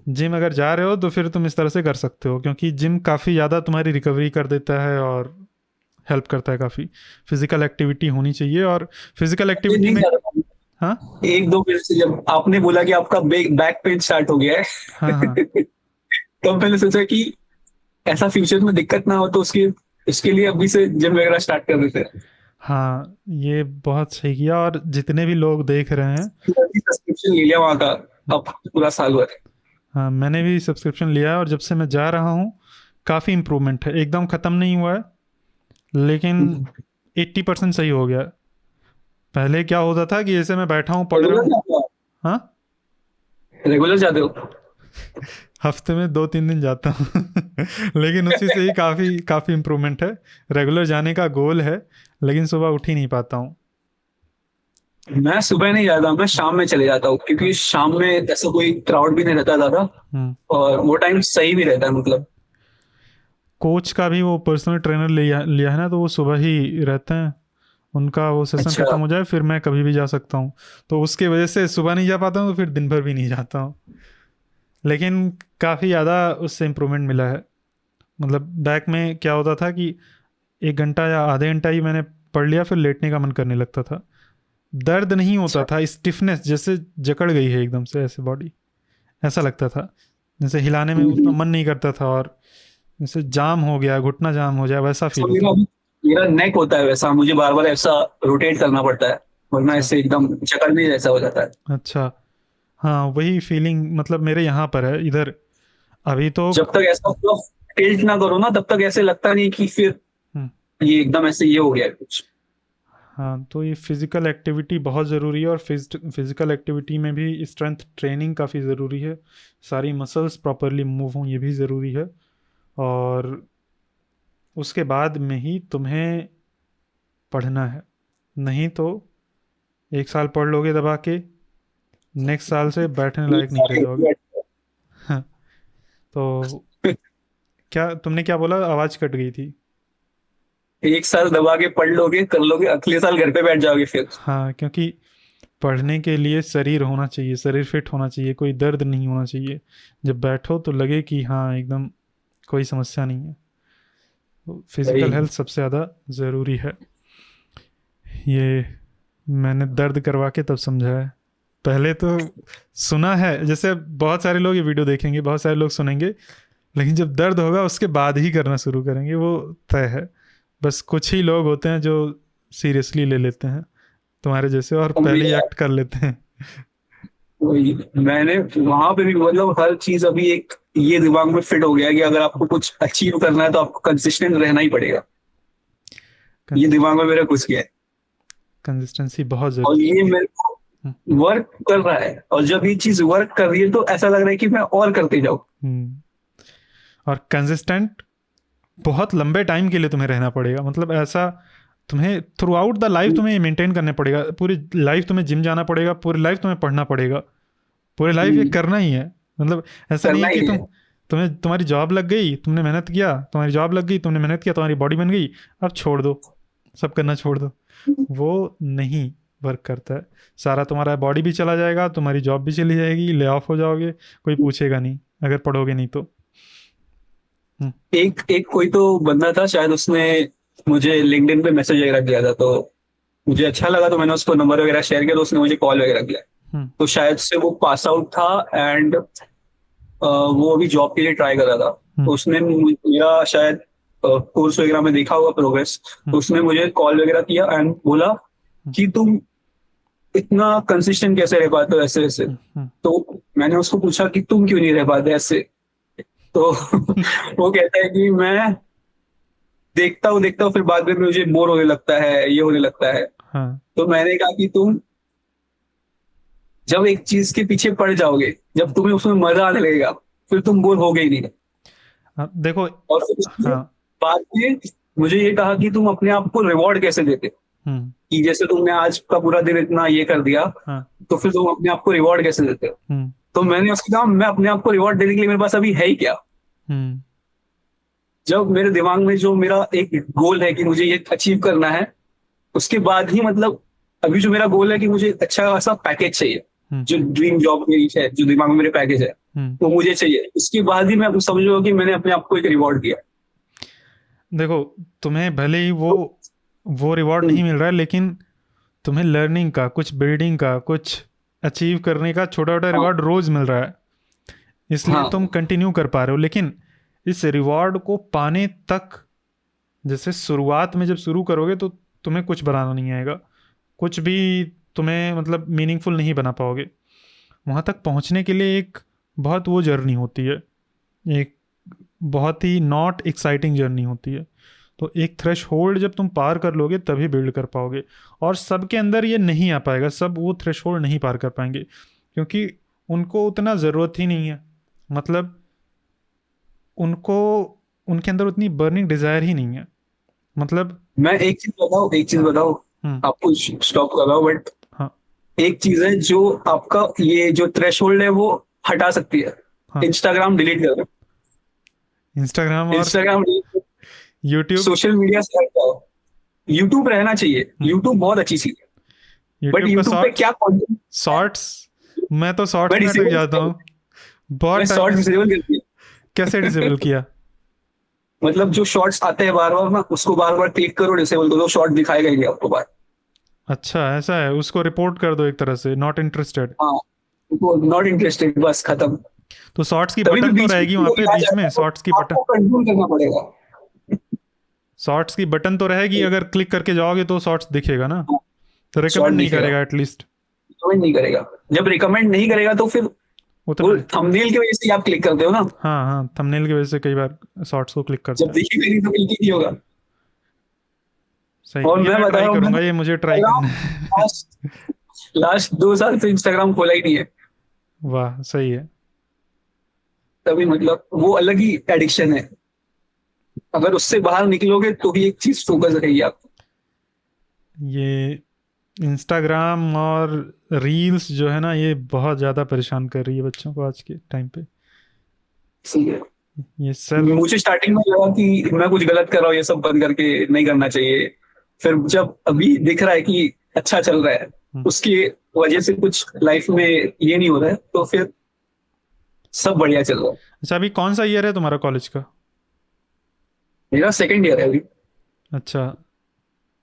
जिम अगर जा रहे हो तो फिर तुम इस तरह से कर सकते हो, क्योंकि जिम काफ़ी ज़्यादा तुम्हारी रिकवरी कर देता है और हेल्प करता है काफ़ी। फिजिकल एक्टिविटी होनी चाहिए, और फिजिकल ये एक्टिविटी नहीं में जा रहा था। हाँ एक दो मिनट से जब आपने बोला कि आपका बैक पेन स्टार्ट हो गया हाँ हाँ है तो मैंने सोचा कि ऐसा फ्यूचर में दिक्कत ना हो तो उसके उसके लिए अभी से जिम वगैरह स्टार्ट कर देते हैं। हाँ, ये बहुत सही किया। और जितने भी लोग देख रहे हैं, सब्सक्रिप्शन ले लिया वहां का, अब पूरा साल हुआ है। हाँ मैंने भी सब्सक्रिप्शन लिया है, और जब से मैं जा रहा हूँ काफ़ी इम्प्रूवमेंट है। एकदम ख़त्म नहीं हुआ है, लेकिन 80% सही हो गया है। पहले क्या होता था कि जैसे मैं बैठा हूँ पढ़ रहा रेगुलर हूँ। जाते हो? हाँ, रेगुलर जाते हो? हफ्ते में 2-3 दिन जाता हूँ लेकिन उसी से ही काफ़ी काफ़ी इम्प्रूवमेंट है। रेगुलर जाने का गोल है, लेकिन सुबह उठ ही नहीं पाता हूँ। मैं सुबह नहीं जाता, मैं शाम में चले जाता हूँ क्योंकि हाँ। शाम में ऐसा कोई क्राउड भी नहीं रहता ज्यादा, हम्म। और वो टाइम सही भी रहता है मतलब। कोच का भी वो पर्सनल ट्रेनर लिया लिया है ना, तो वो सुबह ही रहते हैं। उनका वो सेशन अच्छा। खत्म हो जाए फिर मैं कभी भी जा सकता हूँ। तो उसके वजह से सुबह नहीं जा पाता हूँ, तो फिर दिन भर भी नहीं जाता हूँ। लेकिन काफ़ी ज़्यादा उससे इम्प्रूवमेंट मिला है। मतलब बैक में क्या होता था कि 1 घंटा या आधे घंटा ही मैंने पढ़ लिया, फिर लेटने का मन करने लगता था। दर्द नहीं होता अच्छा। था, स्टिफनेस जैसे जकड़ गई है एकदम से ऐसे बॉडी, ऐसा लगता था। जैसे हिलाने में उतना मन नहीं करता था, और जैसे जाम हो गया, घुटना जाम हो जाए, वैसा तो फील होता मेरा था। मेरा नेक होता है वैसा, मुझे बार बार ऐसा रोटेट करना पड़ता है, वरना अच्छा ऐसे एकदम जकड़ने जैसा हो जाता है। अच्छा। हाँ, वही फीलिंग मतलब मेरे यहाँ पर है इधर अभी तो। जब तक ऐसा मतलब टिल्ट ना करो ना, तब तक ऐसे लगता नहीं कि फिर हम्म, ये एकदम ऐसे ये हो गया है कुछ। हाँ, तो ये फिज़िकल एक्टिविटी बहुत ज़रूरी है, और फिज़िकल एक्टिविटी में भी स्ट्रेंथ ट्रेनिंग काफ़ी ज़रूरी है। सारी मसल्स प्रॉपरली मूव हों, ये भी ज़रूरी है। और उसके बाद में ही तुम्हें पढ़ना है। नहीं तो 1 साल पढ़ लोगे दबा के, नेक्स्ट साल से बैठने लायक नहीं रह जाओगे। हाँ, तो क्या तुमने क्या बोला? आवाज़ कट गई थी। एक साल दबा के पढ़ लोगे कर लोगे, अगले साल घर पे बैठ जाओगे फिर। हाँ, क्योंकि पढ़ने के लिए शरीर होना चाहिए, शरीर फिट होना चाहिए, कोई दर्द नहीं होना चाहिए। जब बैठो तो लगे कि हाँ एकदम कोई समस्या नहीं है। तो फिजिकल वही। हेल्थ सबसे ज़्यादा ज़रूरी है। ये मैंने दर्द करवा के तब समझा है। पहले तो सुना है, जैसे बहुत सारे लोग ये वीडियो देखेंगे, बहुत सारे लोग सुनेंगे, लेकिन जब दर्द होगा उसके बाद ही करना शुरू करेंगे, वो तय है। बस कुछ ही लोग होते हैं जो सीरियसली ले लेते हैं तुम्हारे जैसे, और और पहले ही मेरा एक्ट कर लेते हैं। वही, मैंने वहां पे भी मतलब हर चीज अभी एक ये दिमाग में फिट हो गया है कि अगर आपको कुछ अचीव करना है तो आपको कंसिस्टेंट रहना ही पड़ेगा। ये दिमाग में मेरा घुस गया है, कंसिस्टेंसी बहुत और ज़रूरी ये है। मेरे हम्म, को वर्क कर रहा है, और जब ये चीज वर्क कर रही है तो ऐसा लग रहा है कि मैं और करते जाऊं। हम्म। और कंसिस्टेंट बहुत लंबे टाइम के लिए तुम्हें रहना पड़ेगा। मतलब ऐसा तुम्हें थ्रू आउट द लाइफ तुम्हें मेंटेन करने पड़ेगा। पूरी लाइफ तुम्हें जिम जाना पड़ेगा, पूरी लाइफ तुम्हें पढ़ना पड़ेगा, पूरी लाइफ ये हम्म, करना ही है। मतलब ऐसा नहीं करना है कि ही है। तुम्हें तुम्हारी जॉब लग गई, तुमने मेहनत किया, तुम्हारी जॉब लग गई, तुमने मेहनत किया, तुम्हारी बॉडी बन गई, अब छोड़ दो, सब करना छोड़ दो। वो नहीं वर्क करता है। सारा तुम्हारा बॉडी भी चला जाएगा, तुम्हारी जॉब भी चली जाएगी, ले ऑफ हो जाओगे, कोई पूछेगा नहीं अगर पढ़ोगे नहीं तो। हम्म, एक एक कोई तो बंदा था, शायद उसने मुझे लिंक्डइन पे मैसेज वगैरह किया था, तो मुझे अच्छा लगा, तो मैंने उसको नंबर वगैरह शेयर किया, तो उसने मुझे कॉल वगैरह किया। हम्म, तो शायद से वो पास आउट था, एंड वो अभी जॉब के लिए ट्राई कर रहा था। हम्म, तो उसने मेरा शायद कोर्स वगैरह में देखा होगा प्रोग्रेस, तो हम्म, उसने मुझे कॉल वगैरह किया एंड बोला हम्म, कि तुम इतना कंसिस्टेंट कैसे रह पाते हो ऐसे ऐसे। हम्म, तो मैंने उसको पूछा कि तुम क्यों नहीं रह पाते ऐसे। तो वो कहता है कि मैं देखता हूँ फिर बाद में मुझे बोर होने लगता है, ये होने लगता है। हाँ तो मैंने कहा कि तुम जब एक चीज के पीछे पड़ जाओगे, जब तुम्हें उसमें मजा आने लगेगा, फिर तुम बोर होगे ही नहीं। हाँ, देखो। और फिर उसने हाँ। बाद में मुझे ये कहा कि तुम अपने आप को रिवॉर्ड कैसे देते, हम्म, कि जैसे तुमने आज का पूरा दिन इतना ये कर दिया, हाँ। तो फिर तुम अपने आप को रिवॉर्ड कैसे देते हो। हम्म, तो मैंने उसको कहा मैं अपने आप को रिवॉर्ड देने के लिए मेरे पास अभी है ही क्या। हम्म, जब मेरे दिमाग में जो मेरा एक गोल है कि मुझे ये अचीव करना है, उसके बाद ही मतलब अभी जो मेरा गोल है कि मुझे अच्छा खासा पैकेज चाहिए, जो ड्रीम जॉब मेरी है, जो दिमाग में मेरे पैकेज है वो मुझे चाहिए। उसके बाद ही मैं समझूंगा कि मैंने अपने आप को एक रिवॉर्ड दिया। देखो, तुम्हें भले ही वो रिवॉर्ड नहीं मिल रहा है, लेकिन तुम्हें लर्निंग का, कुछ बिल्डिंग का, कुछ अचीव करने का छोटा छोटा हाँ रिवॉर्ड रोज मिल रहा है, इसलिए हाँ तुम कंटिन्यू कर पा रहे हो। लेकिन इस रिवॉर्ड को पाने तक, जैसे शुरुआत में जब शुरू करोगे तो तुम्हें कुछ बनाना नहीं आएगा, कुछ भी तुम्हें मतलब मीनिंगफुल नहीं बना पाओगे। वहाँ तक पहुँचने के लिए एक बहुत वो जर्नी होती है, एक बहुत ही नॉट एक्साइटिंग जर्नी होती है। तो एक थ्रेश होल्ड जब तुम पार कर लोगे तभी बिल्ड कर पाओगे, और सबके अंदर ये नहीं आ पाएगा, सब वो थ्रेश होल्ड नहीं पार कर पाएंगे, क्योंकि उनको उतना ज़रूरत ही नहीं है। मतलब उनको, उनके अंदर उतनी बर्निंग डिज़ायर ही नहीं है। मतलब मैं एक चीज बताऊं, हम्म, आपको स्टॉप कर रहा हूँ, बट हाँ एक चीज है जो आपका ये जो थ्रेशोल्ड है वो हटा सकती है। हाँ, इंस्टाग्राम डिलीट कर दो। इंस्टाग्राम और इंस्टाग्राम, यूट्यूब। सोशल मीडिया से हट जाओ। यूट्यूब रहना चाहिए, यूट्यूब बहुत अच्छी चीज है, बट यूट्यूब का यूट्यूब पे शॉर्ट्स, क्या कंटेंट। शॉर्ट्स, मैं तो शॉर्ट्स मैं में अटक डिसेबल जाता हूँ बहुत मैं टाइम शॉर्ट में। डिसेबल कर दिया। कैसे डिसेबल किया? मतलब जो शॉर्ट्स आते हैं बार बार ना, उसको बार बार क्लिक करो, डिसेबल करो, शॉर्ट दिखाएगा ही नहीं आपको बार। अच्छा ऐसा है, उसको रिपोर्ट कर दो एक तरह से, नॉट इंटरेस्टेड। हाँ, नॉट इंटरेस्टेड, बस खत्म। तो शॉर्ट्स की तभी भी बटन तो बीच रहेगी में वहाँ कोई पे आ बीच जाता में, है तो शॉर्ट्स की बटन, आपको कंट्रोल करना पड़ेगा। शॉर्ट्स की बटन तो रहेगी, अगर क्लिक करके जाओगे तो शॉर्ट्स दिखेगा ना, तो शॉर्ट रिकमेंड नहीं दिखेगा, करेगा एटलीस्ट रिकमेंड नहीं करेगा। जब रिकमेंड नहीं करेगा तो फिर उतना। वो थंबनेल की वजह से ही आप क्लिक करते हो ना। हाँ हाँ, थंबनेल की वजह से कई बार शॉर्ट्स को क्लिक करते जब हैं। दिखेगा नहीं तो क्लिक ही नहीं होगा। सही, और ये मैं मैं बता ट्राई रहा हूँ, करूंगा, मैंने ये मुझे ट्राई करना इंस्टाग्राम है। लास्ट लास्ट 2 साल से इंस्टाग्राम खोला ही नहीं है। वाह सही है। तभी मतलब वो अलग ही एडिक्शन है। अगर उससे बाहर निकलोगे तो ही एक चीज फोकस रहेगी आप। ये इंस्टाग्राम और रील्स जो है ना, ये बहुत ज़्यादा परेशान कर रही है बच्चों को आज के टाइम पे। इसलिए ये सेल्फ, मुझे स्टार्टिंग में लगा कि मैं कुछ गलत कर रहा हूँ, ये सब बंद करके नहीं करना चाहिए। फिर जब अभी दिख रहा है कि अच्छा चल रहा है, उसकी वजह से कुछ लाइफ में ये नहीं हो रहा है, तो फिर सब बढ़िया चल रहा है। अच्छा अभी कौन सा ईयर है तुम्हारा कॉलेज का? मेरा सेकंड ईयर है अभी। अच्छा,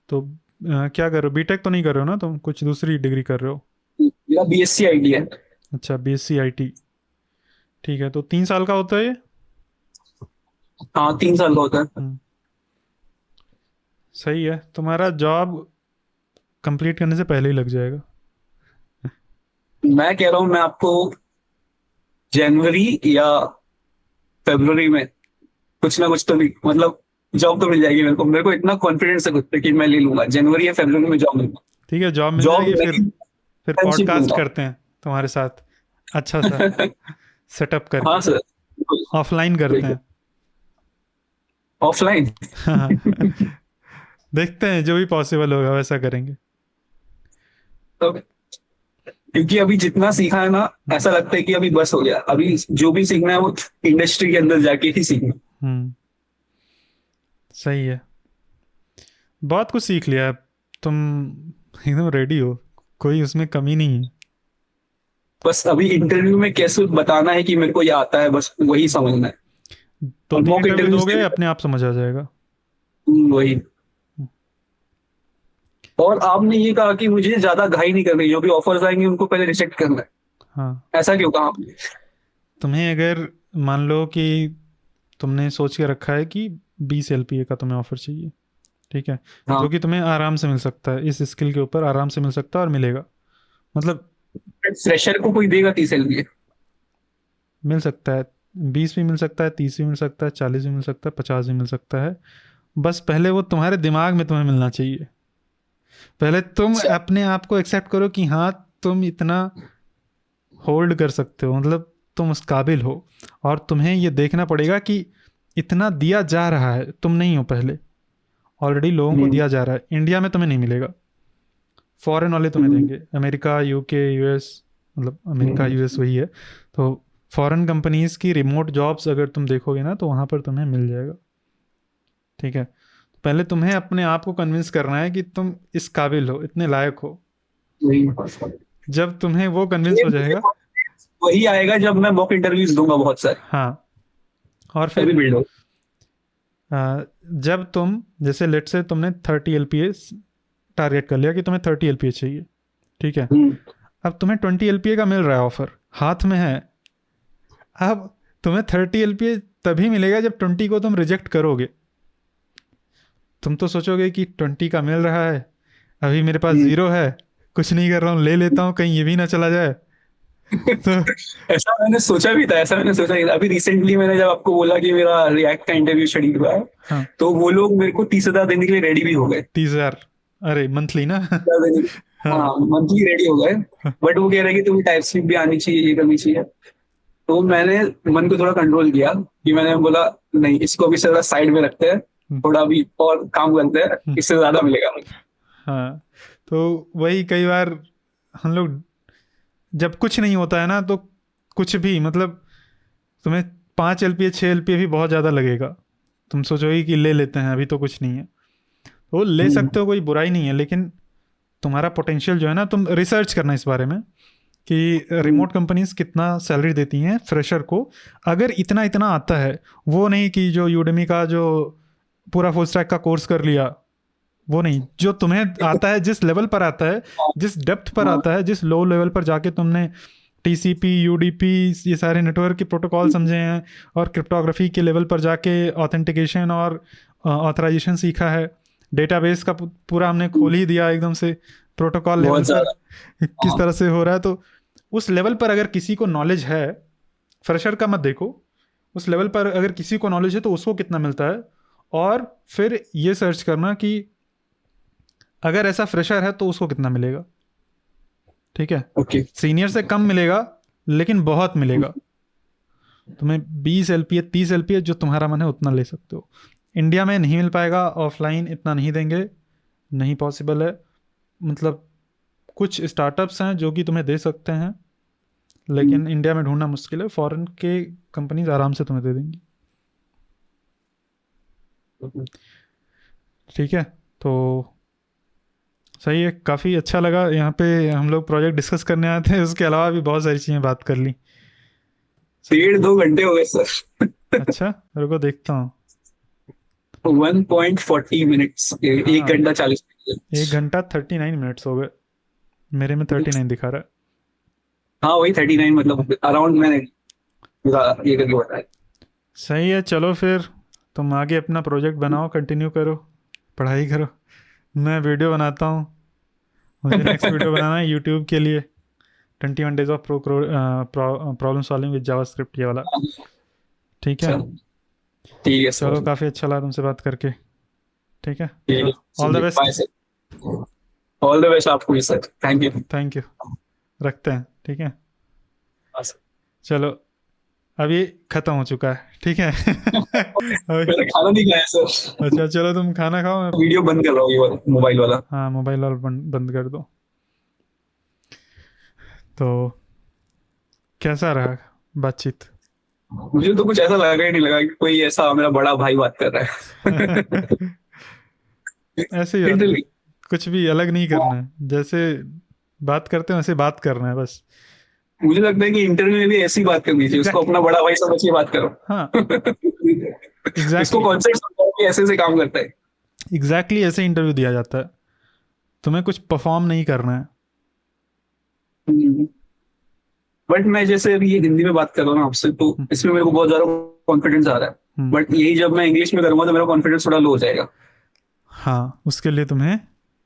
तो क्या कर रहे हो, बीटेक तो नहीं कर रहे हो ना तुम, कुछ दूसरी डिग्री कर रहे हो? मेरा बीएससी आईटी है। अच्छा बीएससी आईटी, ठीक है। तो 3 साल का होता है ये? हाँ, 3 साल का होता है। हम्म, सही है, तुम्हारा जॉब कंप्लीट करने से पहले ही लग जाएगा। मैं कह रहा हूँ, मैं आपको जनवरी या फरवरी में कुछ ना कुछ तो भी मतलब जॉब तो मिल जाएगी। मेरे को इतना कॉन्फिडेंस है खुद पे कि मैं ले लूंगा, जनवरी या फरवरी में जॉब लूंगा। ठीक है, जॉब मिल जॉब जाएगी, फिर नहीं, फिर internship पॉडकास्ट लूंगा। करते हैं तुम्हारे साथ, अच्छा सा सेटअप हाँ करके, सर, ऑफलाइन करते बिल्कुल हैं। ऑफलाइन। हाँ, देखते हैं, जो भी पॉसिबल होगा वैसा करेंगे। तो क्योंकि अभी जितना सीखा है ना, ऐसा लगता है कि अभी बस हो गया। अभी जो भी सीखना है वो इंडस्ट्री के अंदर जाके ही सीखना है। हम्म, सही है, बहुत कुछ सीख लिया अब, तुम एकदम रेडी हो, कोई उसमें कमी नहीं है। बस अभी इंटरव्यू में कैसे बताना है कि मेरे को ये आता है, बस वही समझना है। दो और तीन मॉक इंटरव्यू इंटरव्यूज दोगे अपने आप समझ आ जाएगा। वही। और आपने ये कहा कि मुझे ज्यादा घाई नहीं करनी, जो भी ऑफर्स आएंगे उनको पहले रिजेक्ट करना है। हाँ, ऐसा क्यों कहा आपने? तुम्हें अगर मान लो कि तुमने सोच के रखा है कि 20 LPA का तुम्हें ऑफर चाहिए, ठीक है, हाँ, जो कि तुम्हें आराम से मिल सकता है, इस स्किल के ऊपर आराम से मिल सकता है और मिलेगा, मतलब फ्रेशर को कोई देगा 30 LPA? मिल सकता है, 20 भी मिल सकता है, 30 भी मिल सकता है, 40 भी मिल सकता है, 50 भी मिल सकता है। बस पहले वो तुम्हारे दिमाग में तुम्हें मिलना चाहिए, पहले तुम अच्छा, अपने आप को एक्सेप्ट करो कि हाँ तुम इतना होल्ड कर सकते हो, मतलब तुम उस काबिल हो। और तुम्हें ये देखना पड़ेगा कि इतना दिया जा रहा है, तुम नहीं हो पहले, ऑलरेडी लोगों को हम्म, दिया जा रहा है। इंडिया में तुम्हें नहीं मिलेगा, फॉरेन वाले तुम्हें हम्म, देंगे, अमेरिका यूके यूएस, मतलब अमेरिका हम्म, यूएस वही है। तो फॉरेन कंपनीज की रिमोट जॉब्स अगर तुम देखोगे ना, तो वहाँ पर तुम्हें मिल जाएगा। ठीक है, पहले तुम्हें अपने आप को कन्विंस करना है कि तुम इस काबिल हो, इतने लायक हो। वही जब तुम्हें वो कन्विंस ये हो मुझे जाएगा, वही आएगा जब मैं मॉक इंटरव्यूज दूंगा बहुत सारे, हाँ, और तभी फिर बिल्ड हो। जब तुम जैसे लेट से तुमने 30 LPA टारगेट कर लिया कि तुम्हें 30 LPA चाहिए, ठीक है, हम्म, अब तुम्हें 20 LPA का मिल रहा है, ऑफर हाथ में है। अब तुम्हें 30 LPA तभी मिलेगा जब 20 को तुम रिजेक्ट करोगे। तुम तो सोचोगे कि 20 का मिल रहा है, अभी मेरे पास हम्म। 0 है, कुछ नहीं कर रहा हूँ, ले लेता हूँ, कहीं ये भी ना चला जाए। तो ऐसा मैंने सोचा भी था, ऐसा मैंने सोचा भी था। अभी रिसेंटली मैंने जब आपको बोला कि मेरा रिएक्ट का इंटरव्यू शेड्यूल हुआ है, हाँ, तो वो लोग मेरे को 30,000 देने के लिए रेडी भी हो गए। 30,000, अरे मंथली ना। 30,000 देने हाँ, हाँ, मंथली रेडी हो गए। हाँ, बट वो कह रहे हैं कि तुम्हें टाइप स्क्रिप्ट भी आनी चाहिए, ये करनी चाहिए। तो मैंने मन को थोड़ा कंट्रोल किया कि मैंने बोला नहीं, इसको अभी थोड़ा साइड में रखते हैं, थोड़ा अभी और काम करते हैं, इससे ज्यादा मिलेगा। हाँ, तो वही कई बार हम लोग जब कुछ नहीं होता है ना, तो कुछ भी मतलब तुम्हें 5 LPA 6 LPA भी बहुत ज़्यादा लगेगा, तुम सोचोगे कि ले लेते हैं, अभी तो कुछ नहीं है। वो ले सकते हो, कोई बुराई नहीं है, लेकिन तुम्हारा पोटेंशियल जो है ना, तुम रिसर्च करना इस बारे में कि रिमोट कंपनीज कितना सैलरी देती हैं फ्रेशर को। अगर इतना इतना आता है, वो नहीं कि जो यूडेमी का जो पूरा फुल स्टैक का कोर्स कर लिया, वो नहीं, जो तुम्हें आता है, जिस लेवल पर आता है, जिस डेप्थ पर आता है, जिस लो लेवल पर जाके तुमने TCP UDP ये सारे नेटवर्क के प्रोटोकॉल समझे हैं, और क्रिप्टोग्राफी के लेवल पर जाके ऑथेंटिकेशन और ऑथराइजेशन सीखा है, डेटाबेस का पूरा हमने खोल ही दिया एकदम से, प्रोटोकॉल लेवल बहुत पर ज्यादा। किस हाँ, तरह से हो रहा है। तो उस लेवल पर अगर किसी को नॉलेज है, फ्रेशर का मत देखो, उस लेवल पर अगर किसी को नॉलेज है तो उसको कितना मिलता है, और फिर ये सर्च करना कि अगर ऐसा फ्रेशर है तो उसको कितना मिलेगा। ठीक है, ओके। सीनियर से कम मिलेगा, लेकिन बहुत मिलेगा। तुम्हें 20 LPA 30 LPA जो तुम्हारा मन है उतना ले सकते हो। इंडिया में नहीं मिल पाएगा, ऑफलाइन इतना नहीं देंगे, नहीं पॉसिबल है। मतलब कुछ स्टार्टअप्स हैं जो कि तुम्हें दे सकते हैं, लेकिन इंडिया में ढूंढना मुश्किल है। फॉरेन के कंपनीज आराम से तुम्हें दे देंगी। ठीक है, तो सही है, काफ़ी अच्छा लगा। यहाँ पे हम लोग प्रोजेक्ट डिस्कस करने आए थे, उसके अलावा भी बहुत सारी चीज़ें बात कर ली। 1.5-2 घंटे हो गए सर। अच्छा, रुको देखता हूँ। 1.40 मिनट्स, एक हाँ, घंटा 40 मिनट। 1 घंटा 39 मिनट्स हो गए, मेरे में 39 दिखा रहा है। हाँ वही 39, मतलब अराउंड मैंने पूरा ये करके बताया। सही है, चलो फिर तुम आगे अपना प्रोजेक्ट बनाओ, कंटिन्यू करो, पढ़ाई करो। मैं वीडियो बनाता हूँ, मुझे नेक्स्ट वीडियो बनाना है यूट्यूब के लिए, 21 days of problem solving with JavaScript, ये वाला। ठीक है, चलो ठीक है चलो, सर। काफ़ी अच्छा लगा तुमसे बात करके। ठीक है, ठीक है, all the by best. Sir. All the best आपको भी sir, thank you. Thank you, रखते हैं। ठीक है, चलो, अब ये ख़त्म हो चुका है। ठीक है। अभी- मेरा खाना नहीं खाया सर। अच्छा, चलो तुम खाना खाओ, मैं वीडियो बंद कर रहा हूँ ये वाला, मोबाइल वाला। हाँ, मोबाइल और बंद कर दो। तो कैसा रहा बातचीत? मुझे तो कुछ ऐसा लगा ही नहीं, लगा कि कोई ऐसा मेरा बड़ा भाई बात कर रहा है। ऐसे ही बात कर, लिटरली। कुछ भी अलग नहीं करना है, जैसे बात करते हैं वैसे बात करना है बस। मुझे लगता है कि इंटरव्यू में भी ऐसी बात करनी चाहिए, उसको एग्जैक्टली, अपना बड़ा भाई समझ के बात करो। हाँ, इसको एग्जैक्टली, कॉन्सेप्ट समझाओ कि ऐसे ऐसे काम करता है। एग्जैक्टली ऐसे इंटरव्यू दिया जाता है। तुम्हें कुछ परफॉर्म नहीं करना है। बट मैं जैसे अभी ये हिंदी में बात कर रहा हूँ ना आपसे, तो हम्म, इसमें मेरे को बहुत ज्यादा कॉन्फिडेंस आ रहा है। हम्म, बट यही जब मैं इंग्लिश में करूंगा तो मेरा कॉन्फिडेंस थोड़ा लो हो जाएगा। हाँ, उसके लिए तुम्हें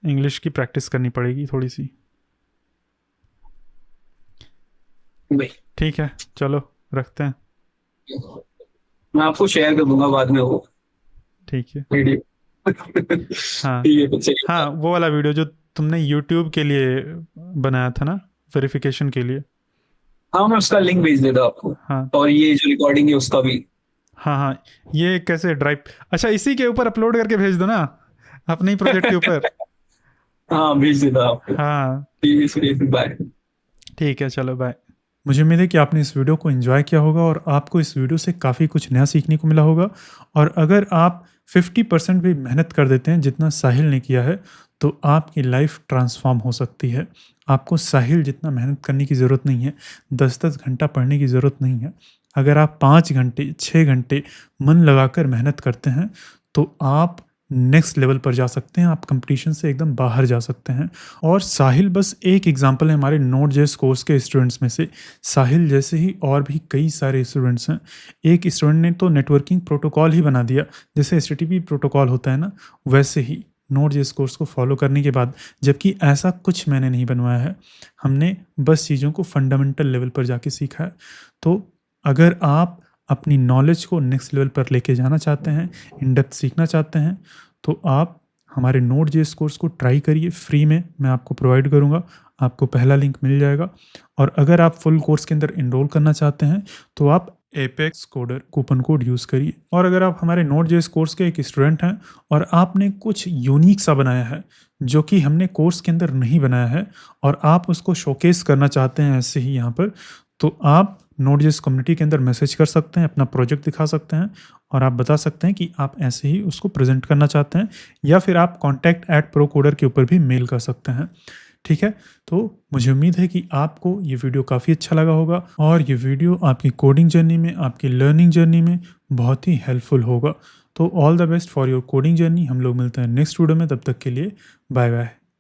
इंग्लिश की प्रैक्टिस करनी पड़ेगी थोड़ी सी। भाई ठीक है, चलो रखते हैं। मैं आपको शेयर कर दूंगा बाद में वो ठीक है, वीडियो। हाँ, ठीक है तो चलिए। हाँ, वो वाला वीडियो जो तुमने यूट्यूब के लिए बनाया था ना, वेरिफिकेशन के लिए। हाँ मैं उसका लिंक भेज देता हूँ आपको, हाँ, और ये जो रिकॉर्डिंग है उसका भी। हाँ, हाँ, ये कैसे ड्राइव, अच्छा, इसी के ऊपर अपलोड करके भेज दो ना, अपने ही प्रोजेक्ट के ऊपर। हाँ भेज देता हूँ आपको। हाँ, ठीक है, चलिए, बाय। ठीक है, चलो, बाय। मुझे उम्मीद है कि आपने इस वीडियो को एंजॉय किया होगा और आपको इस वीडियो से काफ़ी कुछ नया सीखने को मिला होगा। और अगर आप 50% भी मेहनत कर देते हैं जितना साहिल ने किया है, तो आपकी लाइफ ट्रांसफ़ॉर्म हो सकती है। आपको साहिल जितना मेहनत करने की ज़रूरत नहीं है, 10-10 घंटा पढ़ने की ज़रूरत नहीं है। अगर आप 5 घंटे, 6 घंटे मन लगाकर मेहनत करते हैं, तो आप नेक्स्ट लेवल पर जा सकते हैं, आप कॉम्पिटिशन से एकदम बाहर जा सकते हैं। और साहिल बस एक एग्ज़ाम्पल है हमारे नोड.जेएस कोर्स के स्टूडेंट्स में से। साहिल जैसे ही और भी कई सारे स्टूडेंट्स हैं। एक स्टूडेंट ने तो नेटवर्किंग प्रोटोकॉल ही बना दिया, जैसे एचटीटीपी प्रोटोकॉल होता है ना, वैसे ही नोड.जेएस कोर्स को फॉलो करने के बाद, जबकि ऐसा कुछ मैंने नहीं बनवाया है। हमने बस चीज़ों को फंडामेंटल लेवल पर जाके सीखा है। तो अगर आप अपनी नॉलेज को नेक्स्ट लेवल पर लेके जाना चाहते हैं, इन डेप्थ सीखना चाहते हैं, तो आप हमारे नोड.जेएस कोर्स को ट्राई करिए। फ्री में मैं आपको प्रोवाइड करूँगा, आपको पहला लिंक मिल जाएगा। और अगर आप फुल कोर्स के अंदर एनरोल करना चाहते हैं, तो आप apex coder coupon code use करिए। और अगर आप हमारे नोड.जेएस कोर्स के एक स्टूडेंट हैं और आपने कुछ यूनिक सा बनाया है, जो कि हमने कोर्स के अंदर नहीं बनाया है, और आप उसको शोकेस करना चाहते हैं ऐसे ही यहाँ पर, तो आप नोड.जेएस कम्युनिटी के अंदर मैसेज कर सकते हैं, अपना प्रोजेक्ट दिखा सकते हैं और आप बता सकते हैं कि आप ऐसे ही उसको प्रेज़ेंट करना चाहते हैं, या फिर आप contact@procoder के ऊपर भी मेल कर सकते हैं। ठीक है? तो मुझे उम्मीद है कि आपको ये वीडियो काफ़ी अच्छा लगा होगा और ये वीडियो आपकी कोडिंग जर्नी में, आपकी लर्निंग जर्नी में बहुत ही हेल्पफुल होगा। तो all the best for your coding journey. हम लोग मिलते हैं नेक्स्ट वीडियो में, तब तक के लिए बाय बाय।